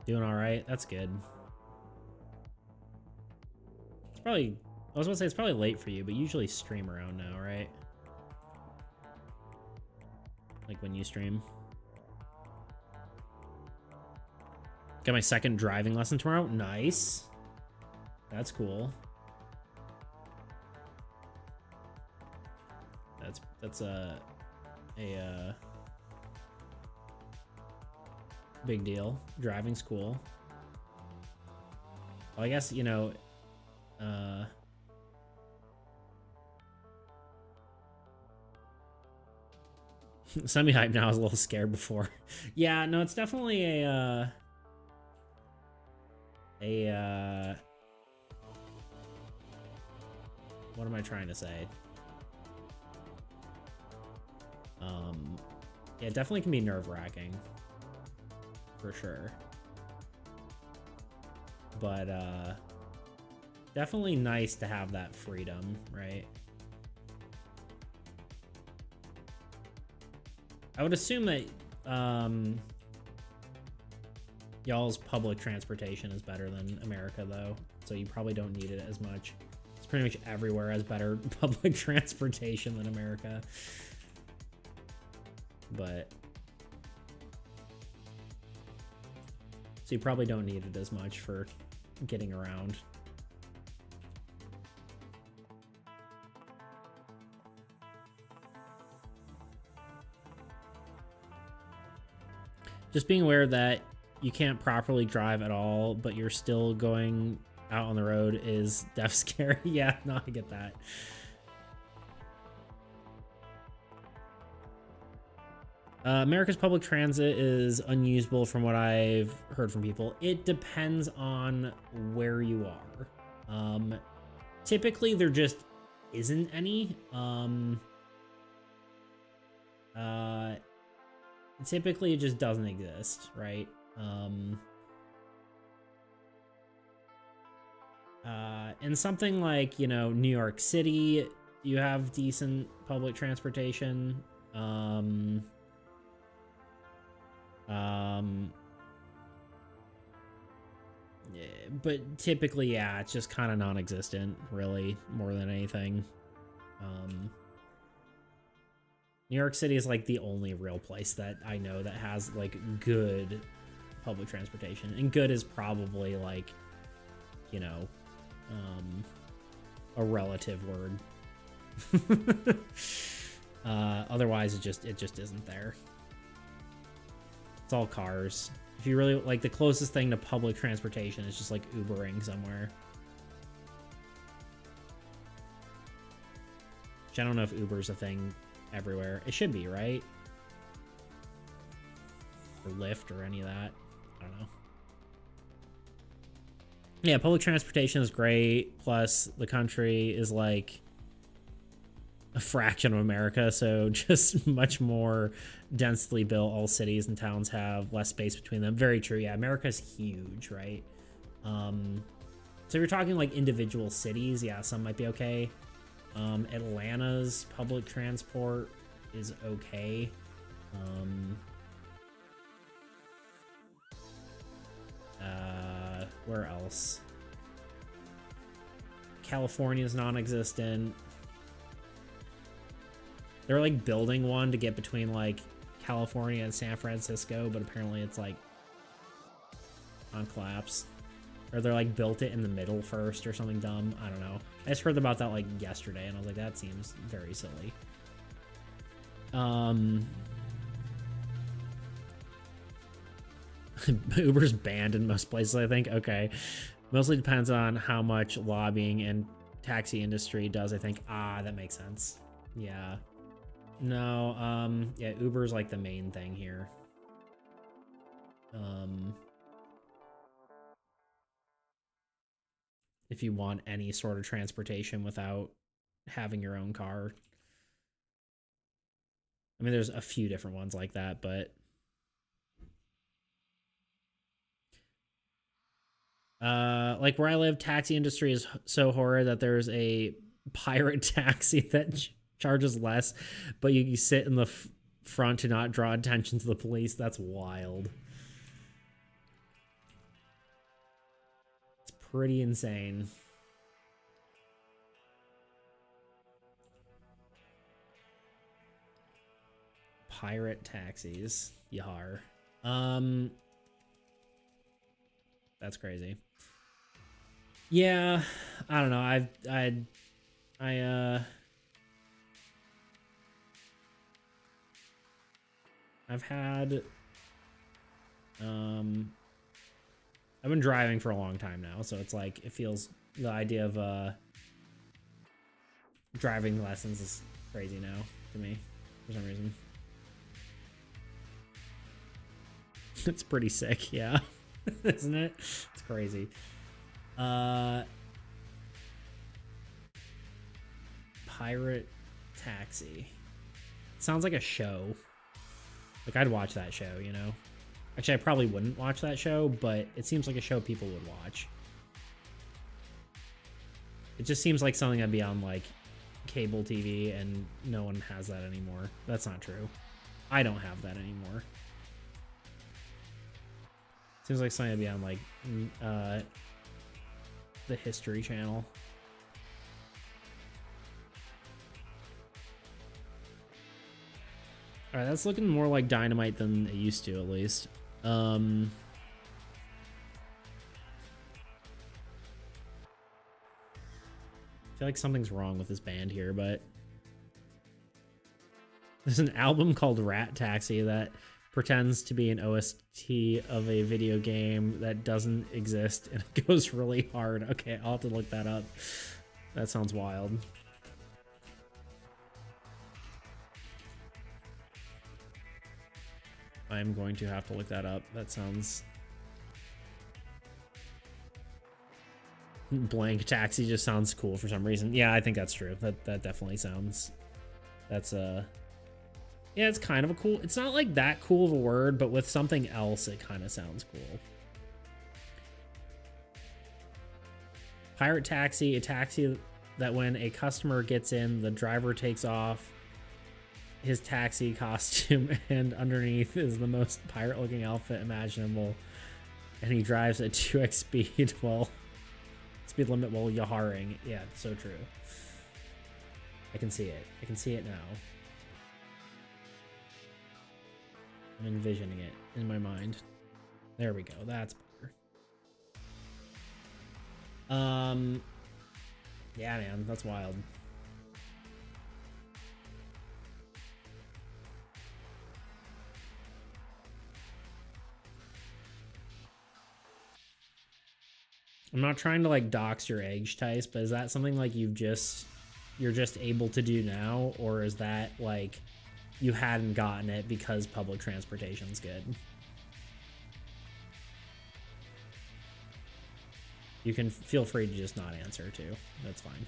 Doing all right. That's good. It's probably, I was gonna say it's probably late for you, but you usually stream around now, right? Like when you stream. Got my second driving lesson tomorrow. Nice. That's cool. That's a big deal. Driving's cool. Well, I guess, you know, semi-hype now. I was a little scared before. Yeah, no, it's definitely what am I trying to say? Yeah, it definitely can be nerve-wracking for sure. But definitely nice to have that freedom, right? I would assume that y'all's public transportation is better than America, though, so you probably don't need it as much. It's pretty much everywhere has better public transportation than America. But so you probably don't need it as much for getting around. Just being aware that you can't properly drive at all, but you're still going out on the road is def scary. Yeah, no, I get that. America's public transit is unusable from what I've heard from people. It depends on where you are. Typically, there just isn't any. Typically, it just doesn't exist, right? In something like, you know, New York City, you have decent public transportation. But typically, yeah, it's just kind of non-existent, really, more than anything. New York City is like the only real place that I know that has like good public transportation, and good is probably like, you know, a relative word. Otherwise, it just isn't there. It's all cars. If you really like, the closest thing to public transportation is just like Ubering somewhere. Which I don't know if Uber's a thing everywhere. It should be, right? Or Lyft or any of that. I don't know. Yeah, public transportation is great. Plus, the country is like a fraction of America, so just much more densely built. All cities and towns have less space between them. Very true. Yeah, America's huge, right? So if you're talking like individual cities, yeah, some might be okay. Atlanta's public transport is okay. Where else? California's non-existent. They're like building one to get between like California and San Francisco, but apparently it's like on collapse. Or they're like built it in the middle first or something dumb. I don't know. I just heard about that like yesterday and I was like, that seems very silly. Uber's banned in most places, I think. Okay. Mostly depends on how much lobbying and taxi industry does, I think. Ah, that makes sense. Yeah. No, yeah, Uber's like the main thing here. If you want any sort of transportation without having your own car. I mean, there's a few different ones like that, but like where I live, taxi industry is so horrid that there's a pirate taxi that charges less, but you sit in the front to not draw attention to the police. That's wild. pretty insane. Pirate taxis. Yar. That's crazy. Yeah, I don't know. I've had I've been driving for a long time now, so it's like it feels the idea of driving lessons is crazy now to me for some reason. It's pretty sick, yeah. Isn't it? It's crazy. Pirate Taxi. Sounds like a show. Like, I'd watch that show, you know? Actually, I probably wouldn't watch that show, but it seems like a show people would watch. It just seems like something that'd be on, like, cable TV, and no one has that anymore. That's not true. I don't have that anymore. Seems like something that'd be on, like, the History Channel. Alright, that's looking more like Dynamite than it used to, at least. I feel like something's wrong with this band here, but there's an album called Rat Taxi that pretends to be an OST of a video game that doesn't exist, and it goes really hard. Okay, I'll have to look that up. That sounds wild. I'm going to have to look that up. That sounds... Blank Taxi just sounds cool for some reason. Yeah, I think that's true. That definitely sounds... That's yeah, it's kind of a cool... It's not like that cool of a word, but with something else, it kind of sounds cool. Pirate Taxi, a taxi that when a customer gets in, the driver takes off his taxi costume, and underneath is the most pirate-looking outfit imaginable, and he drives at 2x speed speed limit while yaharing. Yeah, it's so true. I can see it. I can see it now. I'm envisioning it in my mind. There we go. That's better. Yeah, man, that's wild. I'm not trying to like dox your age, Tice, but is that something like you're just able to do now, or is that like you hadn't gotten it because public transportation's good? You can feel free to just not answer too. That's fine.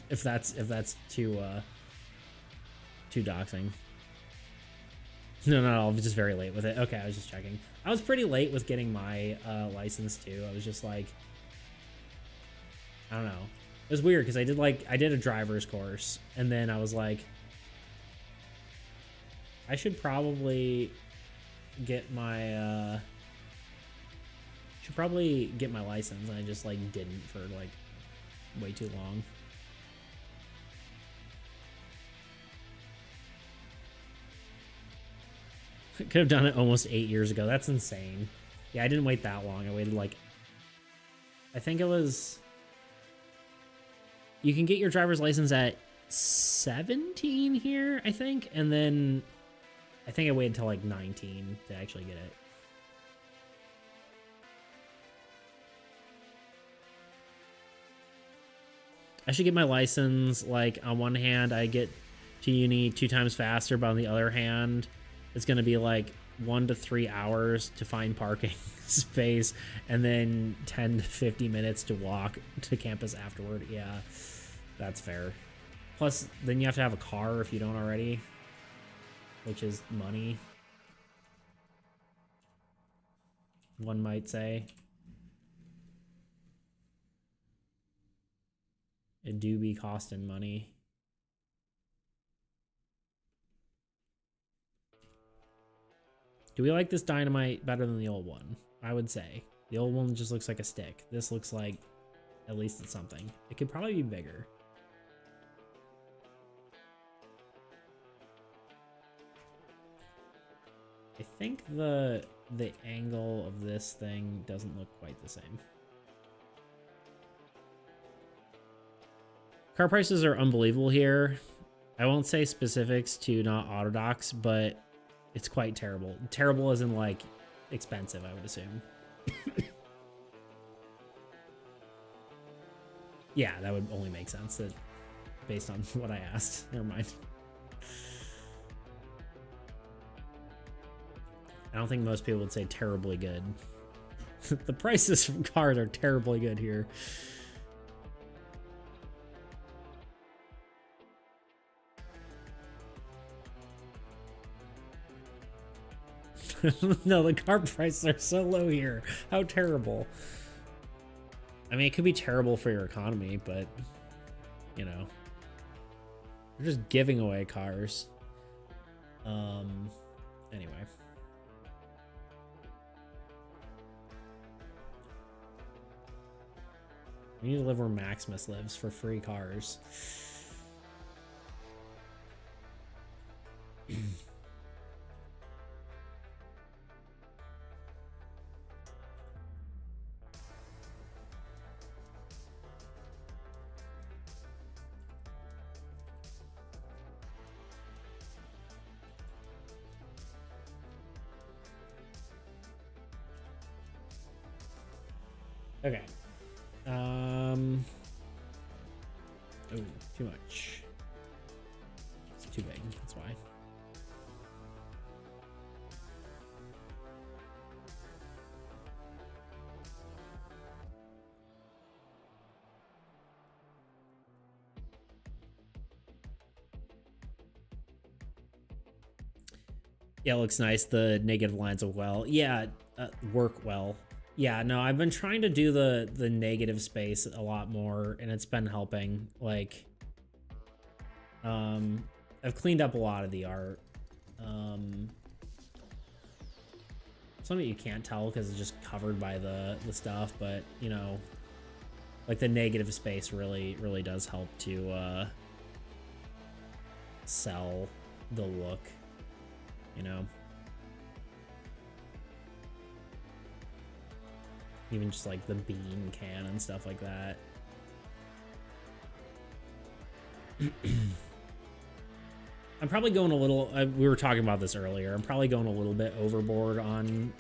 If that's too doxing. No, I was just very late with it. Okay, I was just checking. I was pretty late with getting my license too. I was just like, I don't know. It was weird because I did a driver's course, and then I was like, I should probably get my license, and I just like didn't for like way too long. Could have done it almost 8 years ago. That's insane. Yeah, I didn't wait that long. I waited like, I think it was, you can get your driver's license at 17 here, I think. And then I think I waited until like 19 to actually get it. I should get my license. Like, on one hand, I get to uni 2 times faster, but on the other hand, it's going to be like 1 to 3 hours to find parking space, and then 10 to 50 minutes to walk to campus afterward. Yeah, that's fair. Plus, then you have to have a car if you don't already, which is money, one might say. It do be costing money. Do we like this Dynamite better than the old one? I would say. The old one just looks like a stick. This looks like at least it's something. It could probably be bigger. I think the angle of this thing doesn't look quite the same. Car prices are unbelievable here. I won't say specifics to not Autodocs, but it's quite terrible. Terrible as in like expensive, I would assume. Yeah, that would only make sense that based on what I asked. Never mind. I don't think most people would say terribly good. The prices from cars are terribly good here. No, the car prices are so low here. How terrible. I mean, it could be terrible for your economy, but, you know, you're just giving away cars. Anyway. We need to live where Maximus lives for free cars. Okay. Oh, too much. It's too big, that's why. Yeah, it looks nice. The negative lines of well. Yeah, work well. Yeah, no, I've been trying to do the negative space a lot more, and it's been helping. Like, I've cleaned up a lot of the art. Some of it you can't tell because it's just covered by the stuff, but you know, like the negative space really does help to sell the look, you know. Even just like the bean can and stuff like that. I'm probably going a little, we were talking about this earlier, I'm probably going a little bit overboard on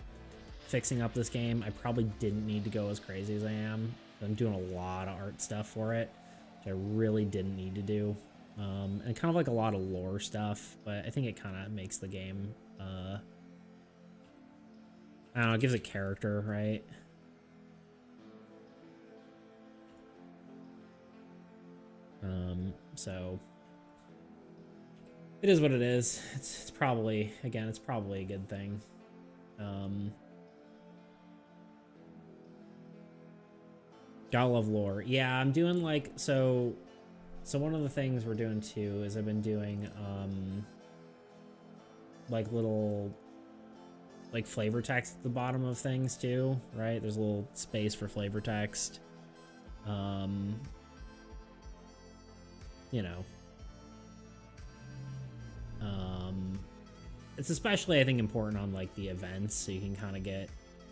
fixing up this game. I probably didn't need to go as crazy as I am. I'm doing a lot of art stuff for it, which I really didn't need to do. And kind of like a lot of lore stuff, but I think it kind of makes the game, I don't know, it gives it character, right? So it is what it is. It's probably, again, it's probably a good thing. Gotta love lore. Yeah, I'm doing like, so one of the things we're doing too is I've been doing like little like flavor text at the bottom of things too, right? There's a little space for flavor text. You know, it's especially, I think, important on like the events, so you can kind of get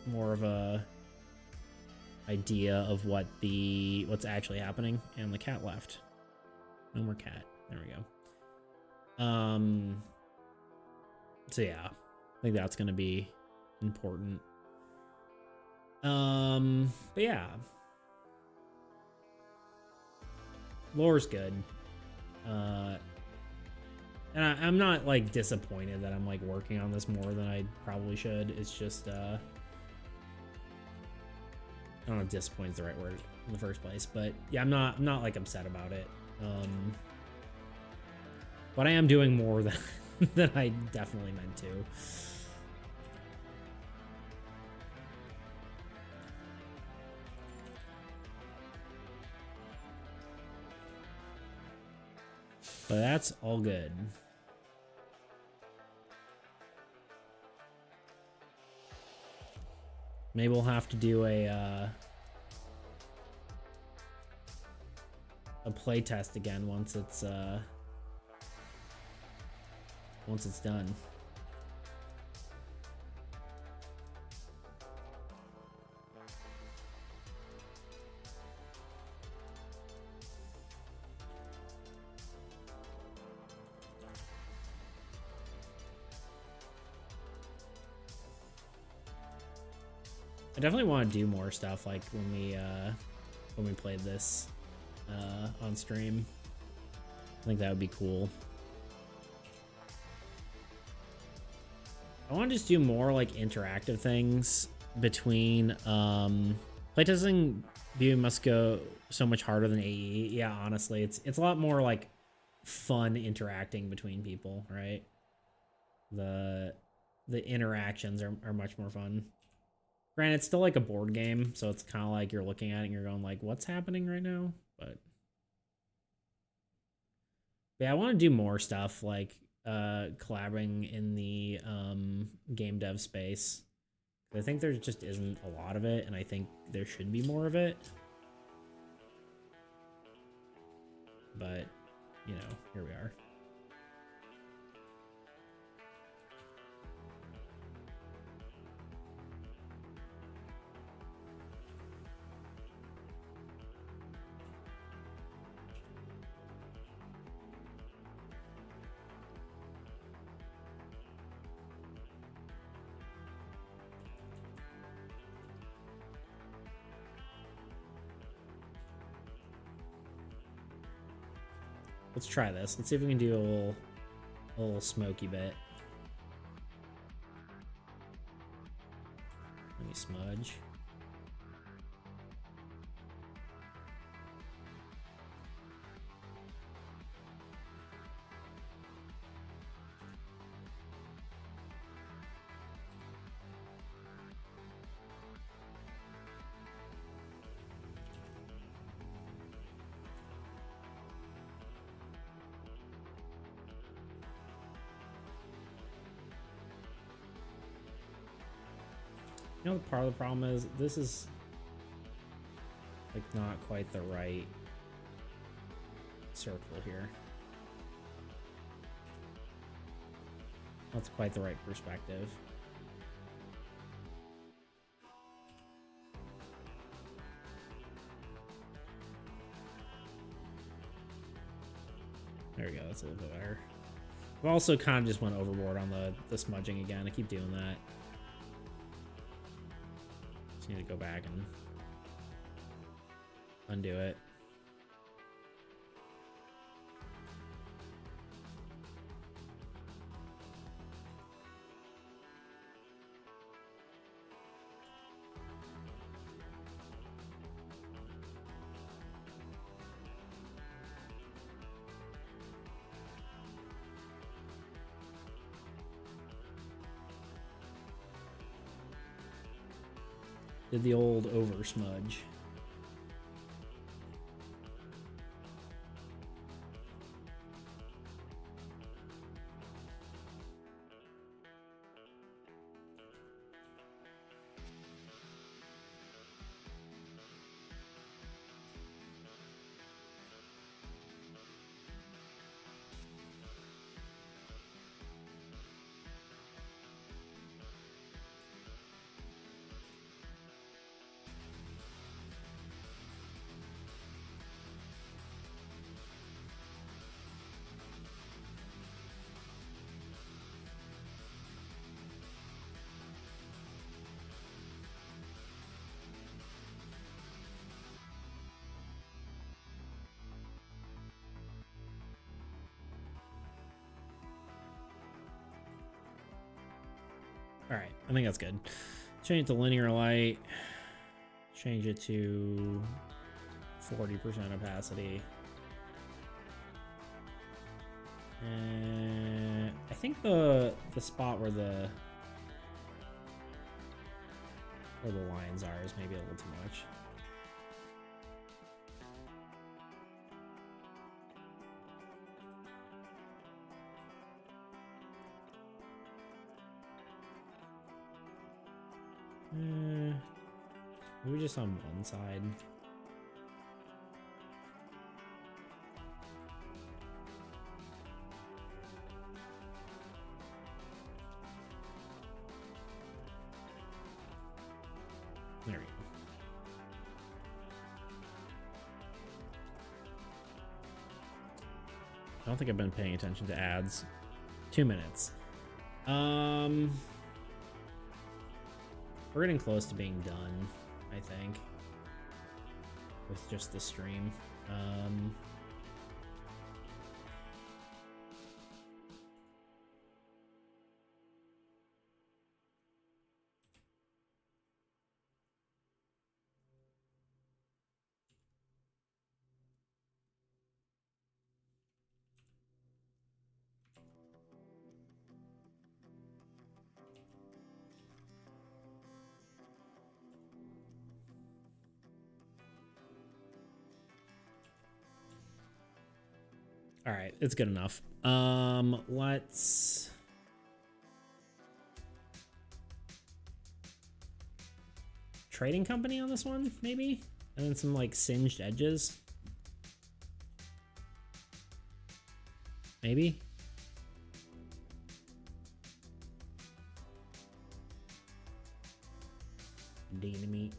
more of a idea of what's actually happening. And the cat left. No more cat. There we go. So yeah, I think that's gonna be important. But yeah, lore's good. And I'm not like disappointed that I'm like working on this more than I probably should. It's just I don't know if disappointed is the right word in the first place, but yeah, I'm not like upset about it. But I am doing more than than I definitely meant to. But that's all good. Maybe we'll have to do a play test again once it's done. I definitely want to do more stuff like when we played this on stream. I think that would be cool. I want to just do more like interactive things between playtesting. BOE must go so much harder than AE. Yeah, honestly, it's a lot more like fun interacting between people, right? The interactions are much more fun. Granted, it's still like a board game, so it's kind of like you're looking at it and you're going like, what's happening right now? But yeah, I want to do more stuff like collaborating in the game dev space. I think there just isn't a lot of it, and I think there should be more of it. But, you know, here we are. Let's try this. Let's see if we can do a little smoky bit. Let me smudge. You know, part of the problem is this is like not quite the right circle here. Not quite the right perspective. There we go, that's a little bit better. I've also kind of just went overboard on the smudging again. I keep doing that. Just need to go back and undo it. Did the old over smudge. All right, I think that's good. Change it to linear light. Change it to 40% opacity. And I think the spot where the lines are is maybe a little too much. Maybe just on one side. There we go. I don't think I've been paying attention to ads. 2 minutes. We're getting close to being done, I think, with just the stream. All right, it's good enough. Let's trading company on this one, maybe, and then some like singed edges, maybe. Dynamite.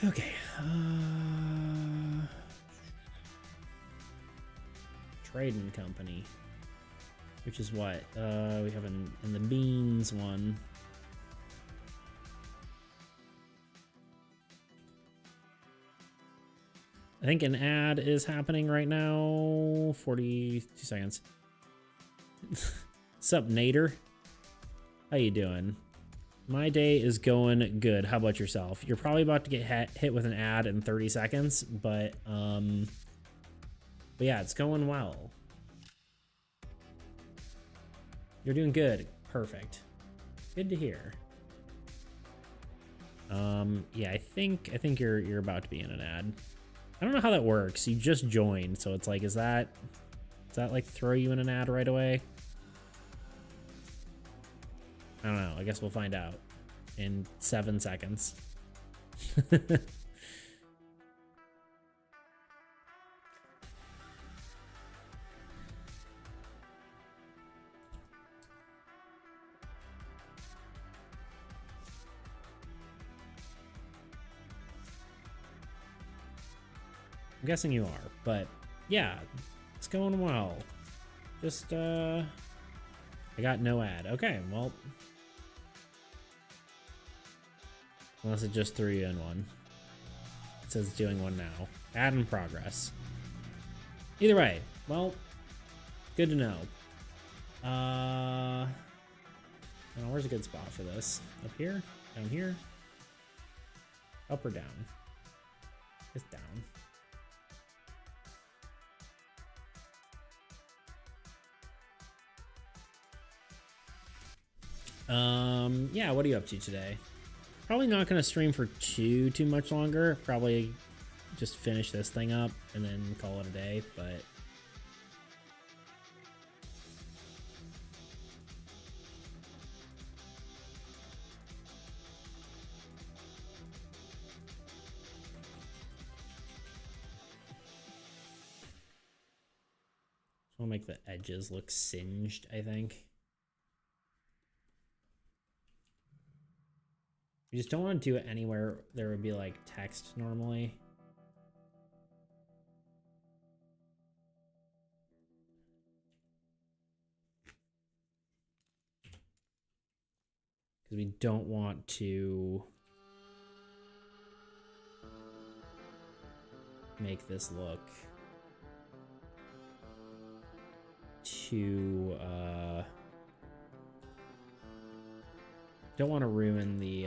Okay. Trading company, which is what we have in the beans one. I think an ad is happening right now. 42 seconds. Sup, Nader? How you doing? My day is going good. How about yourself? You're probably about to get hit with an ad in 30 seconds, but yeah, it's going well. You're doing good. Perfect. Good to hear. Yeah, I think you're about to be in an ad. I don't know how that works. You just joined, so it's like, does that like throw you in an ad right away? I don't know. I guess we'll find out in 7 seconds. I'm guessing you are, but yeah, it's going well. Just, I got no ad. Okay, well. Unless it just threw you in one. It says doing one now. Ad in progress. Either way, well, good to know. Where's a good spot for this? Up here? Down here? Up or down? It's down. Yeah, what are you up to today? Probably not going to stream for too much longer. Probably just finish this thing up and then call it a day, but I'll make the edges look singed, I think. You just don't want to do it anywhere there would be like text normally. Because we don't want to make this look too don't want to ruin the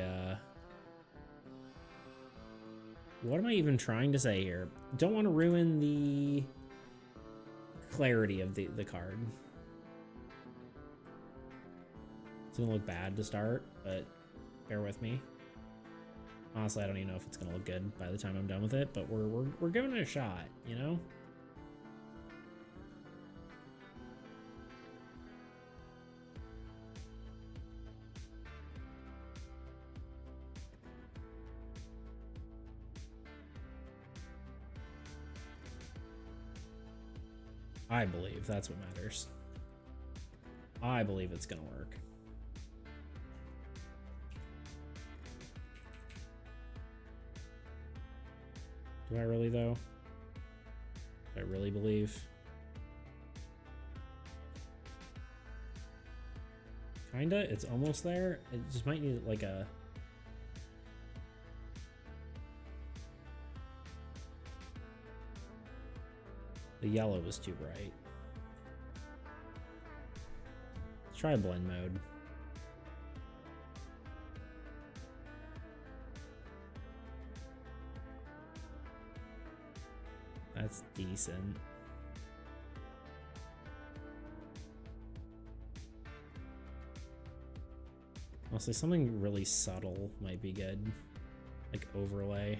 What am I even trying to say here? Don't want to ruin the clarity of the card. It's gonna look bad to start, but bear with me. Honestly, I don't even know if it's gonna look good by the time I'm done with it, but we're giving it a shot, you know? I believe that's what matters. I believe it's gonna work. Do I really though? Do I really believe? Kinda, it's almost there. It just might need like a... The yellow was too bright. Let's try blend mode. That's decent. Honestly, something really subtle might be good. Like overlay.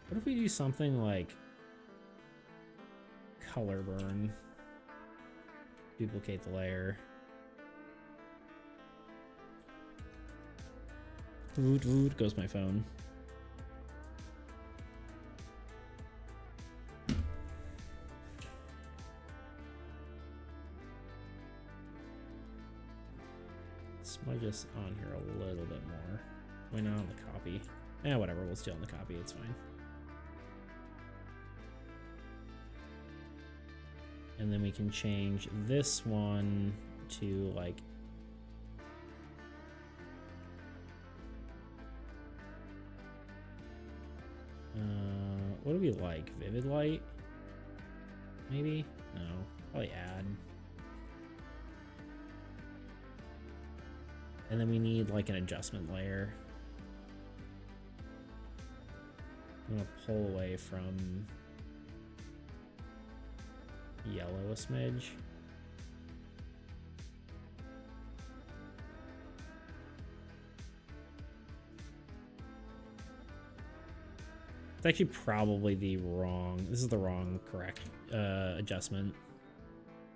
What if we do something like color burn? Duplicate the layer. Woot goes my phone. Smudge on here a little bit more. Why not on the copy? Whatever, we'll steal on the copy, it's fine. And then we can change this one to like what do we like? Vivid light? Maybe? No. Probably add. And then we need like an adjustment layer. I'm gonna pull away from yellow a smidge. It's actually probably this is the wrong correct adjustment.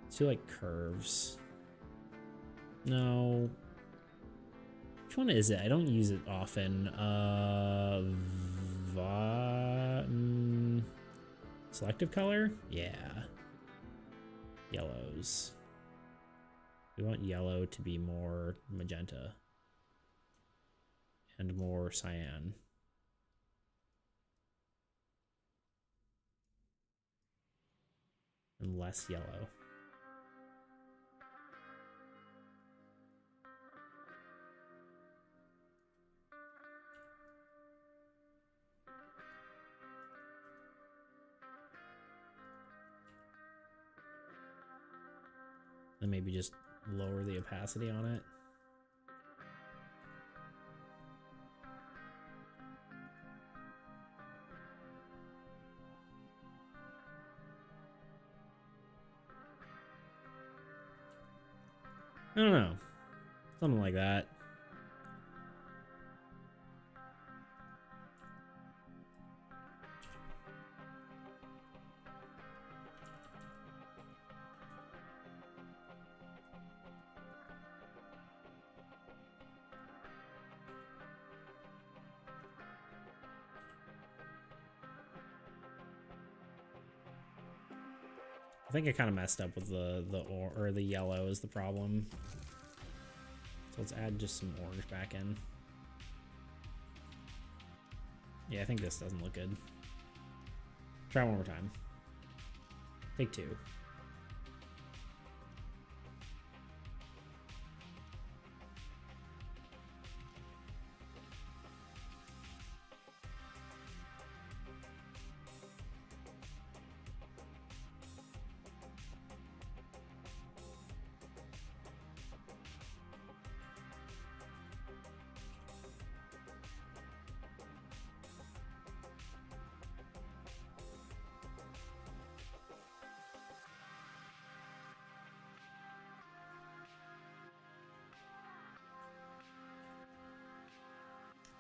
Let's do like curves. No. Which one is it? I don't use it often. Selective color? Yeah. Yellows. We want yellow to be more magenta and more cyan. And less yellow. And maybe just lower the opacity on it. I don't know. Something like that. I think I kind of messed up with the yellow is the problem. So let's add just some orange back in. Yeah, I think this doesn't look good. Try one more time. Take two.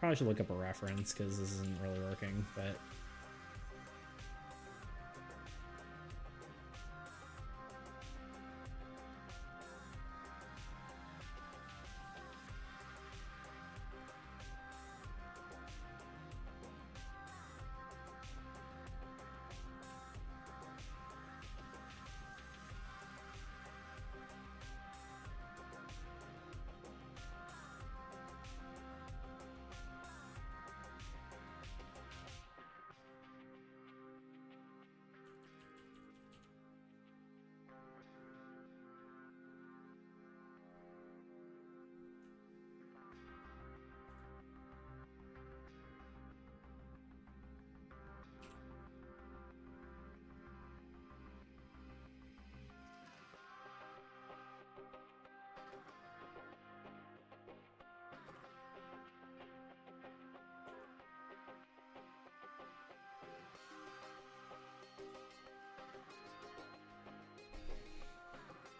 Probably should look up a reference because this isn't really working, but...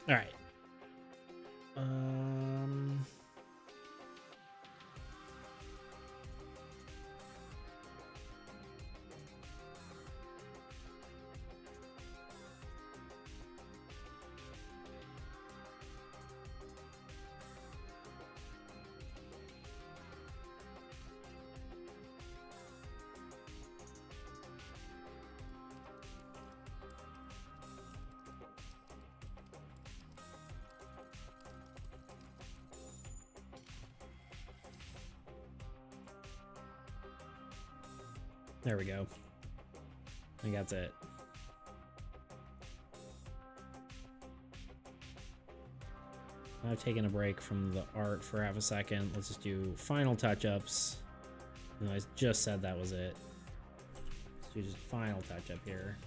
All right. There we go. I think that's it. I've taken a break from the art for half a second. Let's just do final touch-ups. I just said that was it. Let's do just final touch-up here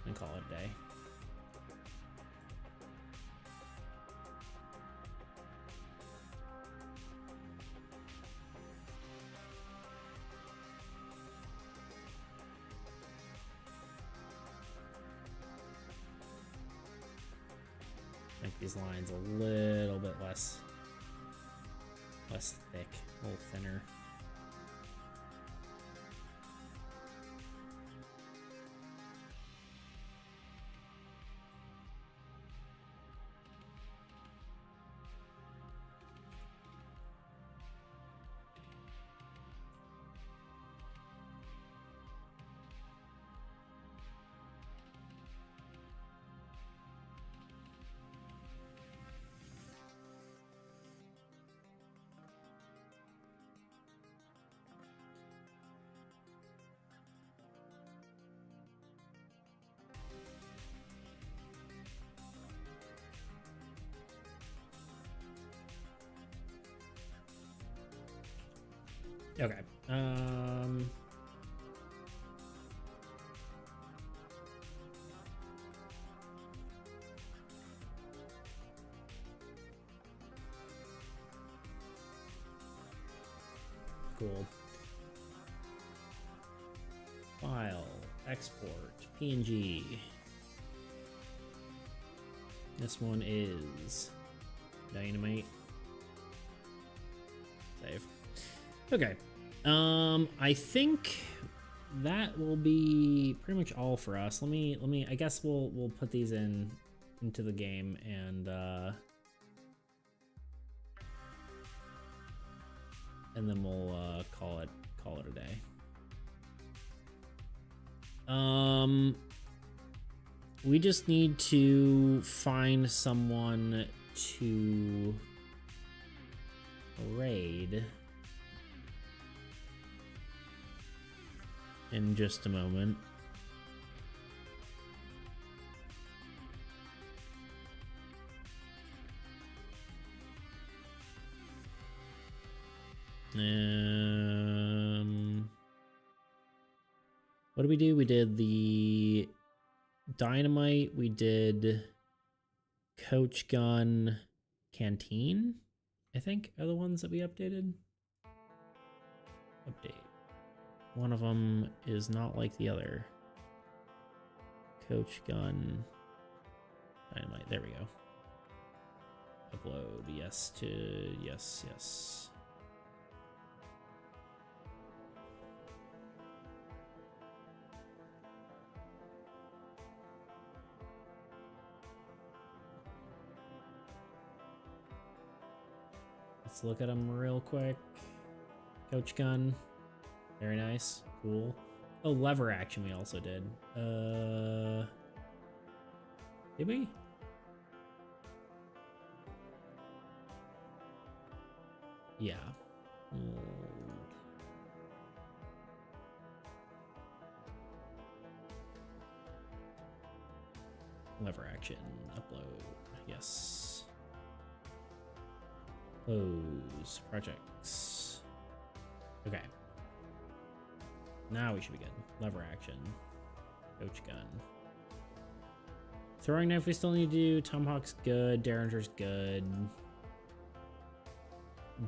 and call it a day. Make these lines a little bit less thick, a little thinner. Okay. Cool. File, export, PNG. This one is Dynamite. Save. Okay. I think that will be pretty much all for us. Let me I guess we'll put these into the game and then we'll call it a day. We just need to find someone to raid in just a moment. What did we do? We did the Dynamite, we did Coach Gun, Canteen, I think are the ones that we updated. Update. One of them is not like the other. Coach Gun, Dynamite, there we go. Upload, yes to, yes. Let's look at them real quick. Coach gun. Very nice. Cool. Oh, lever action we also did. Did we? Yeah. Lever action. Upload. Yes. Close. Projects. Okay. Now we should be good. Lever action. Coach gun. Throwing knife we still need to do. Tomahawk's good. Derringer's good.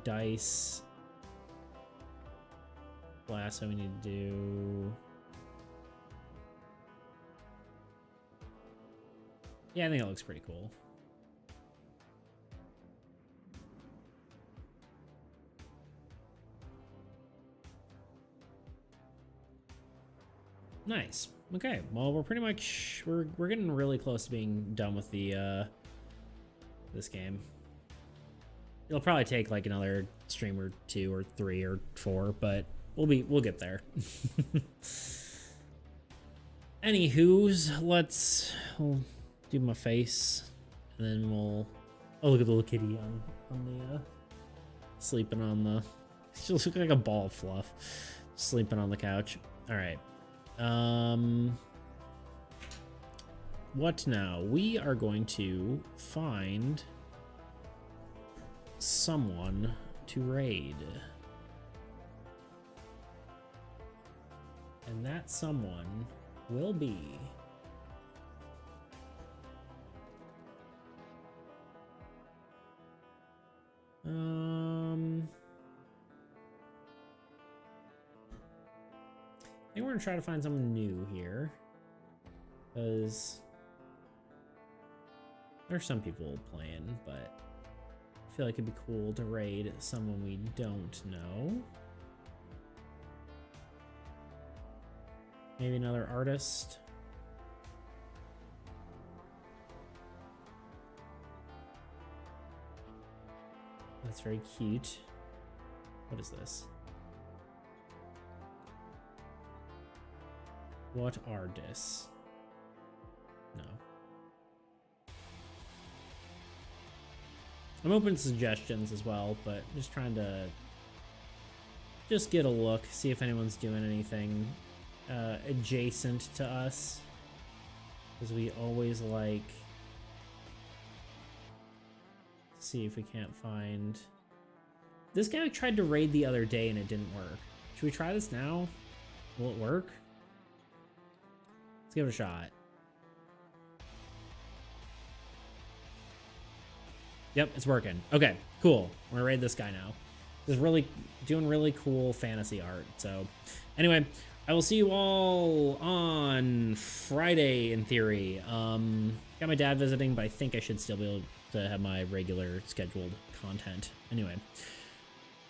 Dice. Lasso we need to do. Yeah, I think it looks pretty cool. Nice. Okay. Well, we're pretty much we're getting really close to being done with the this game. It'll probably take like another stream or 2 or 3 or 4, but we'll get there. Anywho's, we'll do my face, and then we'll. Oh, look at the little kitty on the sleeping on the. She looks like a ball of fluff, sleeping on the couch. All right. What now? We are going to find someone to raid. And that someone will be I think we're gonna try to find someone new here, because there's some people playing, but I feel like it'd be cool to raid someone we don't know. Maybe another artist. That's very cute. What is this? What are this? No. I'm open to suggestions as well, but just trying to just get a look, see if anyone's doing anything adjacent to us, because we always like to see if we can't find. This guy tried to raid the other day and it didn't work. Should we try this now? Will it work? Let's give it a shot. Yep, it's working. Okay, cool. We're gonna raid this guy now. This is really doing really cool fantasy art. So anyway, I will see you all on Friday in theory. Got my dad visiting, but I think I should still be able to have my regular scheduled content. Anyway.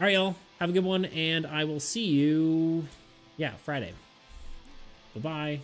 All right, y'all. Have a good one, and I will see you, yeah, Friday. Bye-bye.